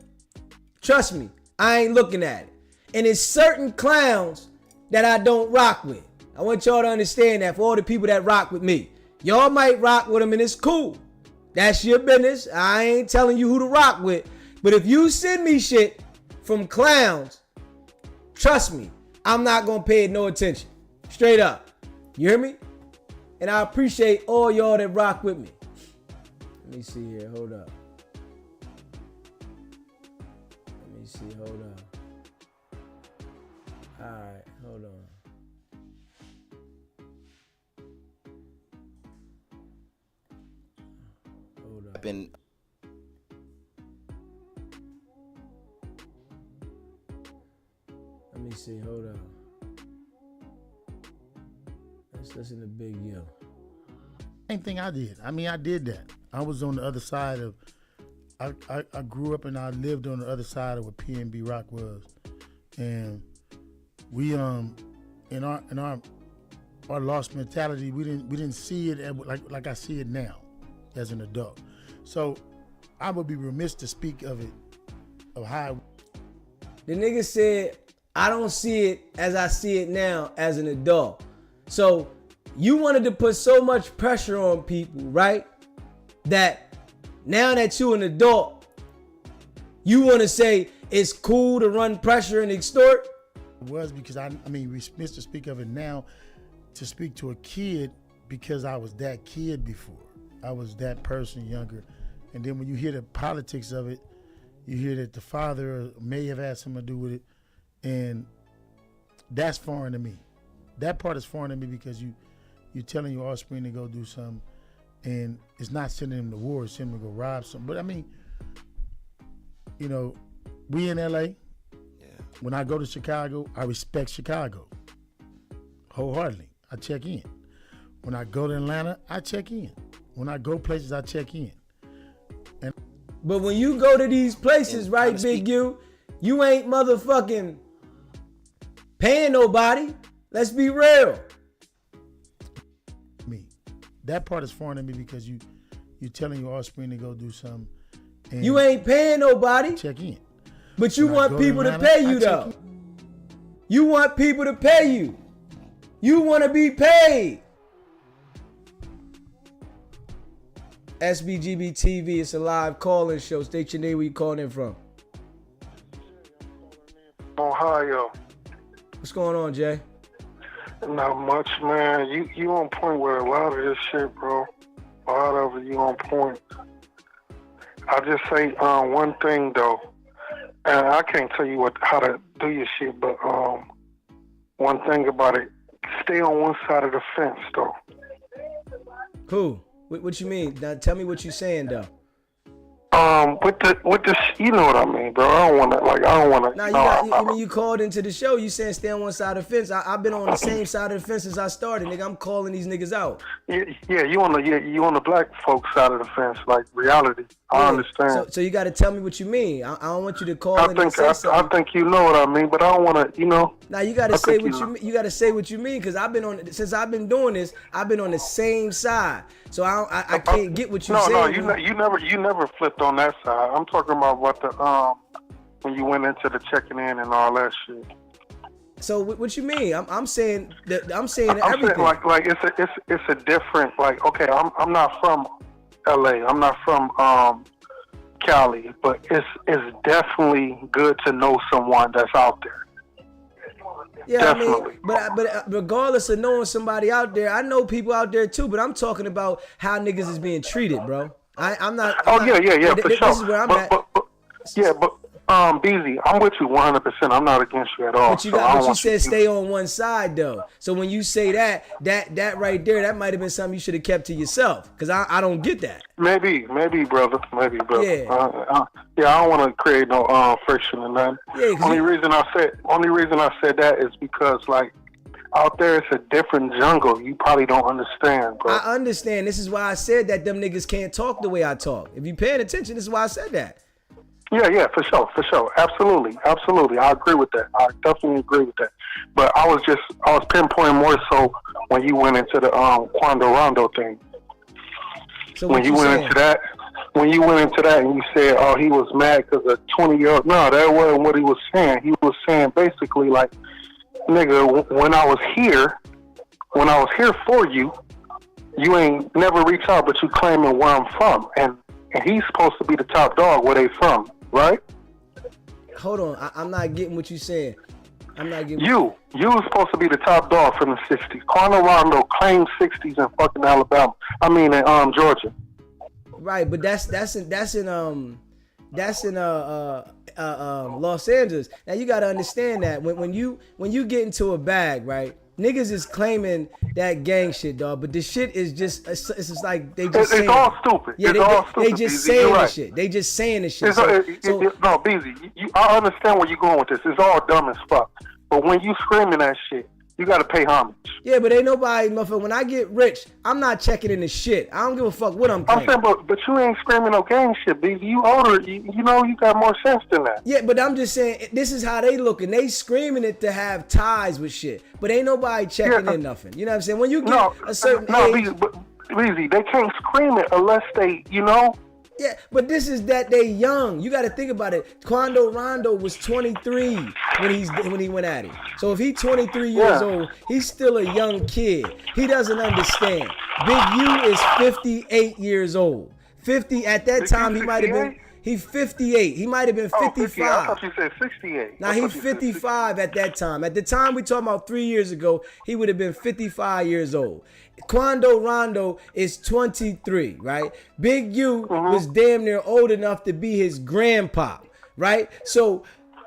trust me, I ain't looking at it. And it's certain clowns that I don't rock with. I want y'all to understand that for all the people that rock with me. Y'all might rock with them and it's cool. That's your business. I ain't telling you who to rock with. But if you send me shit from clowns, trust me, I'm not gonna pay it no attention. Straight up. You hear me? And I appreciate all y'all that rock with me. Let me see here. Hold up. Let me see. Hold on. All right. Hold on. Hold up. Let me see. Hold up. Let's listen to Big U. Same thing I did. I mean, I did that. I was on the other side of. I grew up and I lived on the other side of what PNB Rock was, and we in our lost mentality, we didn't see it like I see it now, as an adult. So I would be remiss to speak of it, of how. The nigga said, I don't see it as I see it now as an adult. So you wanted to put so much pressure on people, right? That now that you're an adult, you want to say it's cool to run pressure and extort? It was because I mean, we missed to speak of it now, to speak to a kid, because I was that kid before. I was that person younger. And then when you hear the politics of it, you hear that the father may have had something to do with it. And that's foreign to me. That part is foreign to me, because you're telling your offspring to go do something, and it's not sending them to war, it's sending them to go rob something. But I mean, you know, we in LA. Yeah. When I go to Chicago, I respect Chicago wholeheartedly. I check in. When I go to Atlanta, I check in. When I go places, I check in. But when you go to these places, right, Big U, you ain't motherfucking paying nobody. Let's be real. Me. That part is foreign to me, because you're telling your offspring to go do something. And you ain't paying nobody. Check in. But you want people to pay you, though. You want people to pay you. You want to be paid. SBGB TV, it's a live call-in show. State your name, where you calling in from. Ohio. What's going on, Jay? Not much, man. You on point with a lot of this shit, bro. A lot of it, you on point. I'll just say one thing, though. And I can't tell you how to do your shit, but one thing about it, stay on one side of the fence, though. Cool. What you mean? Now tell me what you saying, though. With the, you know what I mean, bro. I don't want to. Now you called into the show. You saying stay on one side of the fence. I've been on the same side of the fence since I started, nigga. I'm calling these niggas out. Yeah, you on the black folks side of the fence, like reality. I understand. So you got to tell me what you mean. I don't want you to call in and say something. I think you know what I mean, but I don't want to, you know. Now you got to say what you mean. You got to say what you mean, because since I've been doing this, I've been on the same side. So I can't get what you saying. No, you never flipped on that side. I'm talking about what the when you went into the checking in and all that shit. So what you mean? I'm saying that everything. Saying like it's a different, like, okay, I'm not from LA. I'm not from Cali, but it's definitely good to know someone that's out there. Yeah, definitely. I mean, but regardless of knowing somebody out there, I know people out there too. But I'm talking about how niggas is being treated, bro. I'm not. Yeah, for sure. This is where I'm at. But Deezy, I'm with you 100%. I'm not against you at all. But you said stay on one side though. So when you say that right there, that might have been something you should have kept to yourself. Cause I don't get that. Maybe, brother. Yeah. I don't want to create no friction and that. Yeah, only reason I said that is because like out there it's a different jungle. You probably don't understand, bro. I understand. This is why I said that them niggas can't talk the way I talk. If you paying attention, this is why I said that. Yeah, for sure. Absolutely. I agree with that. I definitely agree with that. But I was pinpointing more so when you went into the Quando Rondo thing. So when you went into that and you said, oh, he was mad because a 20-year-old. No, that wasn't what he was saying. He was saying basically like, nigga, when I was here for you, you ain't never reach out, but you claiming where I'm from. And he's supposed to be the top dog where they from, right? Hold on, I'm not getting what you're saying. I'm not getting. You was supposed to be the top dog from the '60s. Quando Rondo claimed '60s in fucking Alabama. I mean in Georgia. Right, but that's in Los Angeles. Now you gotta understand that when you get into a bag, right? Niggas is claiming that gang shit, dog, but this shit is just it's just like they just it's all stupid. Yeah, they just saying the shit. They just saying the shit. No, Deezy, I understand where you're going with this. It's all dumb as fuck. But when you screaming that shit, you gotta pay homage. Yeah, but ain't nobody, motherfucker. When I get rich, I'm not checking in the shit. I don't give a fuck what I'm claiming. I'm saying, but you ain't screaming no gang shit, Deezy. You older, you know you got more sense than that. Yeah, but I'm just saying, this is how they looking. They screaming it to have ties with shit, but ain't nobody checking in nothing. You know what I'm saying? When you get a certain age, Deezy, they can't scream it unless they, you know. Yeah, but this is that they young. You got to think about it. Quando Rondo was 23 when he went at it. So if he's 23 years old, he's still a young kid. He doesn't understand. Big U is 58 years old. 50 at that time he might have been. He's 58. He might have been 55. I thought you said 68. Now he's 55 at that time. At the time we talking about 3 years ago, he would have been 55 years old. Quando Rondo is 23, right? Big U was damn near old enough to be his grandpa, right? So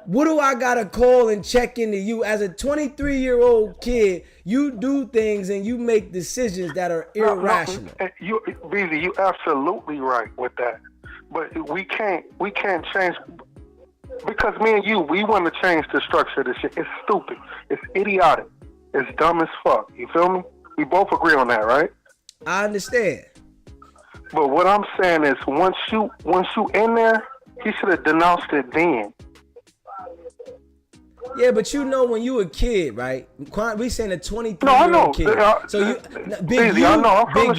what do I gotta call and check into you? As a 23-year-old kid, you do things and you make decisions that are irrational. Deezy, you absolutely right with that. But we can't change, because me and you, we want to change the structure of this shit. It's stupid. It's idiotic. It's dumb as fuck. You feel me? We both agree on that, right? I understand. But what I'm saying is, once you in there, he should have denounced it then. Yeah, but you know when you a kid, right? We saying a 23-year-old kid. So Big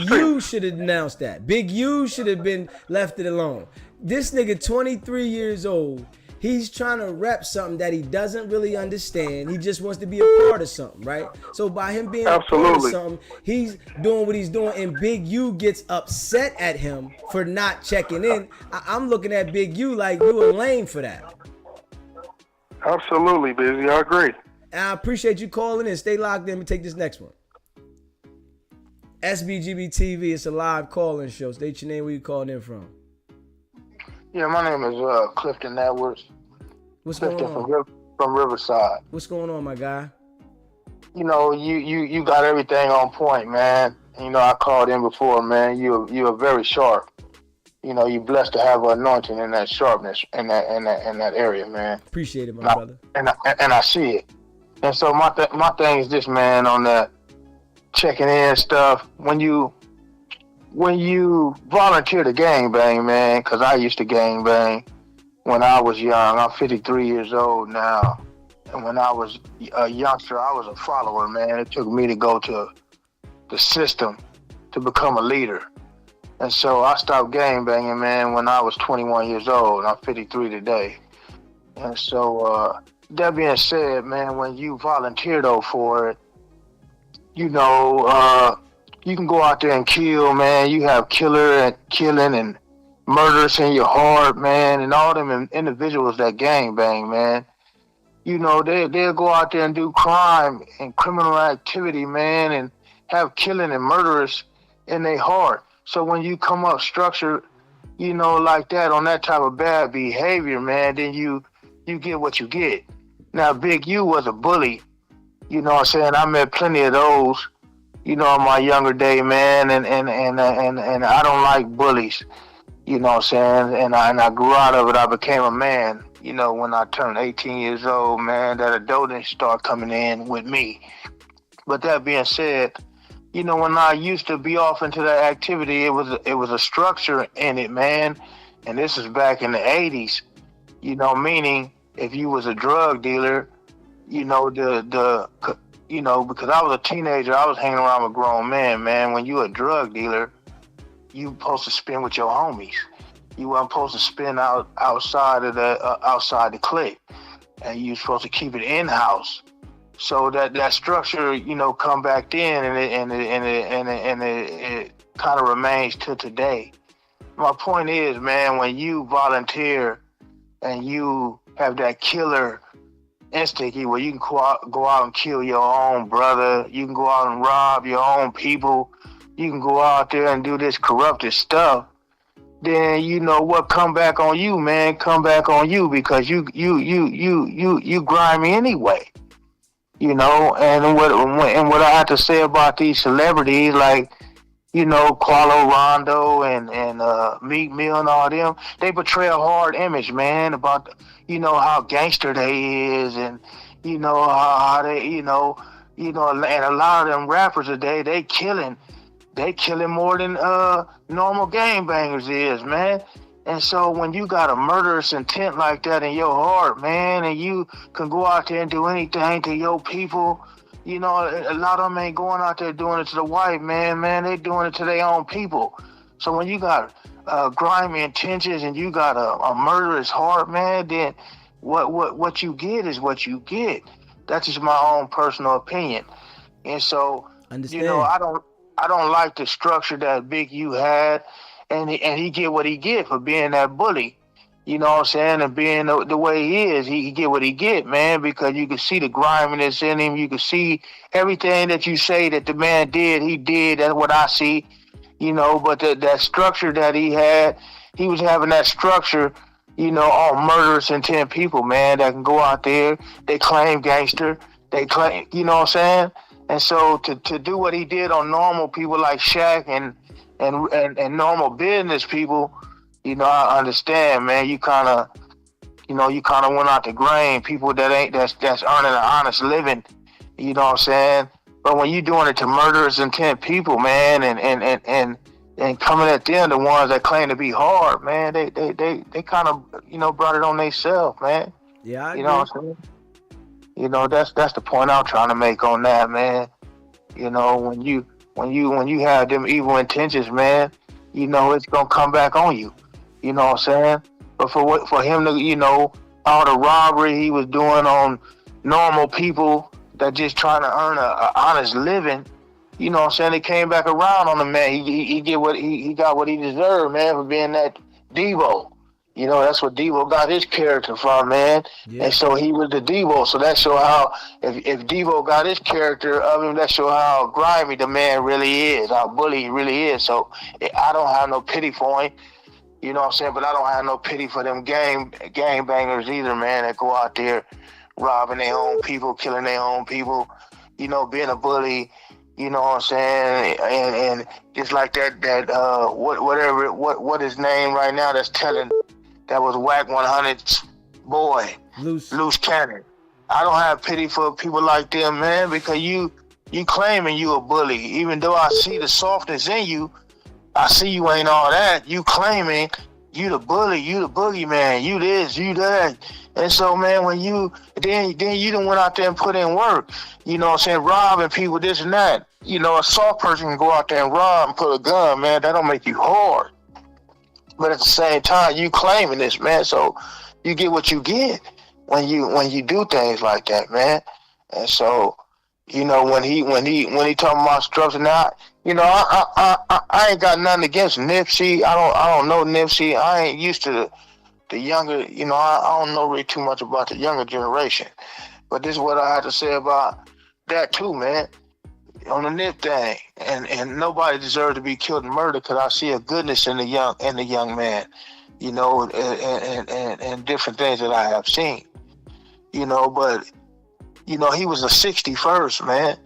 U should have denounced that. Big U should have been left it alone. This nigga 23 years old. He's trying to rep something that he doesn't really understand. He just wants to be a part of something, right? So by him being a part of something, he's doing what he's doing, and Big U gets upset at him for not checking in. I'm looking at Big U like you a lame for that. Absolutely, Busy. I agree. And I appreciate you calling in. Stay locked in. Let me take this next one. SBGB TV, it's a live call-in show. State your name, where you calling in from. Yeah, my name is Clifton Edwards. What's going on? From Riverside. What's going on, my guy? You know, you got everything on point, man. You know, I called in before, man. You are very sharp. You know, you're blessed to have an anointing in that sharpness in that area, man. Appreciate it, my brother. And I see it. And so my thing is this, man, on that checking in stuff. When you volunteer to gangbang, man, because I used to gangbang when I was young. I'm 53 years old now. And when I was a youngster, I was a follower, man. It took me to go to the system to become a leader. And so I stopped gangbanging, man, when I was 21 years old. I'm 53 today. And so that being said, man, when you volunteer, though, for it, you know, you can go out there and kill, man. You have killing and murderers in your heart, man, and all them individuals that gangbang, man. You know, they'll go out there and do crime and criminal activity, man, and have killing and murderers in their heart. So when you come up structured, you know, like that, on that type of bad behavior, man, then you you get what you get. Now, Big U was a bully. You know what I'm saying? I met plenty of those, you know, in my younger day, man, and I don't like bullies. You know what I'm saying? And I grew out of it. I became a man, you know, when I turned 18 years old, man, that adultness started coming in with me. But that being said, you know, when I used to be off into that activity, it was a structure in it, man. And this is back in the 80s, you know, meaning if you was a drug dealer, you know, you know, because I was a teenager, I was hanging around with grown men, man. When you a drug dealer, you supposed to spend with your homies. You weren't supposed to spend outside the clique, and you supposed to keep it in house. So that structure, you know, come back in, and it kind of remains to today. My point is, man, when you volunteer and you have that killer instinct where you can go out and kill your own brother, you can go out and rob your own people, you can go out there and do this corrupted stuff, then you know what come back on you, man. Come back on you because you grimy anyway. You know, and what I have to say about these celebrities, like, you know, Quando Rondo and Meek Mill and all them, they portray a hard image, man, about, you know, how gangster they is, and, you know, how they, you know, and a lot of them rappers today, they killing more than normal gangbangers is, man. And so when you got a murderous intent like that in your heart, man, and you can go out there and do anything to your people, you know, a lot of them ain't going out there doing it to the white man, they doing it to their own people. So when you got grimy intentions and you got a murderous heart, man, then what you get is what you get. That's just my own personal opinion. And so, Understand. You know, I don't like the structure that Big U had. And he get what he get for being that bully, you know what I'm saying, and being the way he is. He get what he get, man, because you can see the griminess in him. You can see everything that you say that the man did, he did. That's what I see, you know. But that structure that he had, he was having that structure, you know, on murderous intent people, man, that can go out there. They claim gangster. They claim, you know what I'm saying. And so to do what he did on normal people like Shaq and normal business people, you know, I understand, man. You kind of went out the grain. People that's earning an honest living, you know what I'm saying. But when you doing it to murderous intent people, man, and coming at them, the ones that claim to be hard, man, they kind of, you know, brought it on themselves, man. Yeah, I agree. You know what I'm saying. You know, that's the point I'm trying to make on that, man. You know, when you have them evil intentions, man, you know, it's going to come back on you. You know what I'm saying? But for him to, you know, all the robbery he was doing on normal people that just trying to earn a honest living, you know what I'm saying? It came back around on the man. He got what he deserved, man, for being that Devo. You know, that's what Devo got his character from, man. Yeah. And so he was the Devo. So that show how, if Devo got his character of him, that show how grimy the man really is, how bully he really is. So I don't have no pity for him. You know what I'm saying? But I don't have no pity for them gang bangers either, man, that go out there robbing their own people, killing their own people, you know, being a bully, you know what I'm saying? And just like what his name right now that's telling, that was Wack 100's boy, Luce Cannon. I don't have pity for people like them, man, because you claiming you a bully. Even though I see the softness in you, I see you ain't all that. You claiming you the bully, you the boogeyman, you this, you that. And so, man, when you then you done went out there and put in work, you know what I'm saying, robbing people, this and that. You know, a soft person can go out there and rob and put a gun, man, that don't make you hard. But at the same time, you claiming this, man, so you get what you get when you do things like that, man. And so, you know, when he talking about structure now, you know, I ain't got nothing against Nipsey. I don't know Nipsey. I ain't used to the younger, you know, I don't know really too much about the younger generation. But this is what I have to say about that too, man. On the Nip thing, and nobody deserves to be killed and murdered, because I see a goodness in the young man, you know, and different things that I have seen. you know, but you know, he was a 61st, man.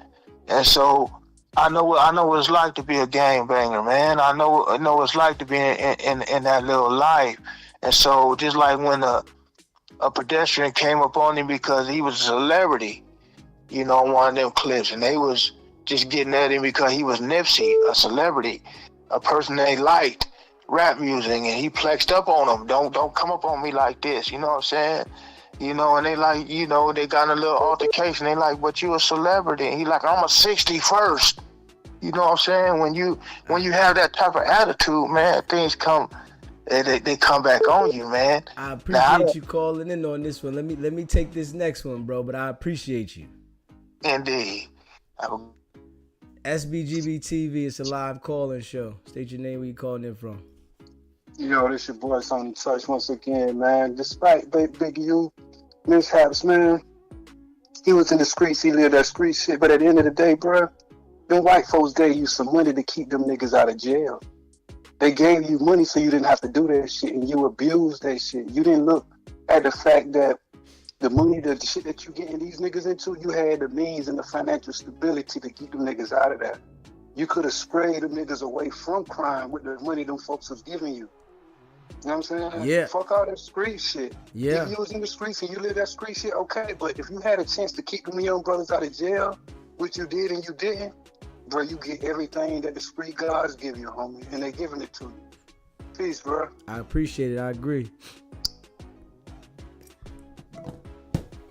And so I know what it's like to be a gangbanger, man. I know what it's like to be in that little life. And so just like when a pedestrian came up on him because he was a celebrity, you know, on one of them clips, and they was just getting at him because he was Nipsey, a celebrity, a person they liked, rap music, and he plexed up on them. Don't come up on me like this, you know what I'm saying? You know, and they like, you know, they got in a little altercation. They like, but you a celebrity. And he like, I'm a 61st. You know what I'm saying? When you have that type of attitude, man, things come, they come back on you, man. I appreciate you calling in on this one. Let me take this next one, bro. But I appreciate you. Indeed. SBGB TV. It's a live call-in show. State your name. Where you calling in from? Yo, this your boy Sonny Touch once again, man. Despite Big U mishaps, man, he was in the streets. He lived that street shit. But at the end of the day, bro, them white folks gave you some money to keep them niggas out of jail. They gave you money so you didn't have to do that shit, and you abused that shit. You didn't look at the fact that the money, the shit that you getting these niggas into, you had the means and the financial stability to keep them niggas out of that. You could have sprayed them niggas away from crime with the money them folks was giving you. You know what I'm saying? Yeah. Fuck all that street shit. Yeah. If you was in the streets and you live that street shit, okay. But if you had a chance to keep them young brothers out of jail, which you did and you didn't, bro, you get everything that the street gods give you, homie. And they giving it to you. Peace, bro. I appreciate it. I agree.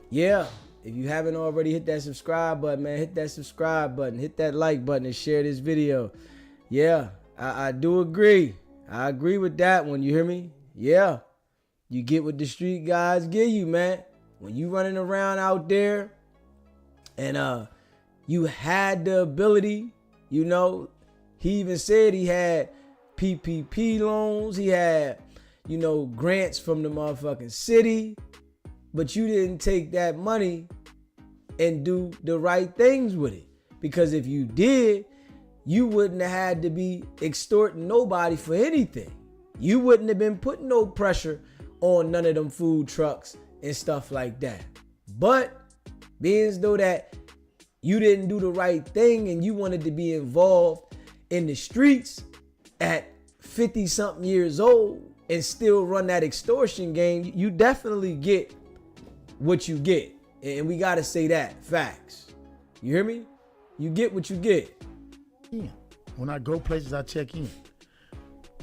Yeah. If you haven't already, hit that subscribe button, man. Hit that subscribe button. Hit that like button and share this video. Yeah. I do agree. I agree with that one. You hear me? Yeah. You get what the street guys give you, man. When you running around out there and you had the ability, you know, he even said he had PPP loans. He had, you know, grants from the motherfucking city. But you didn't take that money and do the right things with it. Because if you did, you wouldn't have had to be extorting nobody for anything. You wouldn't have been putting no pressure on none of them food trucks and stuff like that. But being as though that you didn't do the right thing and you wanted to be involved in the streets at 50-something years old and still run that extortion game, you definitely get what you get. And we got to say that. Facts. You hear me? You get what you get. When I go places, I check in.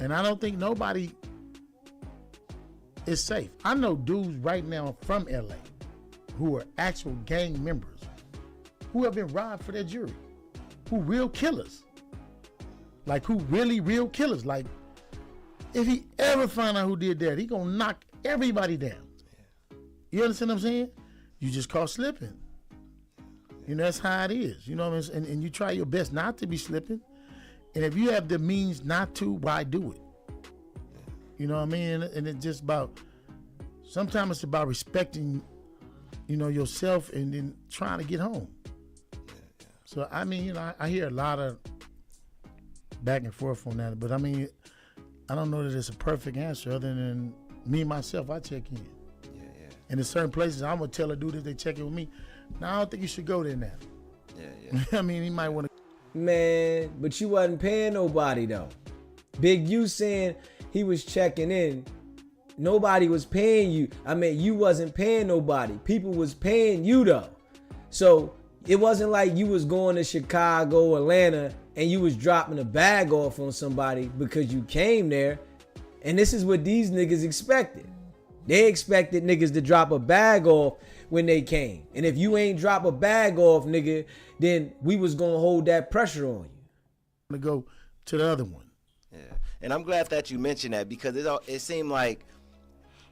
And I don't think nobody is safe. I know dudes right now from LA who are actual gang members who have been robbed for their jewelry, who real killers. Like, who really real killers. Like, if he ever find out who did that, he gonna knock everybody down. You understand what I'm saying? You just caught slipping. You know, that's how it is. You know what I mean? And you try your best not to be slipping. And if you have the means not to, why do it? You know what I mean? And it's just about, sometimes it's about respecting, you know, yourself and then trying to get home. So, I mean, you know, I hear a lot of back and forth on that. But, I mean, I don't know that it's a perfect answer other than me, myself, I check in. And in certain places, I'm going to tell a dude if they check in with me, no, I don't think you should go there now. I mean, he might want to. Man, but you wasn't paying nobody, though. Big U saying he was checking in. Nobody was paying you. I mean, you wasn't paying nobody. People was paying you, though. So it wasn't like you was going to Chicago, Atlanta, and you was dropping a bag off on somebody because you came there. And this is what these niggas expected. They expected niggas to drop a bag off when they came. And if you ain't drop a bag off, nigga, then we was going to hold that pressure on you. To go to the other one. Yeah. And I'm glad that you mentioned that because it seemed like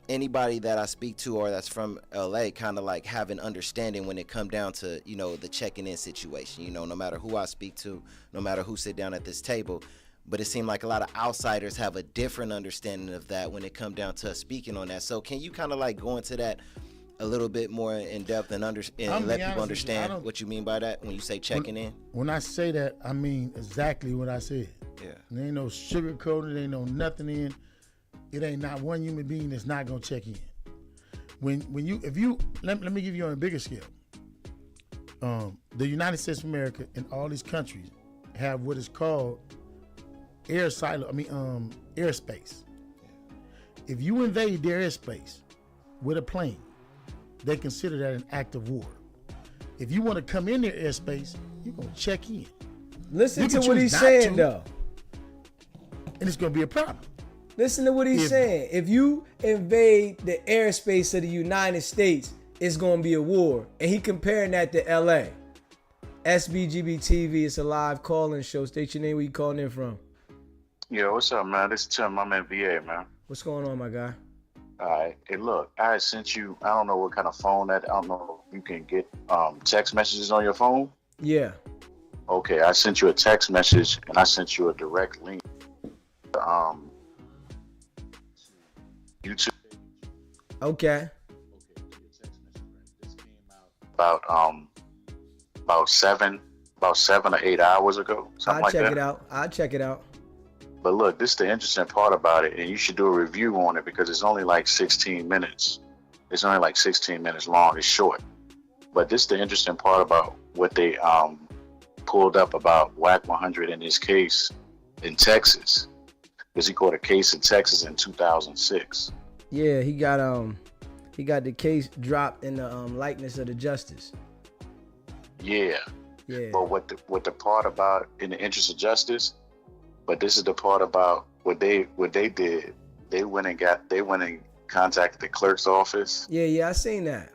anybody that I speak to or that's from LA kind of like have an understanding when it come down to, you know, the checking in situation. You know, no matter who I speak to, no matter who sit down at this table. But it seemed like a lot of outsiders have a different understanding of that when it come down to speaking on that. So can you kind of like go into that a little bit more in depth and let people understand what you mean by that when you say checking in? When I say that, I mean exactly what I said. Yeah. There ain't no sugarcoating, there ain't no nothing in. It ain't not one human being that's not gonna check in. When you if you let me give you on a bigger scale. The United States of America and all these countries have what is called airspace. If you invade their airspace with a plane, they consider that an act of war. If you want to come in their airspace, you're gonna check in. Listen to what he's saying though. And it's gonna be a problem. Listen to what he's saying. If you invade the airspace of the United States, it's gonna be a war. And he comparing that to LA. SBGB TV, it's a live call-in show. State your name, where you calling in from. Yo, what's up, man? This is Tim. I'm in VA, man. What's going on, my guy? All right. Hey, look, I sent you, I don't know what kind of phone that, I don't know if you can get text messages on your phone. Yeah. Okay, I sent you a text message and I sent you a direct link to YouTube. Okay. About 7 or 8 hours ago. Something like that. I'll check it out. But look, this is the interesting part about it, and you should do a review on it because it's only like 16 minutes. It's only like 16 minutes long. It's short. But this is the interesting part about what they pulled up about Wack 100 in his case in Texas. Because he caught a case in Texas in 2006. Yeah, he got the case dropped in the likeness of the justice. Yeah. Yeah. But what the part about in the interest of justice, but this is the part about what they did. They went and contacted the clerk's office. Yeah, I seen that.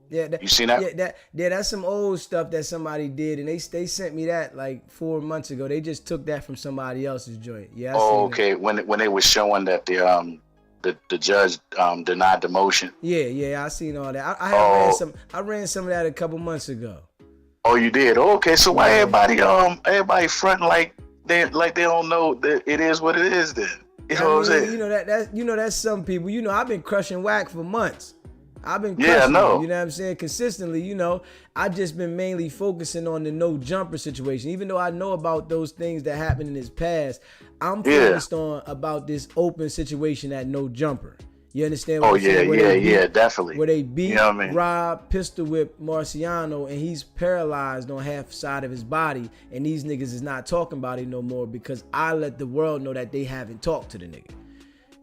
Yeah, you seen that? Yeah, that's some old stuff that somebody did, and they sent me that like 4 months ago. They just took that from somebody else's joint. Yeah. Okay. When they were showing that the judge denied the motion. Yeah, I seen all that. I ran some of that a couple months ago. Oh, you did? Okay, so why everybody fronting like they don't know that it is what it is then? You know what I'm saying? That's some people. I've been crushing Wack for months. I've been crushing I know. You know what I'm saying? Consistently, I've just been mainly focusing on the no jumper situation. Even though I know about those things that happened in his past, I'm focused on about this open situation at no jumper. You understand what I'm saying? Yeah, definitely. Where they beat, rob, pistol whip Marciano, and he's paralyzed on half side of his body, and these niggas is not talking about it no more because I let the world know that they haven't talked to the nigga.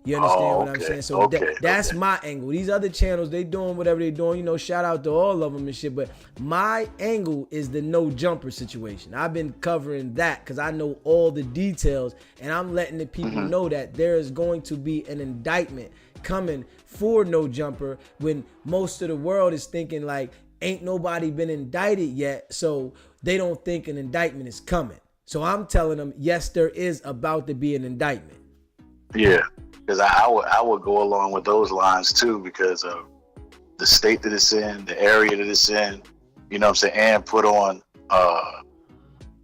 You understand what I'm saying? So that's my angle. These other channels, they doing whatever they doing. Shout out to all of them and shit. But my angle is the no jumper situation. I've been covering that because I know all the details, and I'm letting the people know that there is going to be an indictment coming for no jumper when most of the world is thinking like ain't nobody been indicted yet, so they don't think an indictment is coming. So I'm telling them, yes, there is about to be an indictment. Yeah, because I would go along with those lines too because of the state that it's in, the area that it's in, you know what I'm saying, and put on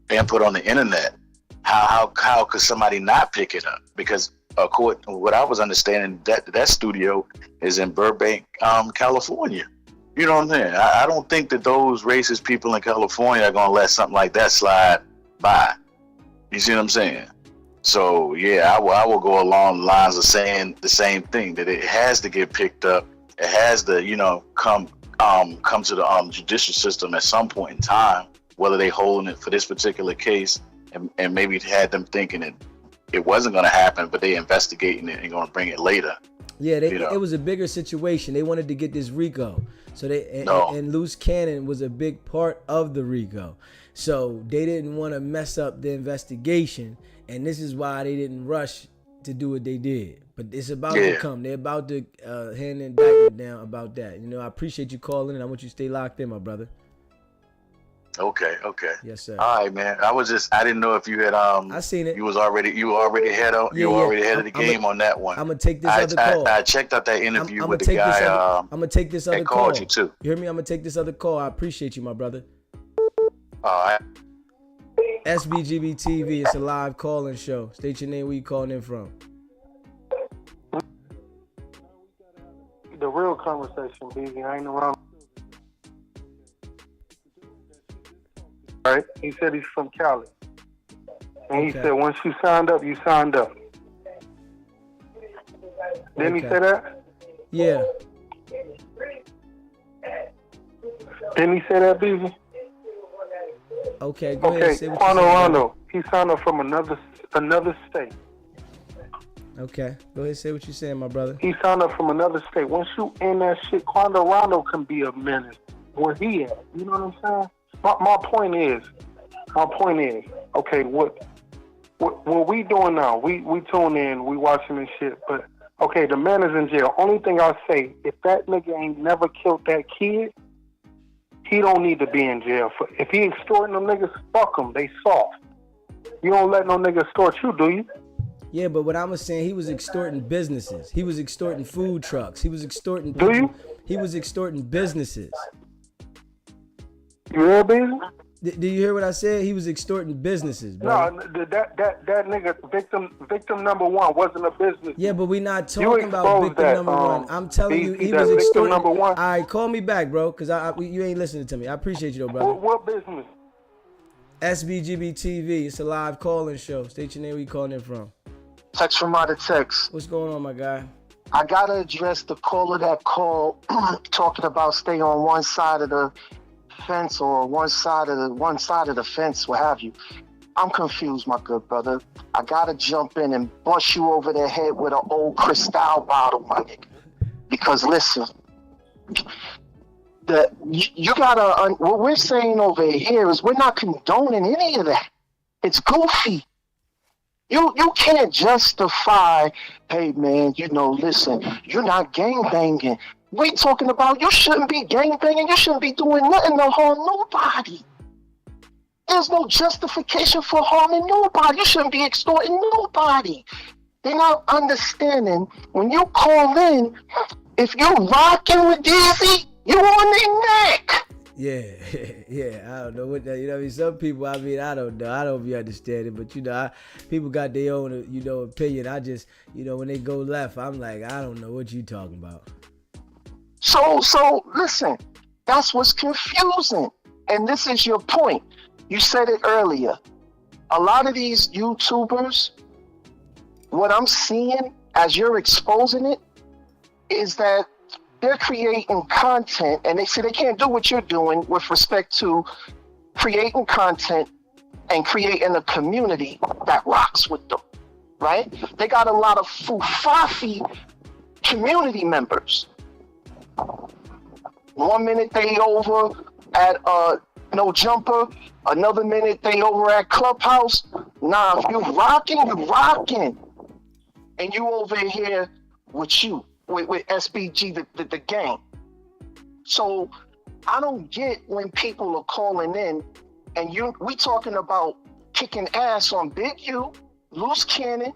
the internet. How could somebody not pick it up? Because according to what I was understanding, that studio is in Burbank, California. You know what I'm saying? I don't think that those racist people in California are gonna let something like that slide by. You see what I'm saying? So yeah, I will go along the lines of saying the same thing, that it has to get picked up. It has to, come to the judicial system at some point in time, whether they holding it for this particular case and maybe it had them thinking it wasn't going to happen, but they investigating it and going to bring it later. Yeah, it was a bigger situation. They wanted to get this RICO. So and Luce Cannon was a big part of the RICO. So they didn't want to mess up the investigation, and this is why they didn't rush to do what they did. But it's about to come. They're about to hand the indictment down about that. I appreciate you calling, and I want you to stay locked in, my brother. Okay. Yes, sir. All right, man. I didn't know if you had I seen it. You were already ahead of the game on that one. I'm gonna take this other call. I checked out that interview with the guy. I'm gonna take this other call. Called you too. You hear me? I'm gonna take this other call. I appreciate you, my brother. All right. SBGB TV. It's a live call-in show. State your name. Where you calling in from? The real conversation, Deezy. I ain't around. Right? He said he's from Cali. And he said once you signed up, you signed up. Didn't he say that? Yeah. Didn't he say that, Deezy? Okay, go ahead. Okay, Say what Quando you saying, Rondo. He signed up from another state. Okay, go ahead. Say what you're saying, my brother. He signed up from another state. Once you in that shit, Quando Rondo can be a menace. Where he at? You know what I'm saying? My point is, okay, what we doing now? We tune in, we watching this shit, but okay, the man is in jail. Only thing I say, if that nigga ain't never killed that kid, he don't need to be in jail. If he extorting them niggas, fuck them. They soft. You don't let no nigga extort you, do you? Yeah, but what I was saying, he was extorting businesses. He was extorting food trucks. He was extorting. Do you? He was extorting businesses. You hear me? Did you hear what I said? He was extorting businesses, bro. No, that nigga, victim number one wasn't a business. Yeah, but we not talking about victim number one. I'm telling you, he was extorting. Number one. All right, call me back, bro, because you ain't listening to me. I appreciate you, though, brother. What business? SBGB TV. It's a live call-in show. State your name, where you calling in from. Text from out of text. What's going on, my guy? I gotta address the caller that called talking about stay on one side of the fence or one side of the fence, what have you. I'm confused, my good brother. I gotta jump in and bust you over the head with an old Cristal bottle, my nigga. Because listen, you gotta. What we're saying over here is we're not condoning any of that. It's goofy. You can't justify, hey man, listen, you're not gangbanging. We talking about you shouldn't be gangbanging, you shouldn't be doing nothing to harm nobody. There's no justification for harming nobody. You shouldn't be extorting nobody. They're not understanding when you call in, if you're rocking with Deezy, you on their neck. Yeah, I don't know what that, I mean, some people, I don't know. I don't be understanding, but people got their own, opinion. I just, when they go left, I'm like, I don't know what you talking about. So listen, that's what's confusing. And this is your point. You said it earlier. A lot of these YouTubers, what I'm seeing as you're exposing it, is that they're creating content, and they say they can't do what you're doing with respect to creating content and creating a community that rocks with them, right? They got a lot of fufafi community members. 1 minute they over at No Jumper, another minute they over at Clubhouse. Nah, if you rocking. And you over here with SBG, the gang. So I don't get when people are calling in and we talking about kicking ass on Big U, Luce Cannon,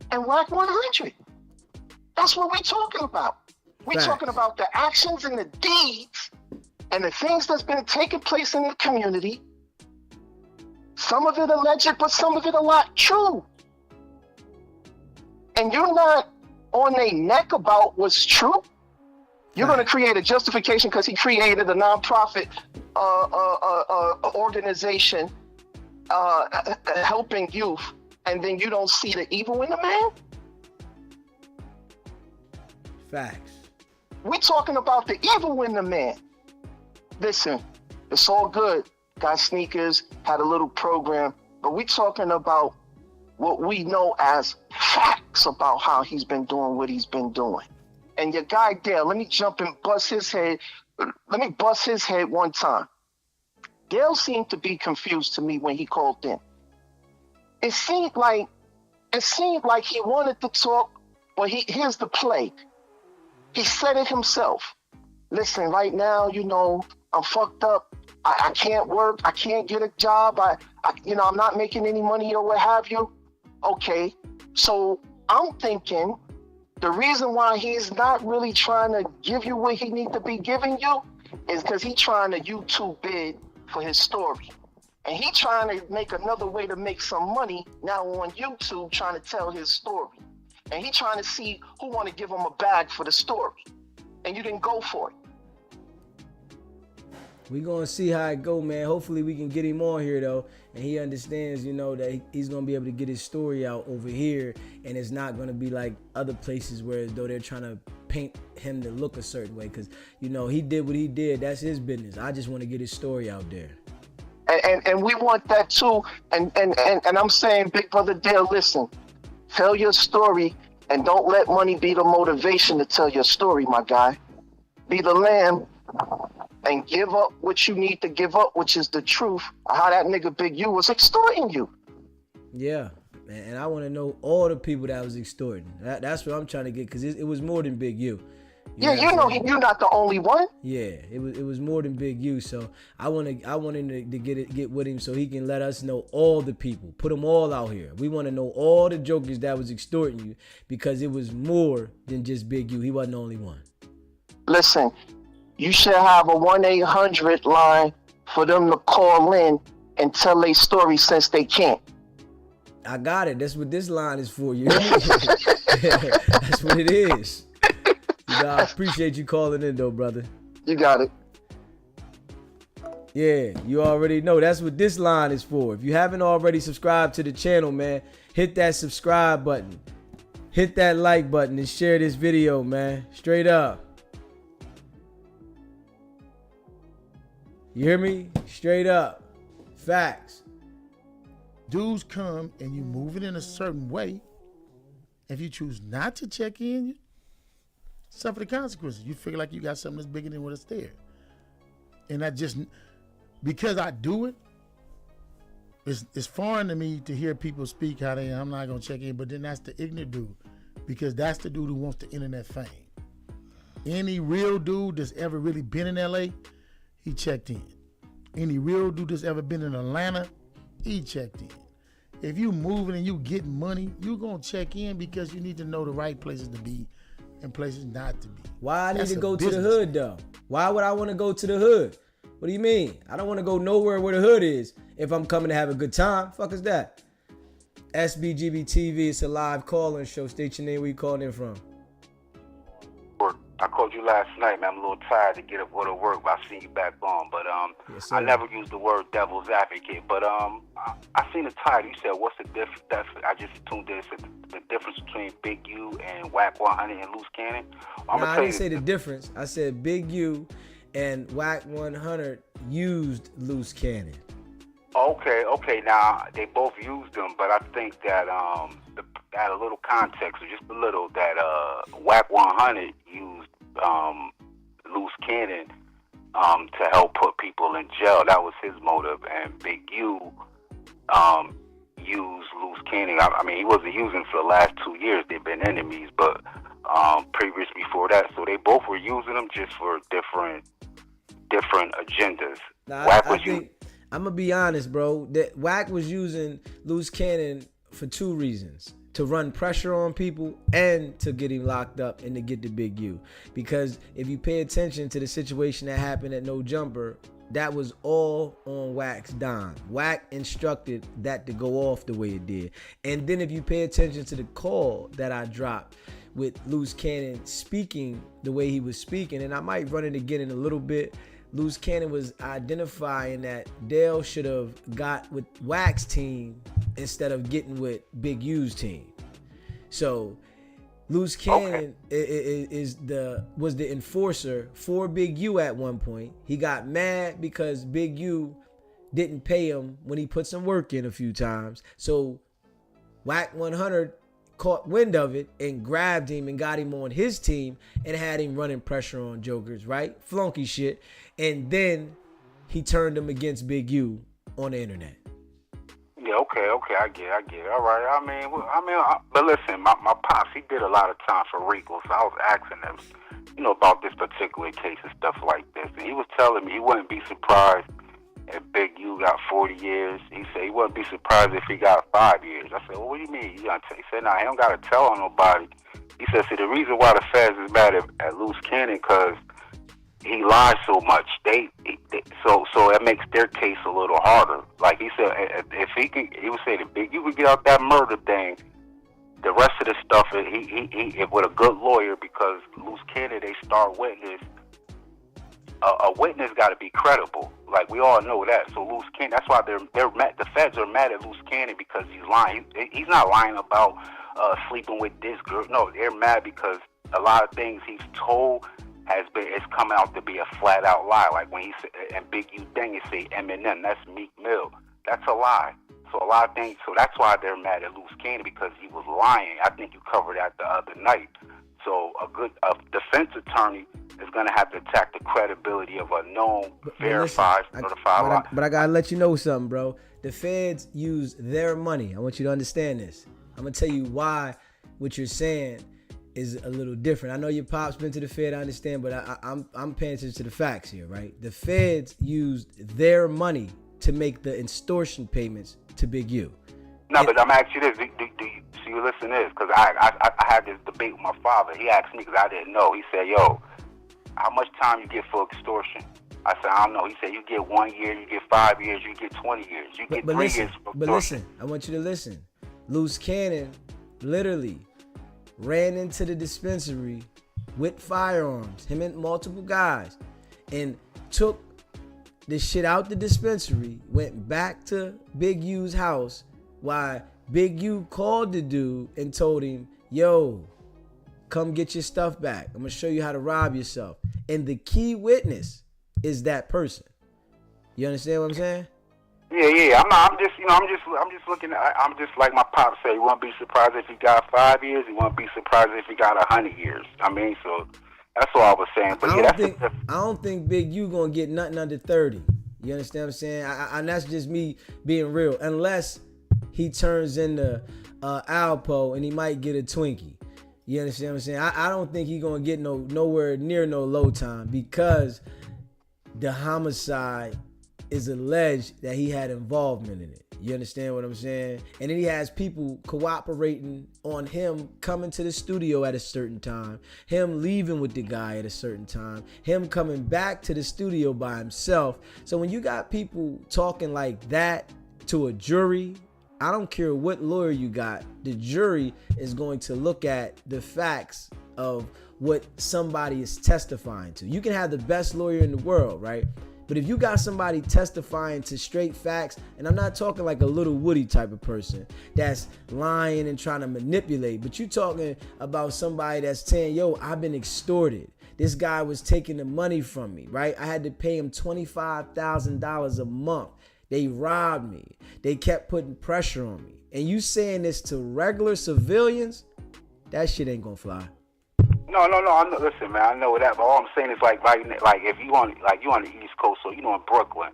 and Wack 100. That's what we talking about. We talking about the actions and the deeds and the things that's been taking place in the community. Some of it alleged, but some of it a lot true. And you're not on their neck about what's true. You're going to create a justification because he created a nonprofit organization helping youth, and then you don't see the evil in the man? Facts. We're talking about the evil in the man. Listen, it's all good. Got sneakers, had a little program, but we're talking about what we know as facts about how he's been doing what he's been doing. And your guy Dale, let me jump and bust his head. Let me bust his head one time. Dale seemed to be confused to me when he called in. It seemed like he wanted to talk, but here's the play. He said it himself. Listen, right now, I'm fucked up. I can't work. I can't get a job. I'm not making any money or what have you. Okay, so I'm thinking the reason why he's not really trying to give you what he needs to be giving you is because he's trying to YouTube bid for his story. And he trying to make another way to make some money now on YouTube trying to tell his story. And he trying to see who want to give him a bag for the story. And you didn't go for it. We gonna see how it go, man. Hopefully we can get him on here though, and he understands, that he's gonna be able to get his story out over here, and it's not gonna be like other places where as though they're trying to paint him to look a certain way, because he did what he did. That's his business. I just want to get his story out there. And we want that too. And I'm saying, Big Brother Dale, listen, tell your story, and don't let money be the motivation to tell your story, my guy. Be the lamb. And give up what you need to give up, which is the truth of how that nigga Big U was extorting you. Yeah, man, and I want to know all the people that was extorting. That's what I'm trying to get, because it was more than Big U. You're not the only one. Yeah, it was more than Big U. So I want him to get with him so he can let us know all the people. Put them all out here. We want to know all the jokers that was extorting you, because it was more than just Big U. He wasn't the only one. Listen. You should have a 1-800 line for them to call in and tell their story, since they can't. I got it. That's what this line is for. You. That's what it is. I appreciate you calling in, though, brother. You got it. Yeah, you already know. That's what this line is for. If you haven't already subscribed to the channel, man, hit that subscribe button. Hit that like button and share this video, man. Straight up. You hear me? Straight up. Facts. Dudes come and you move it in a certain way. If you choose not to check in, you suffer the consequences. You figure like you got something that's bigger than what is there. And because I do it, it's foreign to me to hear people speak how they, I'm not going to check in, but then that's the ignorant dude, because that's the dude who wants the internet fame. Any real dude that's ever really been in LA, he checked in. Any real dude that's ever been in Atlanta, he checked in. If you moving and you getting money, you gonna check in, because you need to know the right places to be and places not to be. Why I need to go to the hood though? Why would I want to go to the hood? What do you mean? I don't want to go nowhere where the hood is if I'm coming to have a good time. Fuck is that? SBGB TV, it's a live call-in show. State your name, where you calling in from. I called you last night, man. I'm a little tired to get up go to work, but I seen you back on. But yes, I never used the word devil's advocate. But I seen the title. You said, what's the difference? I just tuned in. The difference between Big U and Wack 100 and Luce Cannon. I didn't say the difference. I said Big U and Wack 100 used Luce Cannon. Okay. Now they both used them, but I think that add a little context, or just a little, that Wack 100 used Luce Cannon to help put people in jail. That was his motive. And Big U used Luce Cannon. I mean, he wasn't using for the last 2 years. They've been enemies, but previous before that. So they both were using them just for different agendas. Now, I think I'm gonna be honest, bro. That Wack was using Luce Cannon for two reasons: to run pressure on people and to get him locked up and to get the Big U. Because if you pay attention to the situation that happened at No Jumper, that was all on Wack's dime. Wack instructed that to go off the way it did. And then if you pay attention to the call that I dropped with Luce Cannon speaking the way he was speaking, and I might run it again in a little bit, Luce Cannon was identifying that Dale should have got with Wack's team instead of getting with Big U's team. So Luce Cannon was the enforcer for Big U at one point. He got mad because Big U didn't pay him when he put some work in a few times. So Wack 100 caught wind of it and grabbed him and got him on his team and had him running pressure on jokers, right? Flunky shit. And then he turned him against Big U on the internet. Yeah, okay, I get it. All right, but listen, my pops, he did a lot of time for Rico, so I was asking him, about this particular case and stuff like this, and he was telling me he wouldn't be surprised if Big U got 40 years. He said he wouldn't be surprised if he got 5 years. I said, well, what do you mean? He said, nah, he don't got to tell on nobody. He said, see, the reason why the feds is mad at Luce Cannon, because he lies so much. So it makes their case a little harder. Like he said, if he would say that Big U would get out that murder thing, the rest of the stuff, he with a good lawyer, because Luce Cannon, they star witness, a witness got to be credible. Like, we all know that. So Luce Cannon, that's why they're mad. The feds are mad at Luce Cannon because he's lying. He's not lying about sleeping with this girl. No, they're mad because a lot of things he's told it's come out to be a flat out lie. Like when he said, and Big U thing, he say Eminem, that's Meek Mill. That's a lie. So a lot of things. So that's why they're mad at Luce Cannon, because he was lying. I think you covered that the other night. So a defense attorney is going to have to attack the credibility of a known, verified, certified lie. But I got to let you know something, bro. The feds use their money. I want you to understand this. I'm going to tell you why what you're saying is a little different. I know your pop's been to the Fed, I understand, but I'm paying attention to the facts here, right? The feds used their money to make the extortion payments to Big U. No, but I'm asking you this. Do you see, listen to this, because I had this debate with my father. He asked me because I didn't know. He said, yo, how much time you get for extortion? I said, I don't know. He said, you get 1 year, you get 5 years, you get 20 years. You get 3 years for extortion. But listen, I want you to listen. Luce Cannon literally ran into the dispensary with firearms, him and multiple guys, and took the shit out the dispensary, went back to Big U's house while Big U called the dude and told him, yo, come get your stuff back. I'm gonna show you how to rob yourself. And the key witness is that person. You understand what I'm saying? Yeah. I'm just looking at. I'm just like my pop said. You won't be surprised if he got 5 years. You won't be surprised if he got 100 years. I mean, so that's all I was saying. But I don't think Big U gonna get nothing under 30. You understand what I'm saying? And that's just me being real. Unless he turns into Alpo and he might get a Twinkie. You understand what I'm saying? I don't think he gonna get nowhere near no low time, because the homicide is alleged that he had involvement in it. You understand what I'm saying? And then he has people cooperating on him coming to the studio at a certain time, him leaving with the guy at a certain time, him coming back to the studio by himself. So when you got people talking like that to a jury, I don't care what lawyer you got, the jury is going to look at the facts of what somebody is testifying to. You can have the best lawyer in the world, right? But if you got somebody testifying to straight facts, and I'm not talking like a Little Woody type of person that's lying and trying to manipulate, but you talking about somebody that's saying, yo, I've been extorted. This guy was taking the money from me, right? I had to pay him $25,000 a month. They robbed me. They kept putting pressure on me. And you saying this to regular civilians, that shit ain't gonna fly. No. I know, listen, man, I know that, but all I'm saying is like if you on the East Coast, so in Brooklyn,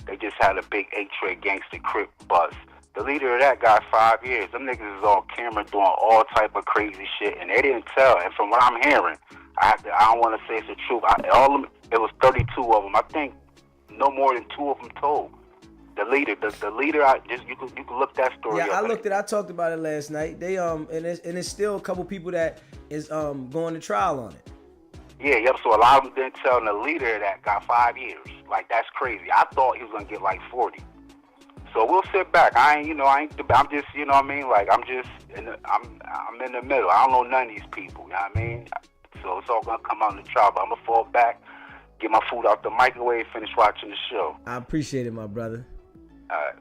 they just had a big 8-tray Gangster Crip bus. The leader of that got 5 years. Them niggas is on camera doing all type of crazy shit, and they didn't tell. And from what I'm hearing, I don't want to say it's the truth. It was 32 of them. I think no more than 2 of them told. The leader, you can look that story up. Yeah, I looked it. I talked about it last night. They and it's still a couple people that is going to trial on it. Yeah, yep. So a lot of them didn't tell, and the leader of that got 5 years. Like, that's crazy. I thought he was gonna get like 40. So we'll sit back. I'm just, you know what I mean? Like, I'm in the middle. I don't know none of these people. You know what I mean? So it's all gonna come out in the trial. But I'm gonna fall back, get my food out the microwave, finish watching the show. I appreciate it, my brother. All right.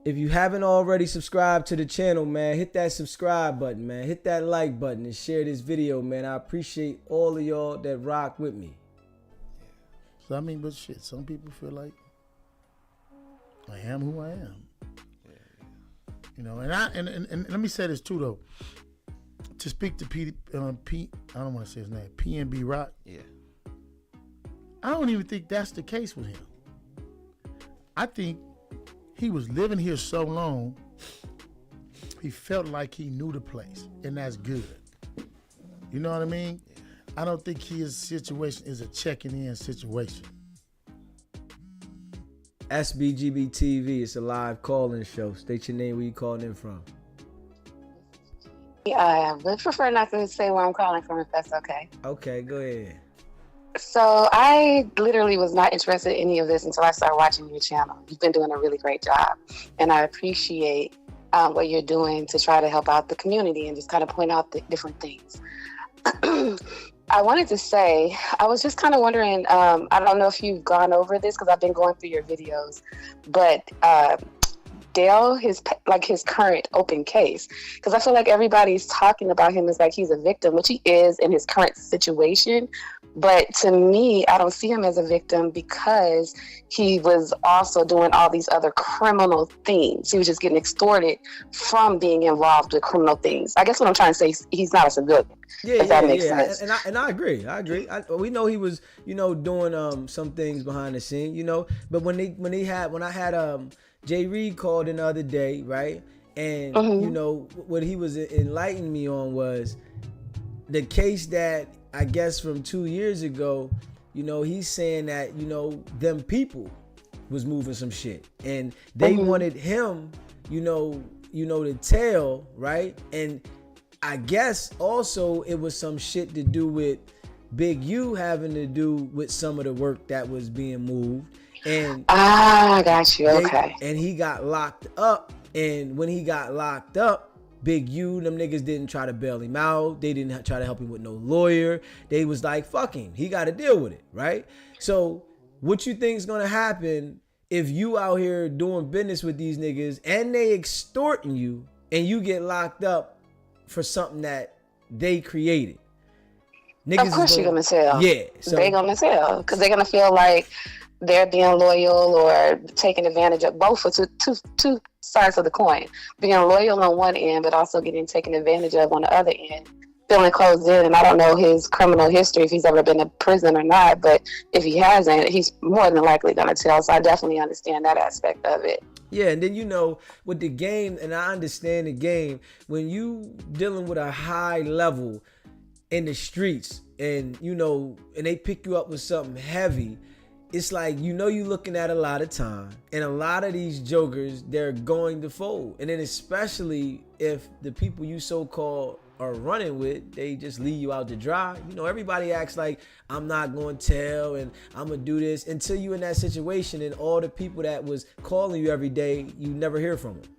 If you haven't already subscribed to the channel, man, hit that subscribe button, man. Hit that like button and share this video, man. I appreciate all of y'all that rock with me. So I mean, but shit, some people feel like I am who I am. You know, and let me say this too though. To speak to Pete, I don't want to say his name, PNB Rock. Yeah. I don't even think that's the case with him. I think he was living here so long, he felt like he knew the place, and that's good. You know what I mean? I don't think his situation is a checking in situation. SBGB TV, it's a live call-in show. State your name, where you calling in from. I would prefer not to say where I'm calling from, if that's okay. Okay, go ahead. So I literally was not interested in any of this until I started watching your channel. You've been doing a really great job, and I appreciate what you're doing to try to help out the community and just kind of point out the different things. I wanted to say, I was just kind of wondering, I don't know if you've gone over this because I've been going through your videos, but Dale, his current open case, because I feel like everybody's talking about him as like he's a victim, which he is in his current situation. But to me, I don't see him as a victim because he was also doing all these other criminal things. He was just getting extorted from being involved with criminal things. I guess what I'm trying to say is he's not a civilian. If that makes sense. And I agree. We know he was, doing some things behind the scene, But when I had Jay Reed called in the other day, right? And what he was enlightening me on was the case that I guess from 2 years ago, he's saying that, them people was moving some shit and they wanted him, to tell, right? And I guess also it was some shit to do with Big U having to do with some of the work that was being moved. And I got you. Okay. And he got locked up. And when he got locked up, Big U, them niggas didn't try to bail him out. They didn't try to help him with no lawyer. They was like, fuck him. He got to deal with it, right? So what you think is going to happen if you out here doing business with these niggas and they extorting you and you get locked up for something that they created? Of course you're going to tell. Yeah. So they're going to tell because they're going to feel like they're being loyal or taking advantage of both for two sides of the coin. Being loyal on one end, but also getting taken advantage of on the other end. Feeling closed in, and I don't know his criminal history, if he's ever been in prison or not, but if he hasn't, he's more than likely going to tell. So I definitely understand that aspect of it. Yeah, and then with the game, and I understand the game, when you dealing with a high level in the streets and and they pick you up with something heavy, it's like, you're looking at a lot of time, and a lot of these jokers, they're going to fold. And then especially if the people you so-called are running with, they just leave you out to dry. Everybody acts like, I'm not going to tell and I'm going to do this until you in that situation, and all the people that was calling you every day, you never hear from them.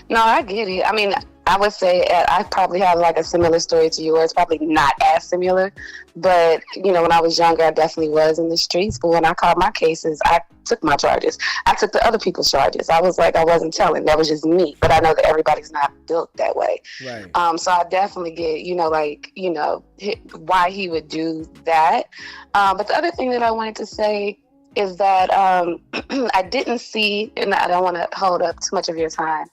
No, I get it. I mean, I would say I probably have like a similar story to yours, probably not as similar, but when I was younger, I definitely was in the streets. But when I called my cases, I took my charges. I took the other people's charges. I was like, I wasn't telling. That was just me. But I know that everybody's not built that way. Right. So I definitely get, why he would do that. But the other thing that I wanted to say is that I didn't see, and I don't want to hold up too much of your time,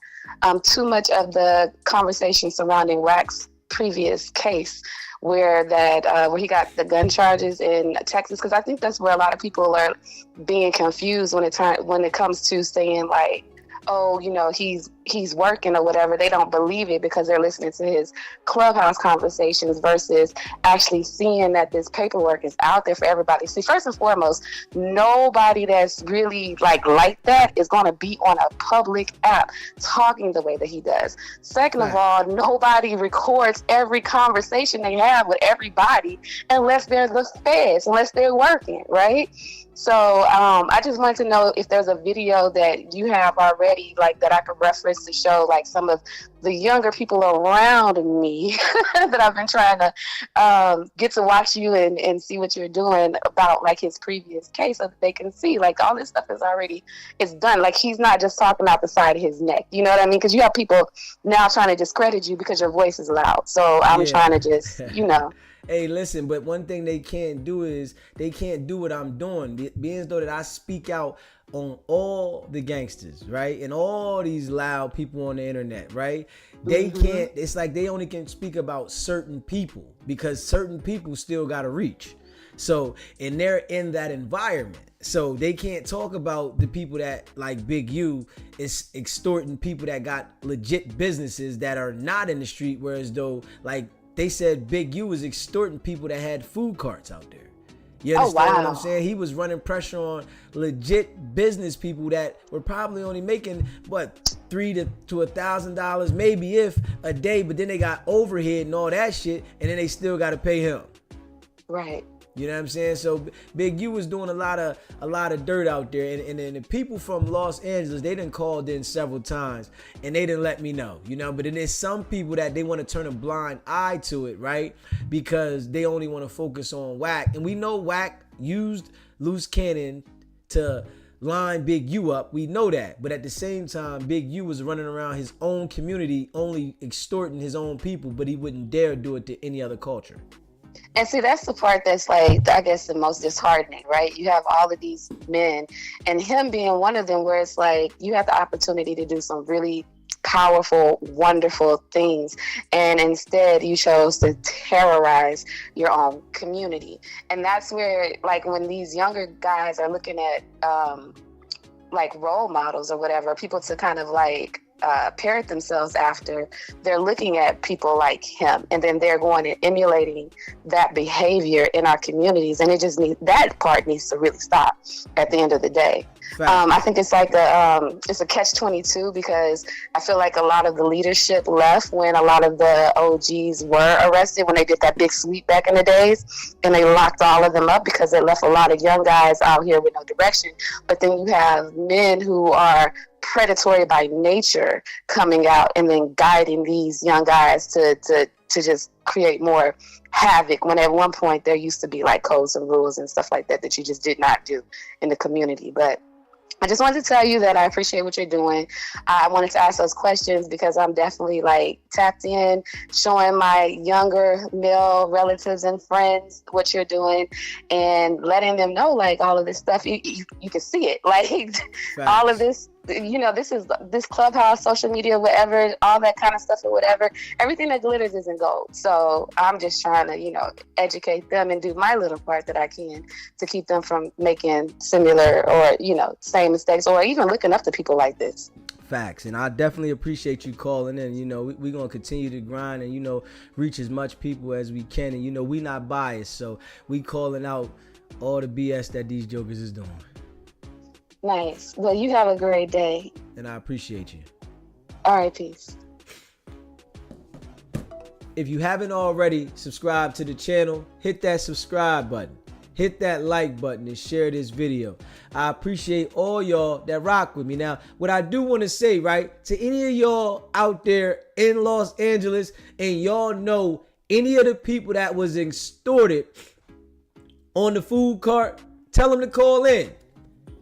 too much of the conversation surrounding Wack's previous case where he got the gun charges in Texas, because I think that's where a lot of people are being confused when it comes to saying like, oh, he's working or whatever. They don't believe it because they're listening to his Clubhouse conversations versus actually seeing that this paperwork is out there for everybody. See, first and foremost, nobody that's really like that is going to be on a public app talking the way that he does. Second of all, nobody records every conversation they have with everybody unless they're the feds, unless they're working, right? So I just wanted to know if there's a video that you have already, like, that I could reference to show, like, some of the younger people around me that I've been trying to get to watch you and see what you're doing about, like, his previous case so that they can see, like, all this stuff it's done. Like, he's not just talking out the side of his neck. You know what I mean? Because you have people now trying to discredit you because your voice is loud. So I'm trying to just, Hey, listen, but one thing they can't do is they can't do what I'm doing. Being as though that I speak out on all the gangsters, right? And all these loud people on the internet, right? They can't, it's like they only can speak about certain people because certain people still got to reach. So, and they're in that environment. So they can't talk about the people that, like Big U, is extorting people that got legit businesses that are not in the street, whereas though, like, they said Big U was extorting people that had food carts out there. You understand what I'm saying? He was running pressure on legit business people that were probably only making, $300 to $1,000, maybe if a day, but then they got overhead and all that shit, and then they still got to pay him. Right. You know what I'm saying? So Big U was doing a lot of dirt out there, and the people from Los Angeles, they done called in several times, and they didn't let me know, you know. But then there's some people that they want to turn a blind eye to it, right? Because they only want to focus on Wack, and we know Wack used Loose Cannon to line Big U up. We know that, but at the same time, Big U was running around his own community, only extorting his own people, but he wouldn't dare do it to any other culture. And see, that's the part that's like, I guess, the most disheartening, right? You have all of these men, and him being one of them, where it's like you have the opportunity to do some really powerful, wonderful things, and instead you chose to terrorize your own community. And that's where, like, when these younger guys are looking at like role models or whatever, people to kind of like parent themselves after, they're looking at people like him, and then they're going and emulating that behavior in our communities, and it just that part needs to really stop at the end of the day. I think it's like it's a catch-22, because I feel like a lot of the leadership left when a lot of the OGs were arrested, when they did that big sweep back in the days, and they locked all of them up because they left a lot of young guys out here with no direction. But then you have men who are predatory by nature coming out and then guiding these young guys to just create more havoc, when at one point there used to be like codes and rules and stuff like that you just did not do in the community. But I just wanted to tell you that I appreciate what you're doing. I wanted to ask those questions because I'm definitely like tapped in, showing my younger male relatives and friends what you're doing, and letting them know like all of this stuff. You can see it, like all of this. You know, this Clubhouse, social media, whatever, all that kind of stuff or whatever, everything that glitters isn't gold. So I'm just trying to, you know, educate them and do my little part that I can to keep them from making similar or, you know, same mistakes, or even looking up to people like this. Facts. And I definitely appreciate you calling in. You know, we're going to continue to grind and, you know, reach as much people as we can. And, you know, we not biased. So we calling out all the BS that these jokers is doing. Nice. Well, you have a great day. And I appreciate you. All right, peace. If you haven't already subscribed to the channel, hit that subscribe button. Hit that like button and share this video. I appreciate all y'all that rock with me. Now, what I do want to say, right, to any of y'all out there in Los Angeles, and y'all know any of the people that was extorted on the food cart, tell them to call in.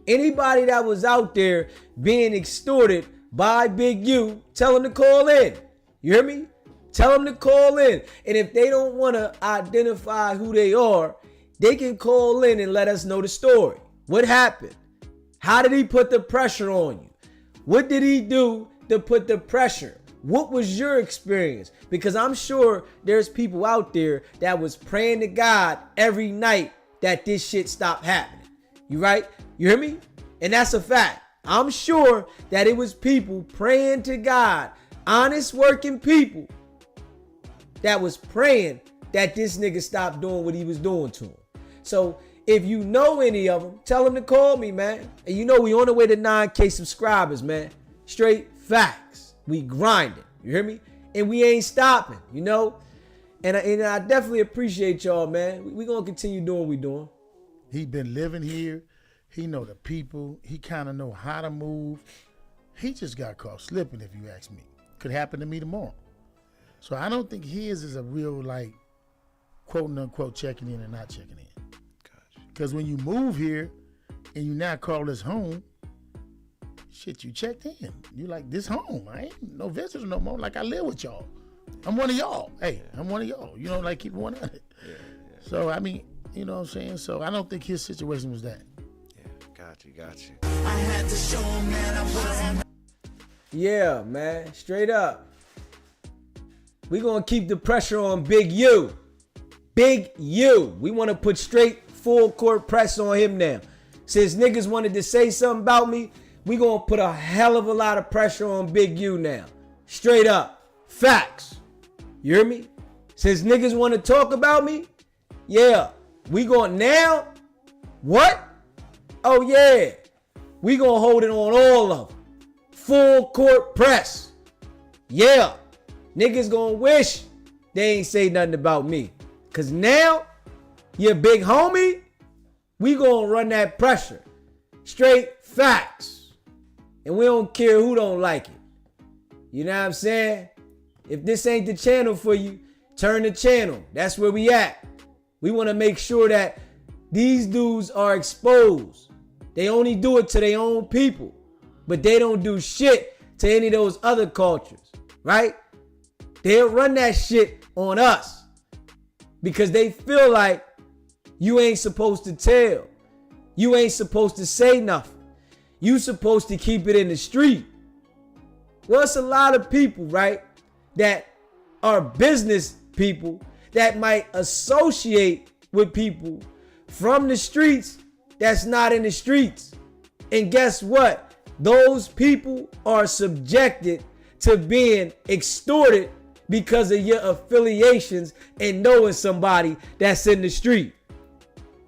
Anybody that was out there being extorted by Big U, tell them to call in. You hear me? Tell them to call in. And if they don't want to identify who they are, they can call in and let us know the story. What happened? How did he put the pressure on you? What did he do to put the pressure? What was your experience? Because I'm sure there's people out there that was praying to God every night that this shit stopped happening. You right? You hear me? And that's a fact. I'm sure that it was people praying to God, honest working people, that was praying that this nigga stopped doing what he was doing to him. So if you know any of them, tell them to call me, man. And you know we on the way to 9K subscribers, man. Straight facts. We grinding. You hear me? And we ain't stopping, you know? And I definitely appreciate y'all, man. We gonna continue doing what we doing. He been living here. He know the people. He kind of know how to move. He just got caught slipping, if you ask me. Could happen to me tomorrow. So I don't think his is a real, like, quote unquote checking in and not checking in. Because when you move here and you now call this home, shit, you checked in. You like, this home. I ain't no visitors no more. Like, I live with y'all. I'm one of y'all. Hey, I'm one of y'all. You know, like, keep 100. Yeah. So, I mean, you know what I'm saying? So I don't think his situation was that. Got you. I had to show him that I wasn't. Yeah, man, straight up. We gonna keep the pressure on Big U. Big U. We want to put straight full court press on him now. Since niggas wanted to say something about me, we gonna put a hell of a lot of pressure on Big U now. Straight up. Facts. You hear me? Since niggas want to talk about me, yeah, we going now. What? Oh yeah, we gonna hold it on all of them. Full court press. Yeah, niggas gonna wish they ain't say nothing about me. Cause now, your big homie, we gonna run that pressure. Straight facts. And we don't care who don't like it. You know what I'm saying? If this ain't the channel for you, turn the channel. That's where we at. We want to make sure that these dudes are exposed. They only do it to their own people, but they don't do shit to any of those other cultures, right? They'll run that shit on us because they feel like you ain't supposed to tell. You ain't supposed to say nothing. You supposed to keep it in the street. Well, it's a lot of people, right, that are business people that might associate with people from the streets that's not in the streets. And guess what? Those people are subjected to being extorted because of your affiliations and knowing somebody that's in the street.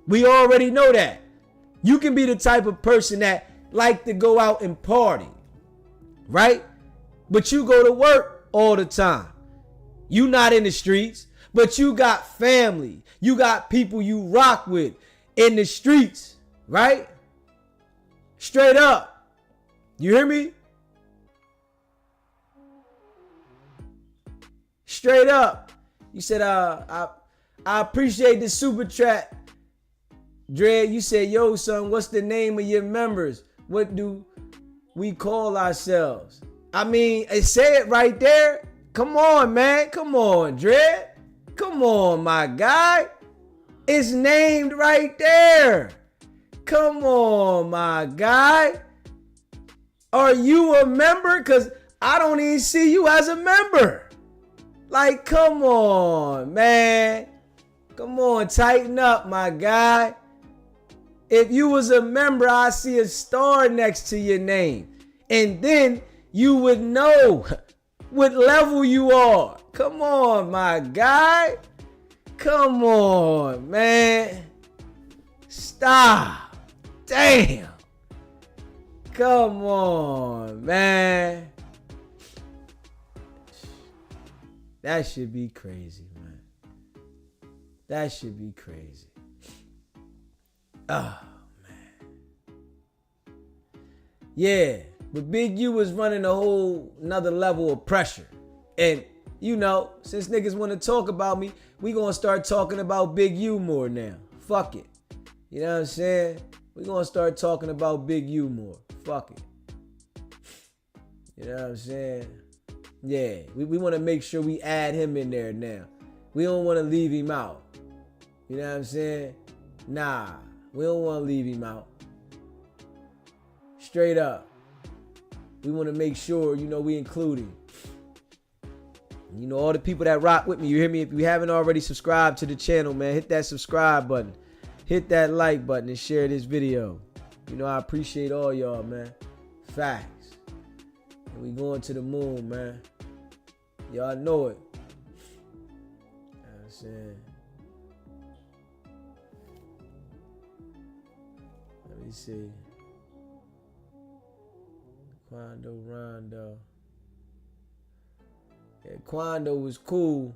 We already know that. You can be the type of person that like to go out and party, right? But you go to work all the time. You not in the streets, but you got family. You got people you rock with in the streets, right? Straight up. You hear me? Straight up. You said, I appreciate the super chat. Dred, you said, yo, son, what's the name of your members? What do we call ourselves? I mean, say it right there. Come on, man. Come on, Dred. Come on, my guy. It's named right there. Come on, my guy. Are you a member? Because I don't even see you as a member. Like, come on, man. Come on, tighten up, my guy. If you was a member, I see a star next to your name. And then you would know what level you are. Come on, my guy. Come on, man. Stop. Damn. Come on, man. That should be crazy, man. That should be crazy. Oh, man. Yeah, but Big U was running a whole another level of pressure. And, you know, since niggas want to talk about me, we gonna start talking about Big U more now. Fuck it. You know what I'm saying? We gonna start talking about Big U more. Fuck it. You know what I'm saying? Yeah, we want to make sure we add him in there now. We don't want to leave him out. You know what I'm saying? Nah, we don't want to leave him out. Straight up. We want to make sure, you know, we include him. You know, all the people that rock with me, you hear me? If you haven't already subscribed to the channel, man, hit that subscribe button. Hit that like button and share this video. You know, I appreciate all y'all, man. Facts. And we going to the moon, man. Y'all know it. You know what I'm saying? Let me see. Quando Rondo. Yeah, Quando was cool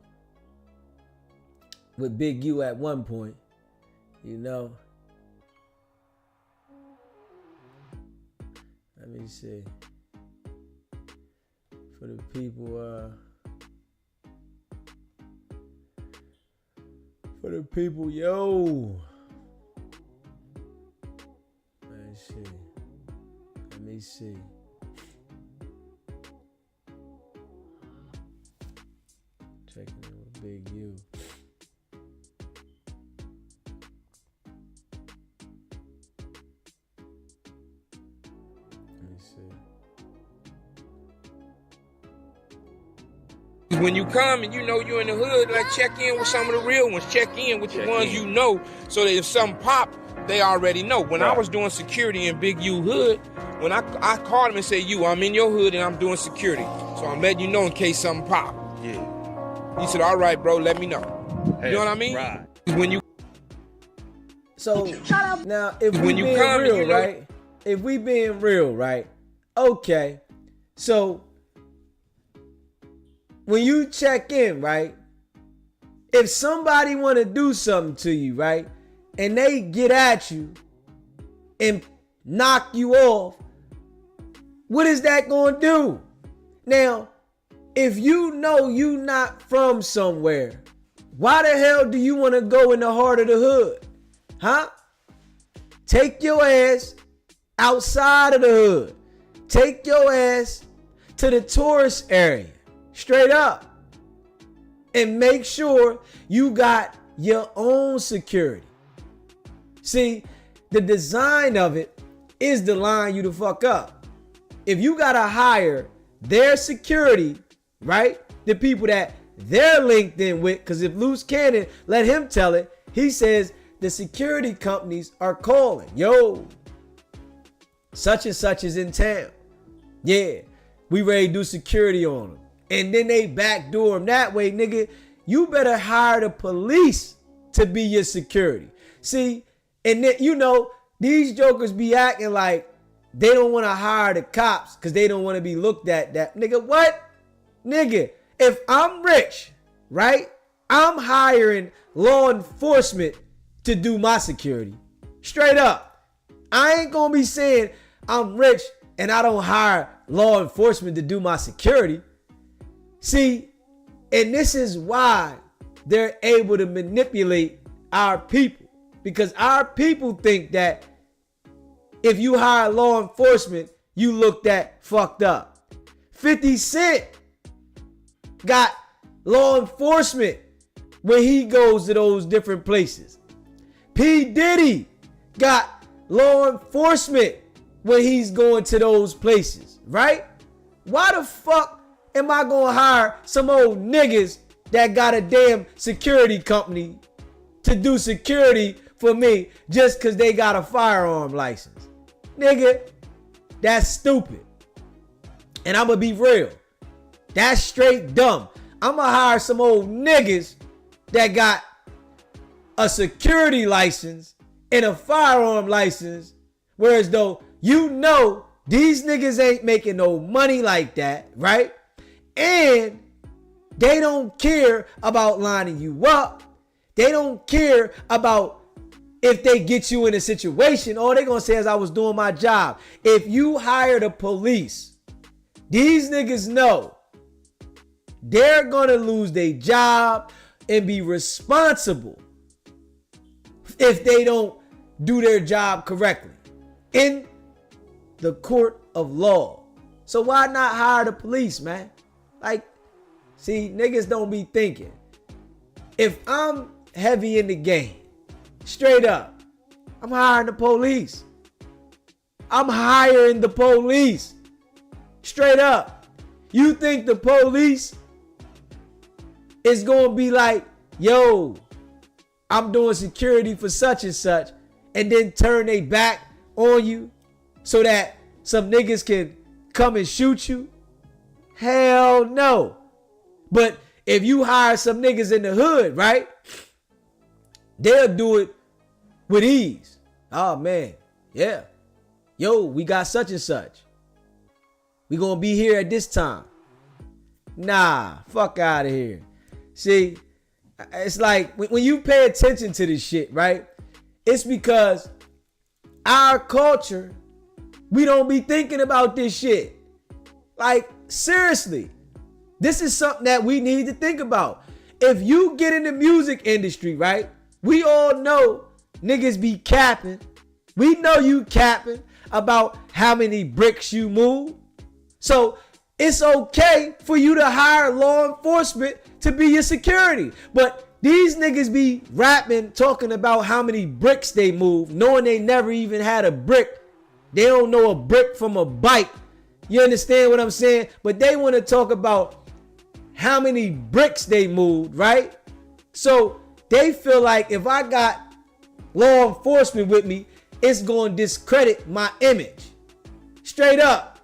with Big U at one point, you know. Let me see. For the people, yo. Let me see. Checking in with Big U. Let me see. When you come and you know you're in the hood, like check in with some of the real ones. Check in with the ones you know, so that if something pop, they already know. When I was doing security in Big U hood, when I called him and said, I'm in your hood and I'm doing security. So I'm letting you know in case something pop. Yeah. He said, all right, bro, let me know. You know what I mean? Right. When you So now if we being real, you know, right? If we being real, right? Okay. So when you check in, right? if somebody want to do something to you, right, and they get at you and knock you off, what is that going to do? Now, if you know you not from somewhere, why the hell do you want to go in the heart of the hood? Huh? Take your ass outside of the hood. Take your ass to the tourist area. Straight up. And make sure you got your own security. See, the design of it is to line you the fuck up. If you gotta hire their security, right? The people that they're linked in with, because if Luce Cannon let him tell it, he says the security companies are calling. Yo, such and such is in town. Yeah, we ready to do security on them. And then they backdoor them that way, nigga. You better hire the police to be your security. See, and then, you know, these jokers be acting like they don't want to hire the cops because they don't want to be looked at that. Nigga, what? Nigga, if I'm rich, right, I'm hiring law enforcement to do my security. Straight up. I ain't going to be saying I'm rich and I don't hire law enforcement to do my security. See, and this is why they're able to manipulate our people. Because our people think that if you hire law enforcement, you look that fucked up. 50 Cent got law enforcement when he goes to those different places. P. Diddy got law enforcement when he's going to those places, right? Why the fuck am I gonna hire some old niggas that got a damn security company to do security for me just because they got a firearm license? Nigga, that's stupid. And I'm gonna be real. That's straight dumb. I'm gonna hire some old niggas that got a security license and a firearm license, whereas though you know these niggas ain't making no money like that, right? And they don't care about lining you up. They don't care about if they get you in a situation. All they gonna say is I was doing my job. If you hire the police, these niggas know they're gonna lose their job and be responsible if they don't do their job correctly in the court of law. So why not hire the police, man? Like, see, niggas don't be thinking. If I'm heavy in the game, straight up, I'm hiring the police. I'm hiring the police. Straight up. You think the police is going to be like, yo, I'm doing security for such and such, and then turn their back on you so that some niggas can come and shoot you? Hell no. But if you hire some niggas in the hood, right, they'll do it with ease. Oh, man. Yeah. Yo, we got such and such. We gonna be here at this time. Nah, fuck out of here. See, it's like when you pay attention to this shit, right? It's because our culture, we don't be thinking about this shit. Like, seriously, this is something that we need to think about. If you get in the music industry, right? We all know niggas be capping. We know you capping about how many bricks you move. So it's okay for you to hire law enforcement to be your security. But these niggas be rapping, talking about how many bricks they move, knowing they never even had a brick. They don't know a brick from a bike. You understand what I'm saying? But they want to talk about how many bricks they moved, right? So they feel like if I got law enforcement with me, it's going to discredit my image. Straight up.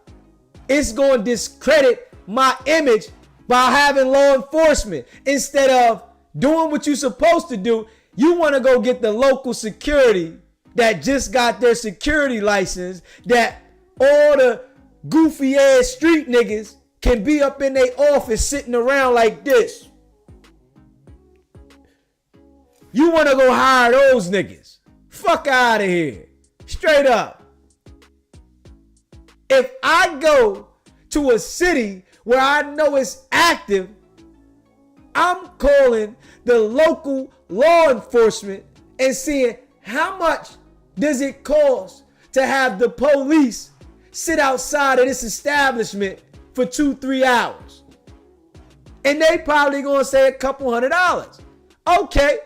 It's going to discredit my image by having law enforcement. Instead of doing what you're supposed to do, you want to go get the local security that just got their security license, that all the goofy ass street niggas can be up in their office sitting around like this. You want to go hire those niggas. Fuck out of here. Straight up. If I go to a city where I know it's active, I'm calling the local law enforcement and seeing how much does it cost to have the police sit outside of this establishment for 2-3 hours. And they probably gonna say a couple $100. Okay.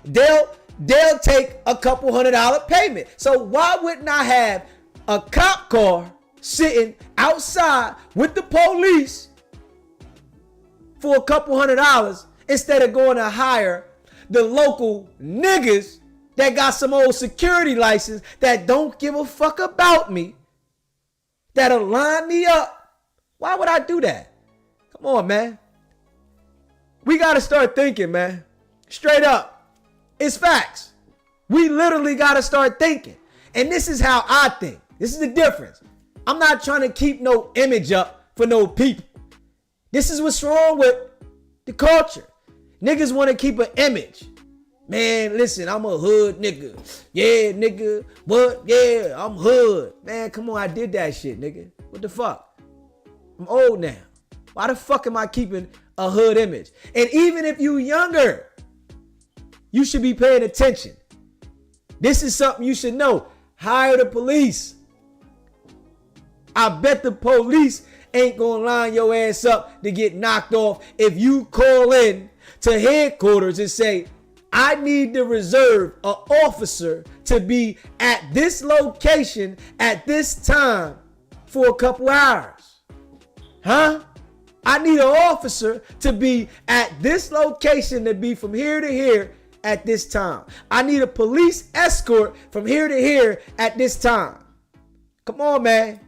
They'll take a couple $100 payment. So why wouldn't I have a cop car sitting outside with the police for a couple $100 instead of going to hire the local niggas that got some old security license that don't give a fuck about me, that'll line me up? Why would I do that? Come on, man. We got to start thinking, man. Straight up. It's facts. We literally got to start thinking. And this is how I think. This is the difference. I'm not trying to keep no image up for no people. This is what's wrong with the culture. Niggas want to keep an image. Man, listen, I'm a hood nigga. Yeah, nigga. What? Yeah, I'm hood. Man, come on, I did that shit, nigga. What the fuck? I'm old now. Why the fuck am I keeping a hood image? And even if you younger, you should be paying attention. This is something you should know. Hire the police. I bet the police ain't gonna line your ass up to get knocked off if you call in to headquarters and say, I need to reserve an officer to be at this location at this time for a couple hours. Huh? I need an officer to be at this location to be from here to here at this time. I need a police escort from here to here at this time. Come on, man.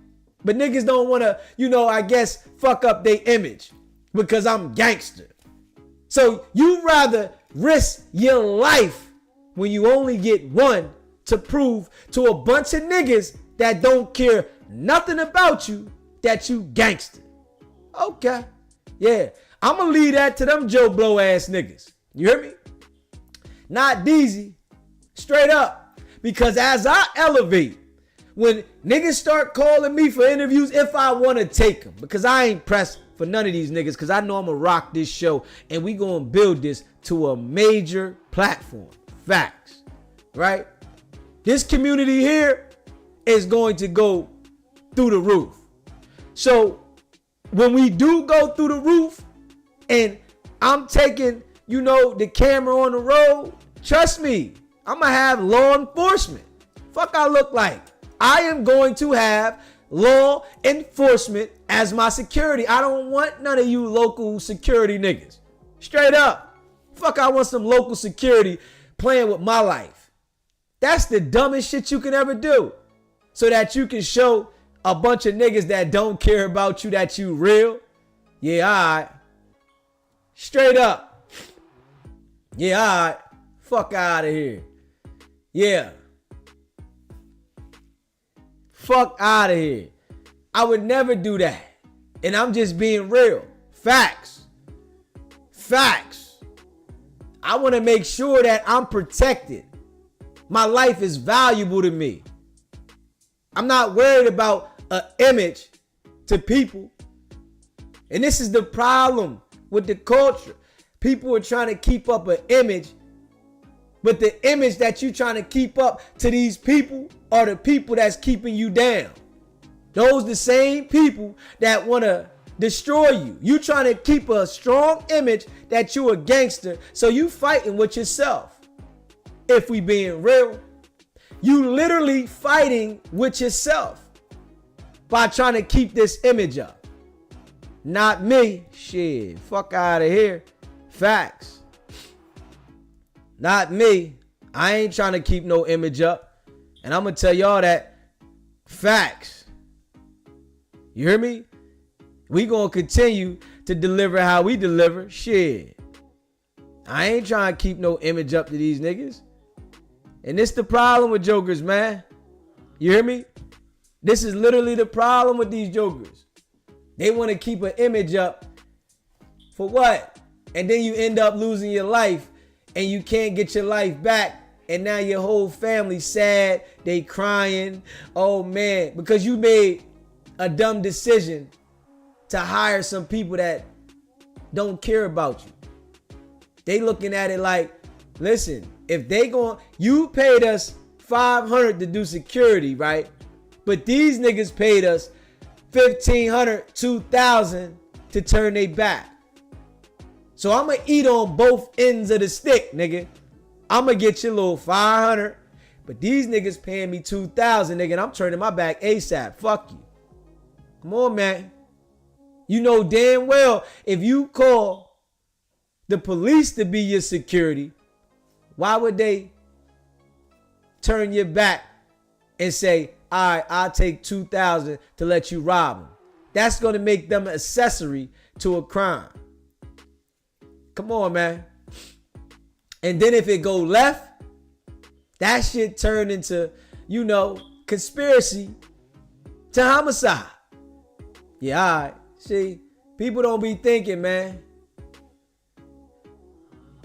But niggas don't want to, I guess, fuck up their image because I'm gangster. So you rather risk your life when you only get one to prove to a bunch of niggas that don't care nothing about you that you gangster. Okay. Yeah. I'm going to leave that to them Joe Blow ass niggas. You hear me? Not Deezy. Straight up. Because as I elevate, when niggas start calling me for interviews, if I want to take them, because I ain't pressed for none of these niggas, because I know I'm going to rock this show and we going to build this to a major platform. Facts. Right? This community here is going to go through the roof. So when we do go through the roof and I'm taking, the camera on the road, trust me, I'm going to have law enforcement. Fuck I look like. I am going to have law enforcement as my security. I don't want none of you local security niggas. Straight up. Fuck, I want some local security playing with my life. That's the dumbest shit you can ever do. So that you can show a bunch of niggas that don't care about you that you real. Yeah, all right. Straight up. Yeah, all right. Fuck out of here. Yeah. Fuck out of here. I would never do that. And I'm just being real. Facts. Facts. I want to make sure that I'm protected. My life is valuable to me. I'm not worried about an image to people. And this is the problem with the culture. People are trying to keep up an image, but the image that you're trying to keep up to these people are the people that's keeping you down. Those the same people that want to destroy you. You trying to keep a strong image that you a gangster, so you fighting with yourself. If we being real, you literally fighting with yourself by trying to keep this image up. Not me. Shit, fuck out of here. Facts. Not me. I ain't trying to keep no image up. And I'm going to tell y'all that. Facts. You hear me? We going to continue to deliver how we deliver. Shit. I ain't trying to keep no image up to these niggas. And this the problem with jokers, man. You hear me? This is literally the problem with these jokers. They want to keep an image up. For what? And then you end up losing your life and you can't get your life back. And now your whole family sad, they crying. Oh man, because you made a dumb decision to hire some people that don't care about you. They looking at it like, listen, if they you paid us $500 to do security, right? But these niggas paid us $1,500, $2,000 to turn their back. So I'm gonna eat on both ends of the stick, nigga. I'm gonna get you a little $500, but these niggas paying me $2,000, nigga, and I'm turning my back ASAP. Fuck you. Come on, man. You know damn well if you call the police to be your security, why would they turn your back and say, all right, I'll take $2,000 to let you rob them? That's gonna make them an accessory to a crime. Come on, man. And then if it go left, that shit turn into, conspiracy to homicide. Yeah, all right. See, people don't be thinking, man.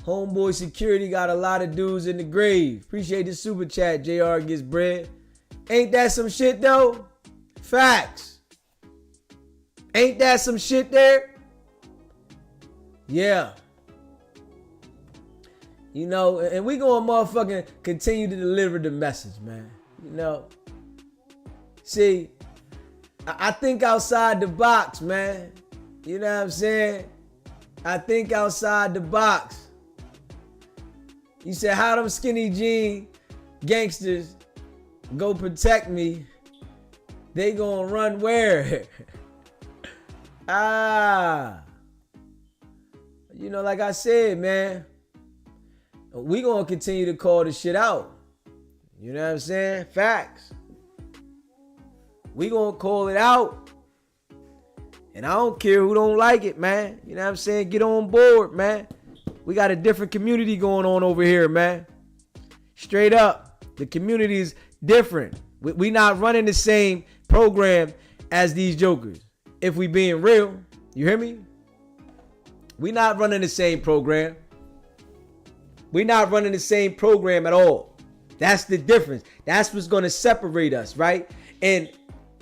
Homeboy Security got a lot of dudes in the grave. Appreciate the super chat, JR gets bread. Ain't that some shit, though? Facts. Ain't that some shit there? Yeah. And we gonna motherfucking continue to deliver the message, man. See, I think outside the box, man. You know what I'm saying? I think outside the box. You said, how them skinny jean gangsters go protect me? They gonna run where? Like I said, man. We gonna continue to call this shit out. You know what I'm saying? Facts. We gonna call it out. And I don't care who don't like it, man. You know what I'm saying? Get on board, man. We got a different community going on over here, man. Straight up. The community is different. We not running the same program as these jokers. If we being real. You hear me? We not running the same program. We're not running the same program at all. That's the difference. That's what's going to separate us, right? And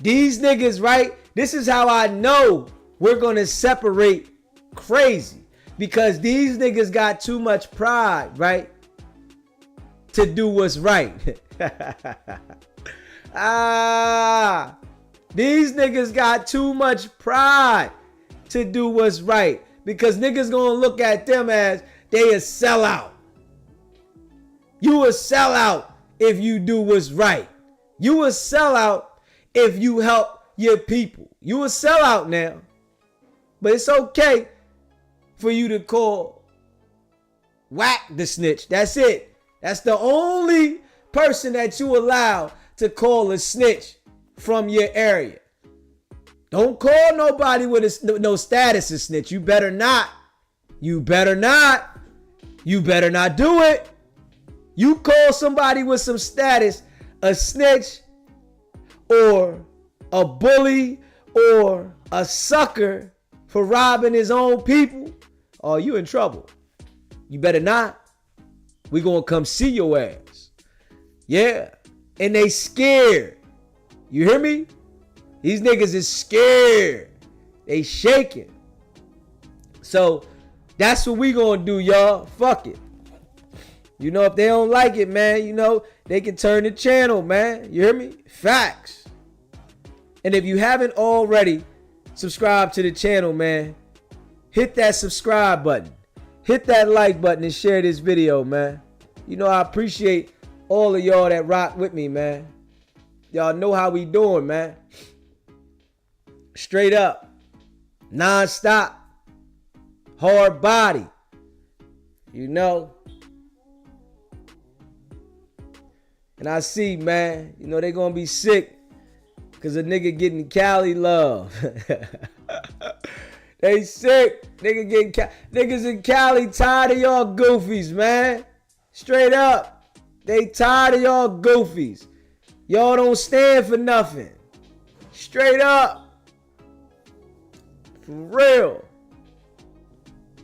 these niggas, right? This is how I know we're going to separate crazy. Because these niggas got too much pride, right? To do what's right. These niggas got too much pride to do what's right. Because niggas going to look at them as they a sellout. You a sellout if you do what's right. You a sellout if you help your people. You a sellout now. But it's okay for you to call Wack the snitch. That's it. That's the only person that you allow to call a snitch from your area. Don't call nobody with no status a snitch. You better not. You better not. You better not do it. You call somebody with some status a snitch or a bully or a sucker for robbing his own people, oh, you in trouble. You better not. We gonna come see your ass. Yeah. And they scared. You hear me? These niggas is scared. They shaking. So that's what we gonna do, y'all. Fuck it. If they don't like it, man, they can turn the channel, man. You hear me? Facts. And if you haven't already subscribed to the channel, man, hit that subscribe button. Hit that like button and share this video, man. I appreciate all of y'all that rock with me, man. Y'all know how we doing, man. Straight up. Non-stop. Hard body. And I see, man, they gonna be sick because a nigga getting Cali love. They sick. Niggas in Cali tired of y'all goofies, man. Straight up. They tired of y'all goofies. Y'all don't stand for nothing. Straight up. For real.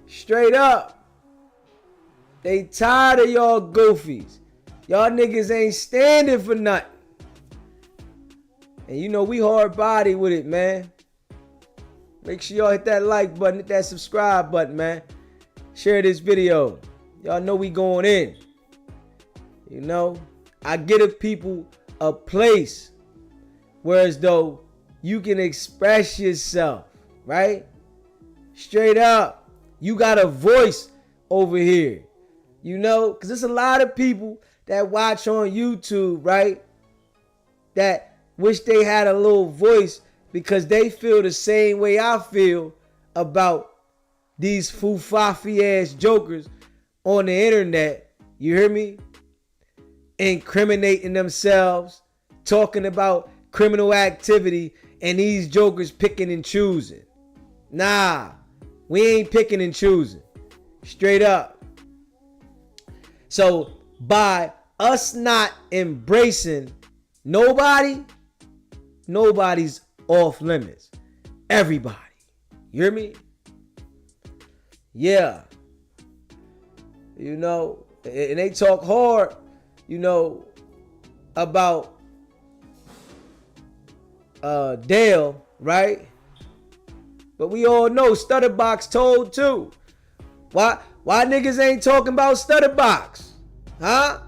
Straight up. They tired of y'all goofies. Y'all niggas ain't standing for nothing. And you know we hard body with it, man. Make sure y'all hit that like button, hit that subscribe button, man. Share this video. Y'all know we going in. You know, I give people a place where as though you can express yourself, right? Straight up. You got a voice over here. You know, because there's a lot of people that watch on YouTube, right? That wish they had a little voice because they feel the same way I feel about these foofafi ass jokers on the internet. You hear me? Incriminating themselves, talking about criminal activity, and these jokers picking and choosing. Nah, we ain't picking and choosing. Straight up. So by us not embracing nobody's off limits. Everybody. You hear me? Yeah. You know, and they talk hard, you know, about Dale, right? But we all know Stutterbox told too. Why niggas ain't talking about Stutterbox? Huh?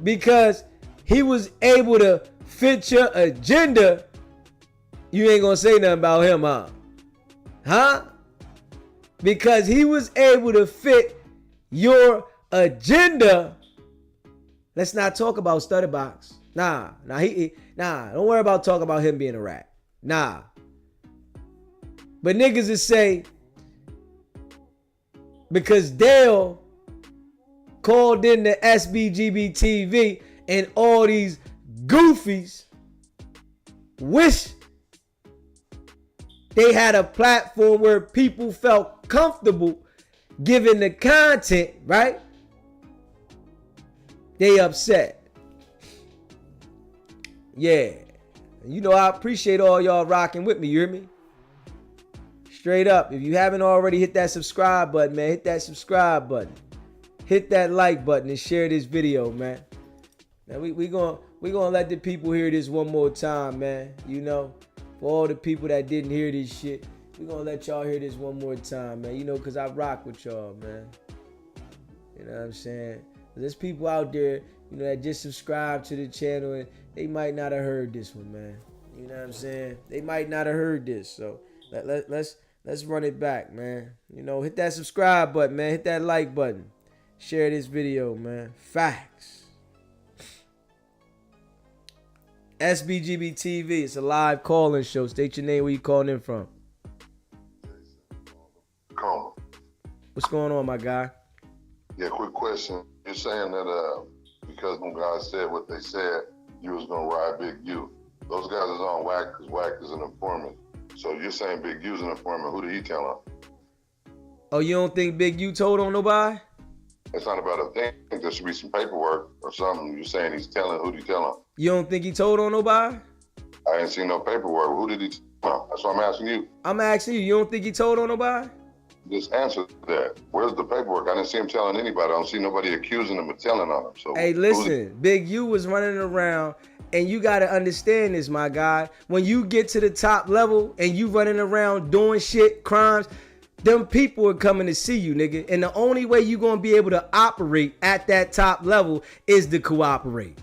Because he was able to fit your agenda. You ain't gonna say nothing about him, huh? Huh? Because he was able to fit your agenda. Let's not talk about Stutterbox. Nah, don't worry about talking about him being a rat. Nah. But niggas will say, because Dale called in the SBGB TV and all these goofies wish they had a platform where people felt comfortable giving the content, right? They upset. Yeah. You know, I appreciate all y'all rocking with me, you hear me? Straight up. If you haven't already, hit that subscribe button, man. Hit that subscribe button. Hit that like button and share this video, man. Now we gonna let the people hear this one more time, man. You know, for all the people that didn't hear this shit, we gonna let y'all hear this one more time, man. You know, cause I rock with y'all, man. You know what I'm saying? There's people out there, you know, that just subscribe to the channel and they might not have heard this one, man. You know what I'm saying? They might not have heard this, so let's run it back, man. You know, hit that subscribe button, man. Hit that like button. Share this video, man. Facts. SBGB TV. It's a live call-in show. State your name, where you calling in from. Call. What's going on, my guy? Yeah, quick question. You're saying that because when guys said what they said, you was gonna ride Big U. Those guys is on Wack because Wack is an informant. So you're saying Big U's an informant. Who did he tell on? Oh, you don't think Big U told on nobody? It's not about a thing. I think there should be some paperwork or something. You're saying he's telling. Who did he tell on? You don't think he told on nobody? I ain't seen no paperwork. Who did he tell on? That's what I'm asking you. I'm asking you. You don't think he told on nobody? Just answer that. Where's the paperwork? I didn't see him telling anybody. I don't see nobody accusing him of telling on him. So hey, listen, Big U was running around, and you got to understand this, my guy. When you get to the top level and you running around doing shit, crimes, them people are coming to see you, nigga. And the only way you going to be able to operate at that top level is to cooperate.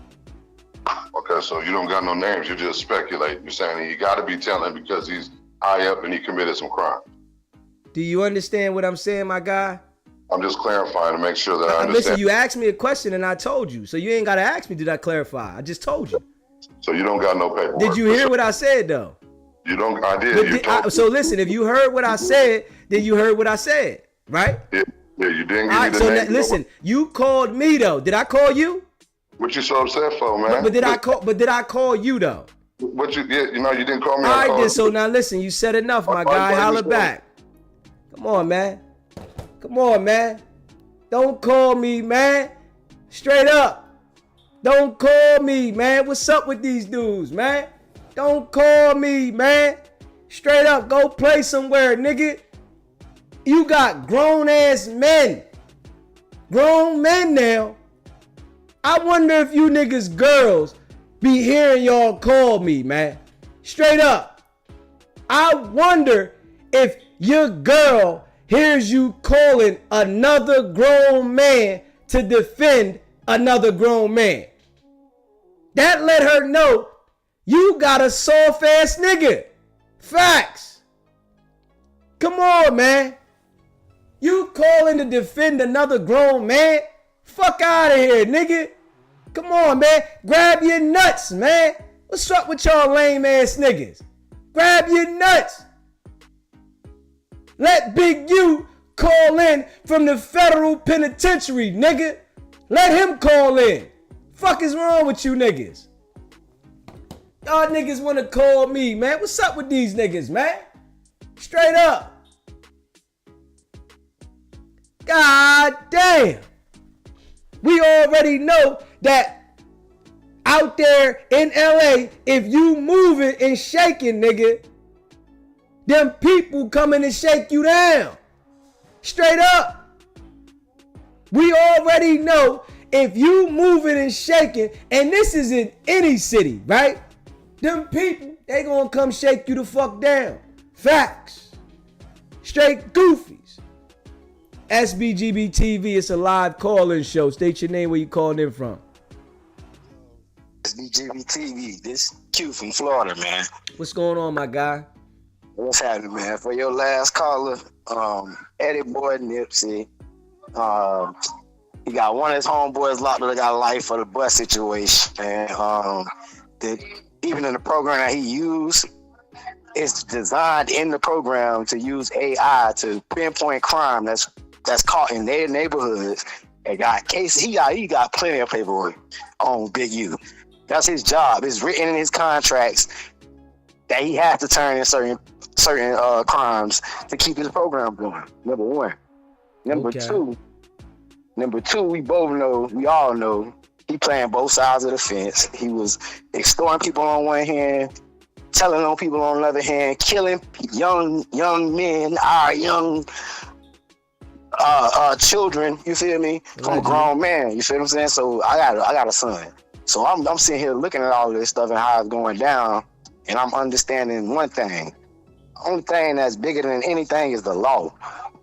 Okay, so you don't got no names. You just speculate. You're saying he got to be telling because he's high up and he committed some crime. Do you understand what I'm saying, my guy? I'm just clarifying to make sure that I understand. Listen, you asked me a question and I told you. So you ain't got to ask me, did I clarify? I just told you. So you don't got no paperwork. Did you hear what I said, though? You don't, I did. So listen, if you heard what I said, then you heard what I said, right? Yeah, you didn't give All me right, the so name. listen, you called me, though. Did I call you? What you so upset for, man? But did I call you, though? What you didn't call me. All right, then, so now listen, you said enough, my guy. Holla back. Come on, man. Come on, man. Don't call me, man. Straight up. Don't call me, man. What's up with these dudes, man? Don't call me, man. Straight up, go play somewhere, nigga. You got grown-ass men grown men now. I wonder if you niggas girls be hearing y'all call me, man. Straight up. I wonder if your girl hears you calling another grown man to defend another grown man. That let her know you got a soft ass nigga. Facts. Come on, man. You calling to defend another grown man? Fuck out of here, nigga. Come on, man. Grab your nuts, man. What's up with y'all lame ass niggas? Grab your nuts. Let Big U call in from the federal penitentiary, nigga. Let him call in. Fuck is wrong with you niggas? Y'all niggas want to call me, man. What's up with these niggas, man? Straight up. God damn. We already know that out there in LA, if you moving and shaking, nigga, them people coming to shake you down. Straight up. We already know if you moving and shaking, and this is in any city, right? Them people, they gonna come shake you the fuck down. Facts. Straight goofies. SBGB TV, it's a live call-in show. State your name, where you calling in from. SBGB TV, this Q from Florida, man. What's going on, my guy? What's happening, man? For your last caller, Eddie Boy Nipsey, he got one of his homeboys locked up that got life for the bus situation. And that even in the program that he used, it's designed in the program to use AI to pinpoint crime that's caught in their neighborhoods. And got cases. He got plenty of paperwork on Big U. That's his job. It's written in his contracts that he has to turn in certain crimes to keep his program going. Number one. Number two, we all know he playing both sides of the fence. He was extorting people on one hand, telling on people on the other hand, killing young men, our young children, you feel me? From a grown man, you feel what I'm saying? So I got a son. So I'm sitting here looking at all this stuff and how it's going down, and I'm understanding one thing. Only thing that's bigger than anything is the law.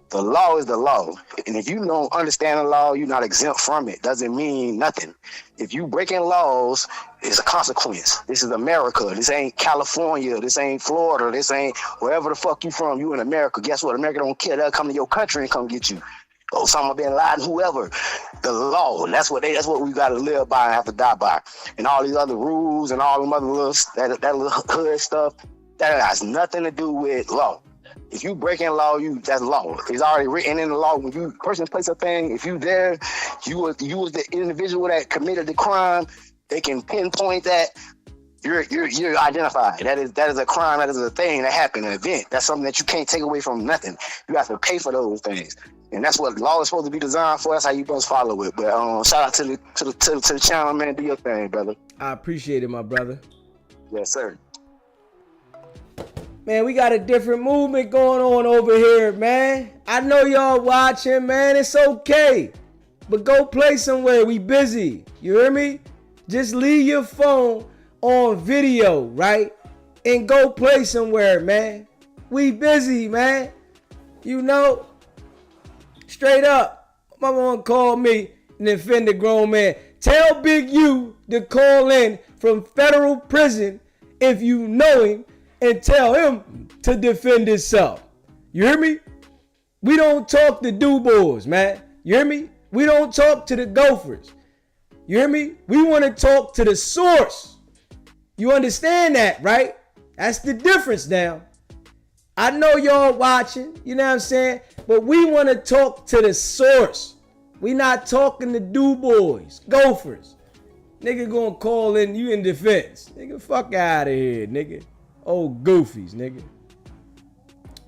The law is the law. And if you don't understand the law, you're not exempt from it. Doesn't mean nothing. If you breaking laws, it's a consequence. This is America. This ain't California. This ain't Florida. This ain't wherever the fuck you from. You in America. Guess what? America don't care. They'll come to your country and come get you. Osama bin Laden, whoever. The law. That's what we gotta live by and have to die by. And all these other rules and all them other little that little hood stuff, that has nothing to do with law. If you breaking law, that's law. It's already written in the law. When you person place a thing, if you there, you was the individual that committed the crime. They can pinpoint that you're identified. That is a crime. That is a thing that happened, an event. That's something that you can't take away from nothing. You have to pay for those things, and that's what law is supposed to be designed for. That's how you must follow it. But shout out to the channel, man. Do your thing, brother. I appreciate it, my brother. Yes, sir. Man, we got a different movement going on over here, man. I know y'all watching, man. It's okay. But go play somewhere. We busy. You hear me? Just leave your phone on video, right? And go play somewhere, man. We busy, man. You know? Straight up. My mom called me and offended a grown man. Tell Big U to call in from federal prison if you know him, and tell him to defend himself. You hear me? We don't talk to do-boys, man. You hear me? We don't talk to the gophers. You hear me? We want to talk to the source. You understand that, right? That's the difference now. I know y'all watching, you know what I'm saying? But we want to talk to the source. We not talking to do-boys, gophers. Nigga gonna call in you in defense. Nigga, fuck out of here, nigga. Old goofies, nigga.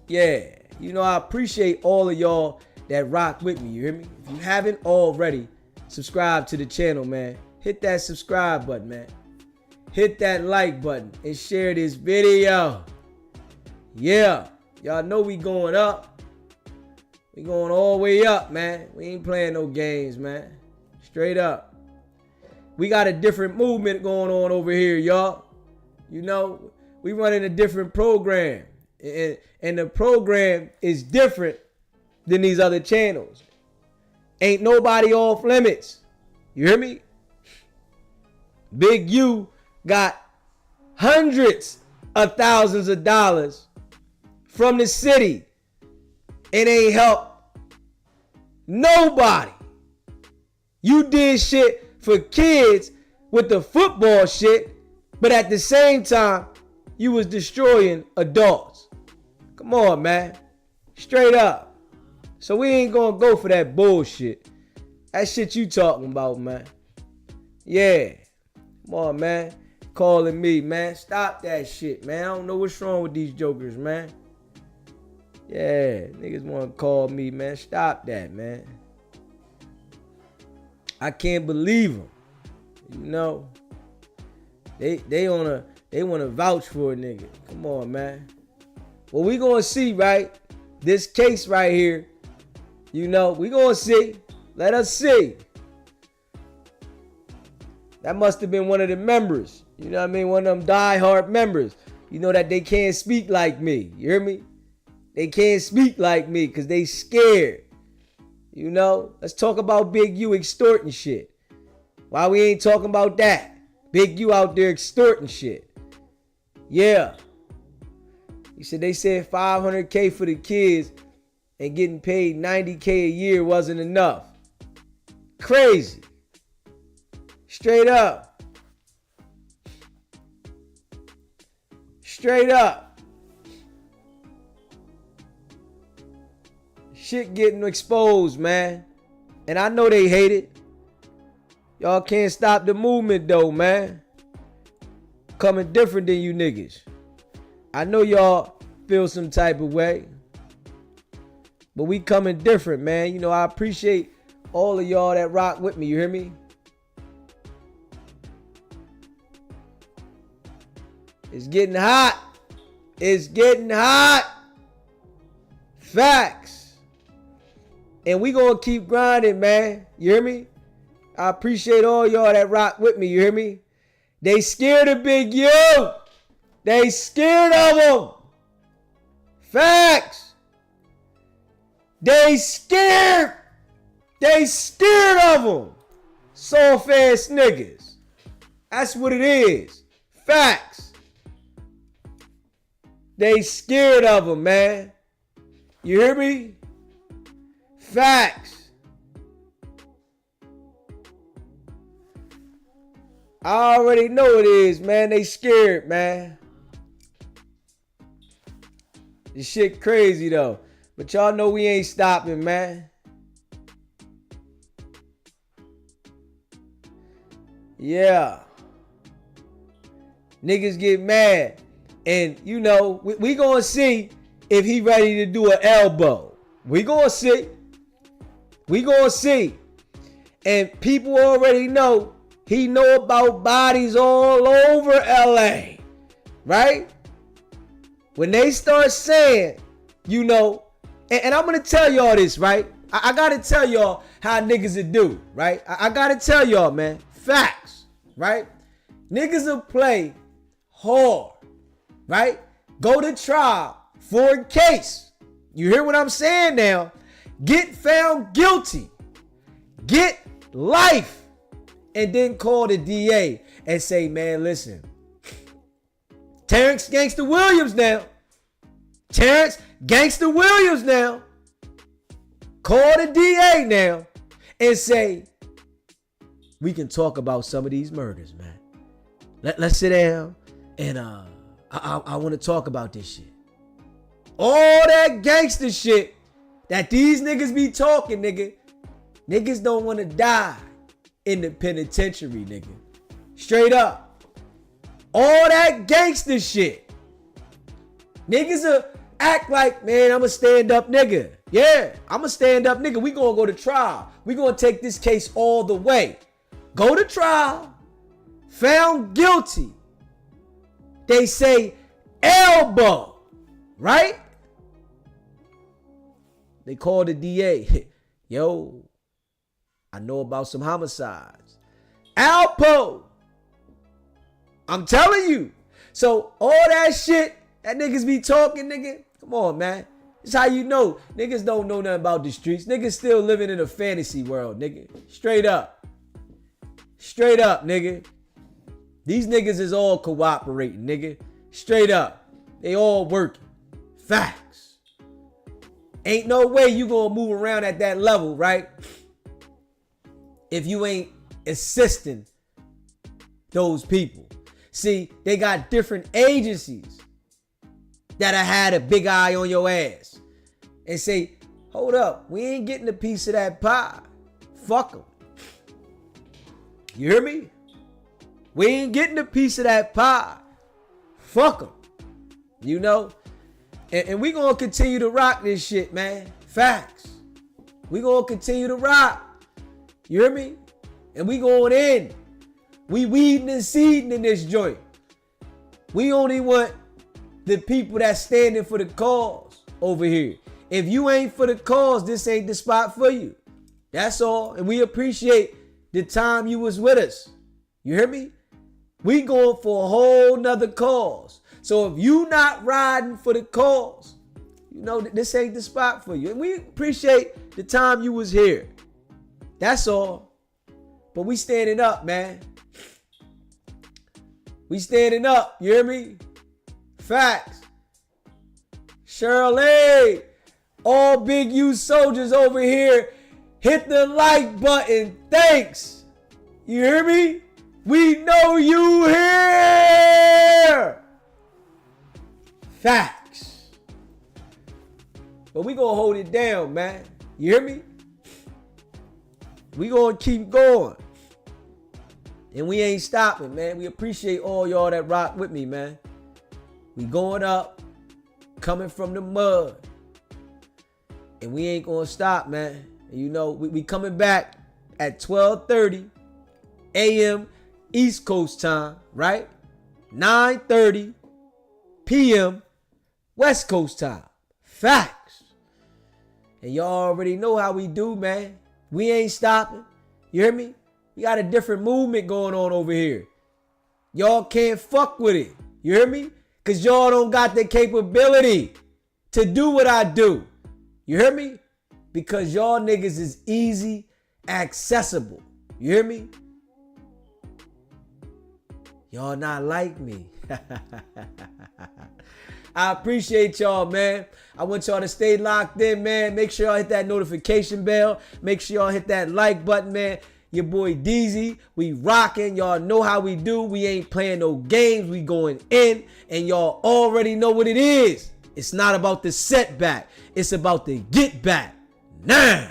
Yeah, you know, I appreciate all of y'all that rock with me, you hear me? If you haven't already, subscribe to the channel, man. Hit that subscribe button, man. Hit that like button and share this video. Yeah, y'all know we going up. We going all the way up, man. We ain't playing no games, man. Straight up. We got a different movement going on over here, y'all. You know, we running a different program. And the program is different than these other channels. Ain't nobody off limits. You hear me? Big U got hundreds of thousands of dollars from the city. It ain't helped nobody. You did shit for kids with the football shit, but at the same time, you was destroying adults. Come on, man. Straight up. So we ain't gonna go for that bullshit. That shit you talking about, man. Yeah. Come on, man. Calling me, man. Stop that shit, man. I don't know what's wrong with these jokers, man. Yeah, niggas want to call me, man. Stop that, man. I can't believe them. You know, they want to vouch for a nigga. Come on, man. Well, we gonna see, right? This case right here. You know, we gonna see. Let us see. That must have been one of the members. You know what I mean? One of them diehard members. You know that they can't speak like me. You hear me? They can't speak like me because they scared. You know? Let's talk about Big U extorting shit. Why we ain't talking about that? Big U out there extorting shit. Yeah. They said $500K for the kids and getting paid $90K a year wasn't enough. Crazy. Straight up. Straight up. Shit getting exposed, man. And I know they hate it. Y'all can't stop the movement though, man. Coming different than you niggas. I know y'all feel some type of way. But we coming different, man. You know, I appreciate all of y'all that rock with me. You hear me? It's getting hot. It's getting hot. Facts. And we gonna keep grinding, man. You hear me? I appreciate all y'all that rock with me. You hear me? They scared of Big U. They scared of him. Facts. They scared. They scared of him. Soft ass niggas. That's what it is. Facts. They scared of him, man. You hear me? Facts. I already know it is, man. They scared, man. This shit crazy, though. But y'all know we ain't stopping, man. Yeah. Niggas get mad. And, you know, we gonna see if he ready to do an elbow. We gonna see. We gonna see. And people already know he know about bodies all over LA. Right? When they start saying, you know, and I'm going to tell y'all this, right? I got to tell y'all how niggas will do, right? I got to tell y'all, man. Facts, right? Niggas will play hard, right? Go to trial for a case. You hear what I'm saying now? Get found guilty. Get life. And then call the DA and say, man, listen. Terrence Gangster Williams now. Terrence Gangster Williams now. Call the DA now and say, we can talk about some of these murders, man. Let's sit down and I want to talk about this shit. All that gangster shit that these niggas be talking, nigga. Niggas don't want to die in the penitentiary, nigga. Straight up. All that gangster shit. Niggas will act like, man, I'm a stand-up nigga. Yeah, I'm a stand-up nigga. We gonna go to trial. We gonna take this case all the way. Go to trial. Found guilty. They say elbow. Right? They call the DA. Yo, I know about some homicides. Alpo. I'm telling you. So all that shit that niggas be talking, nigga. Come on, man. It's how you know. Niggas don't know nothing about the streets. Niggas still living in a fantasy world, nigga. Straight up. Straight up, nigga. These niggas is all cooperating, nigga. Straight up. They all working. Facts. Ain't no way you gonna move around at that level, right? If you ain't assisting those people. See, they got different agencies that'll had a big eye on your ass and say, hold up, we ain't getting a piece of that pie. Fuck them. You hear me? We ain't getting a piece of that pie. Fuck them. You know? And we gonna continue to rock this shit, man. Facts. We gonna continue to rock. You hear me? And we going in. We weeding and seeding in this joint. We only want the people that's standing for the cause over here. If you ain't for the cause, this ain't the spot for you. That's all. And we appreciate the time you was with us. You hear me? We going for a whole nother cause. So if you not riding for the cause, you know this ain't the spot for you. And we appreciate the time you was here. That's all. But we standing up, man. We standing up. You hear me? Facts. Shirley, all Big U soldiers over here, hit the like button. Thanks. You hear me? We know you here. Facts. But we gonna hold it down, man. You hear me? We gonna keep going. And we ain't stopping, man. We appreciate all y'all that rock with me, man. We going up, coming from the mud. And we ain't gonna stop, man. And you know, we coming back at 12:30 a.m. East Coast time, right? 9:30 p.m. West Coast time. Facts. And y'all already know how we do, man. We ain't stopping. You hear me? We got a different movement going on over here. Y'all can't fuck with it. You hear me? Because y'all don't got the capability to do what I do. You hear me? Because y'all niggas is easy accessible. You hear me? Y'all not like me. I appreciate y'all, man. I want y'all to stay locked in, man. Make sure y'all hit that notification bell. Make sure y'all hit that like button, man. Your boy Deezy, we rocking. Y'all know how we do. We ain't playing no games. We going in, and y'all already know what it is. It's not about the setback. It's about the get back. Now.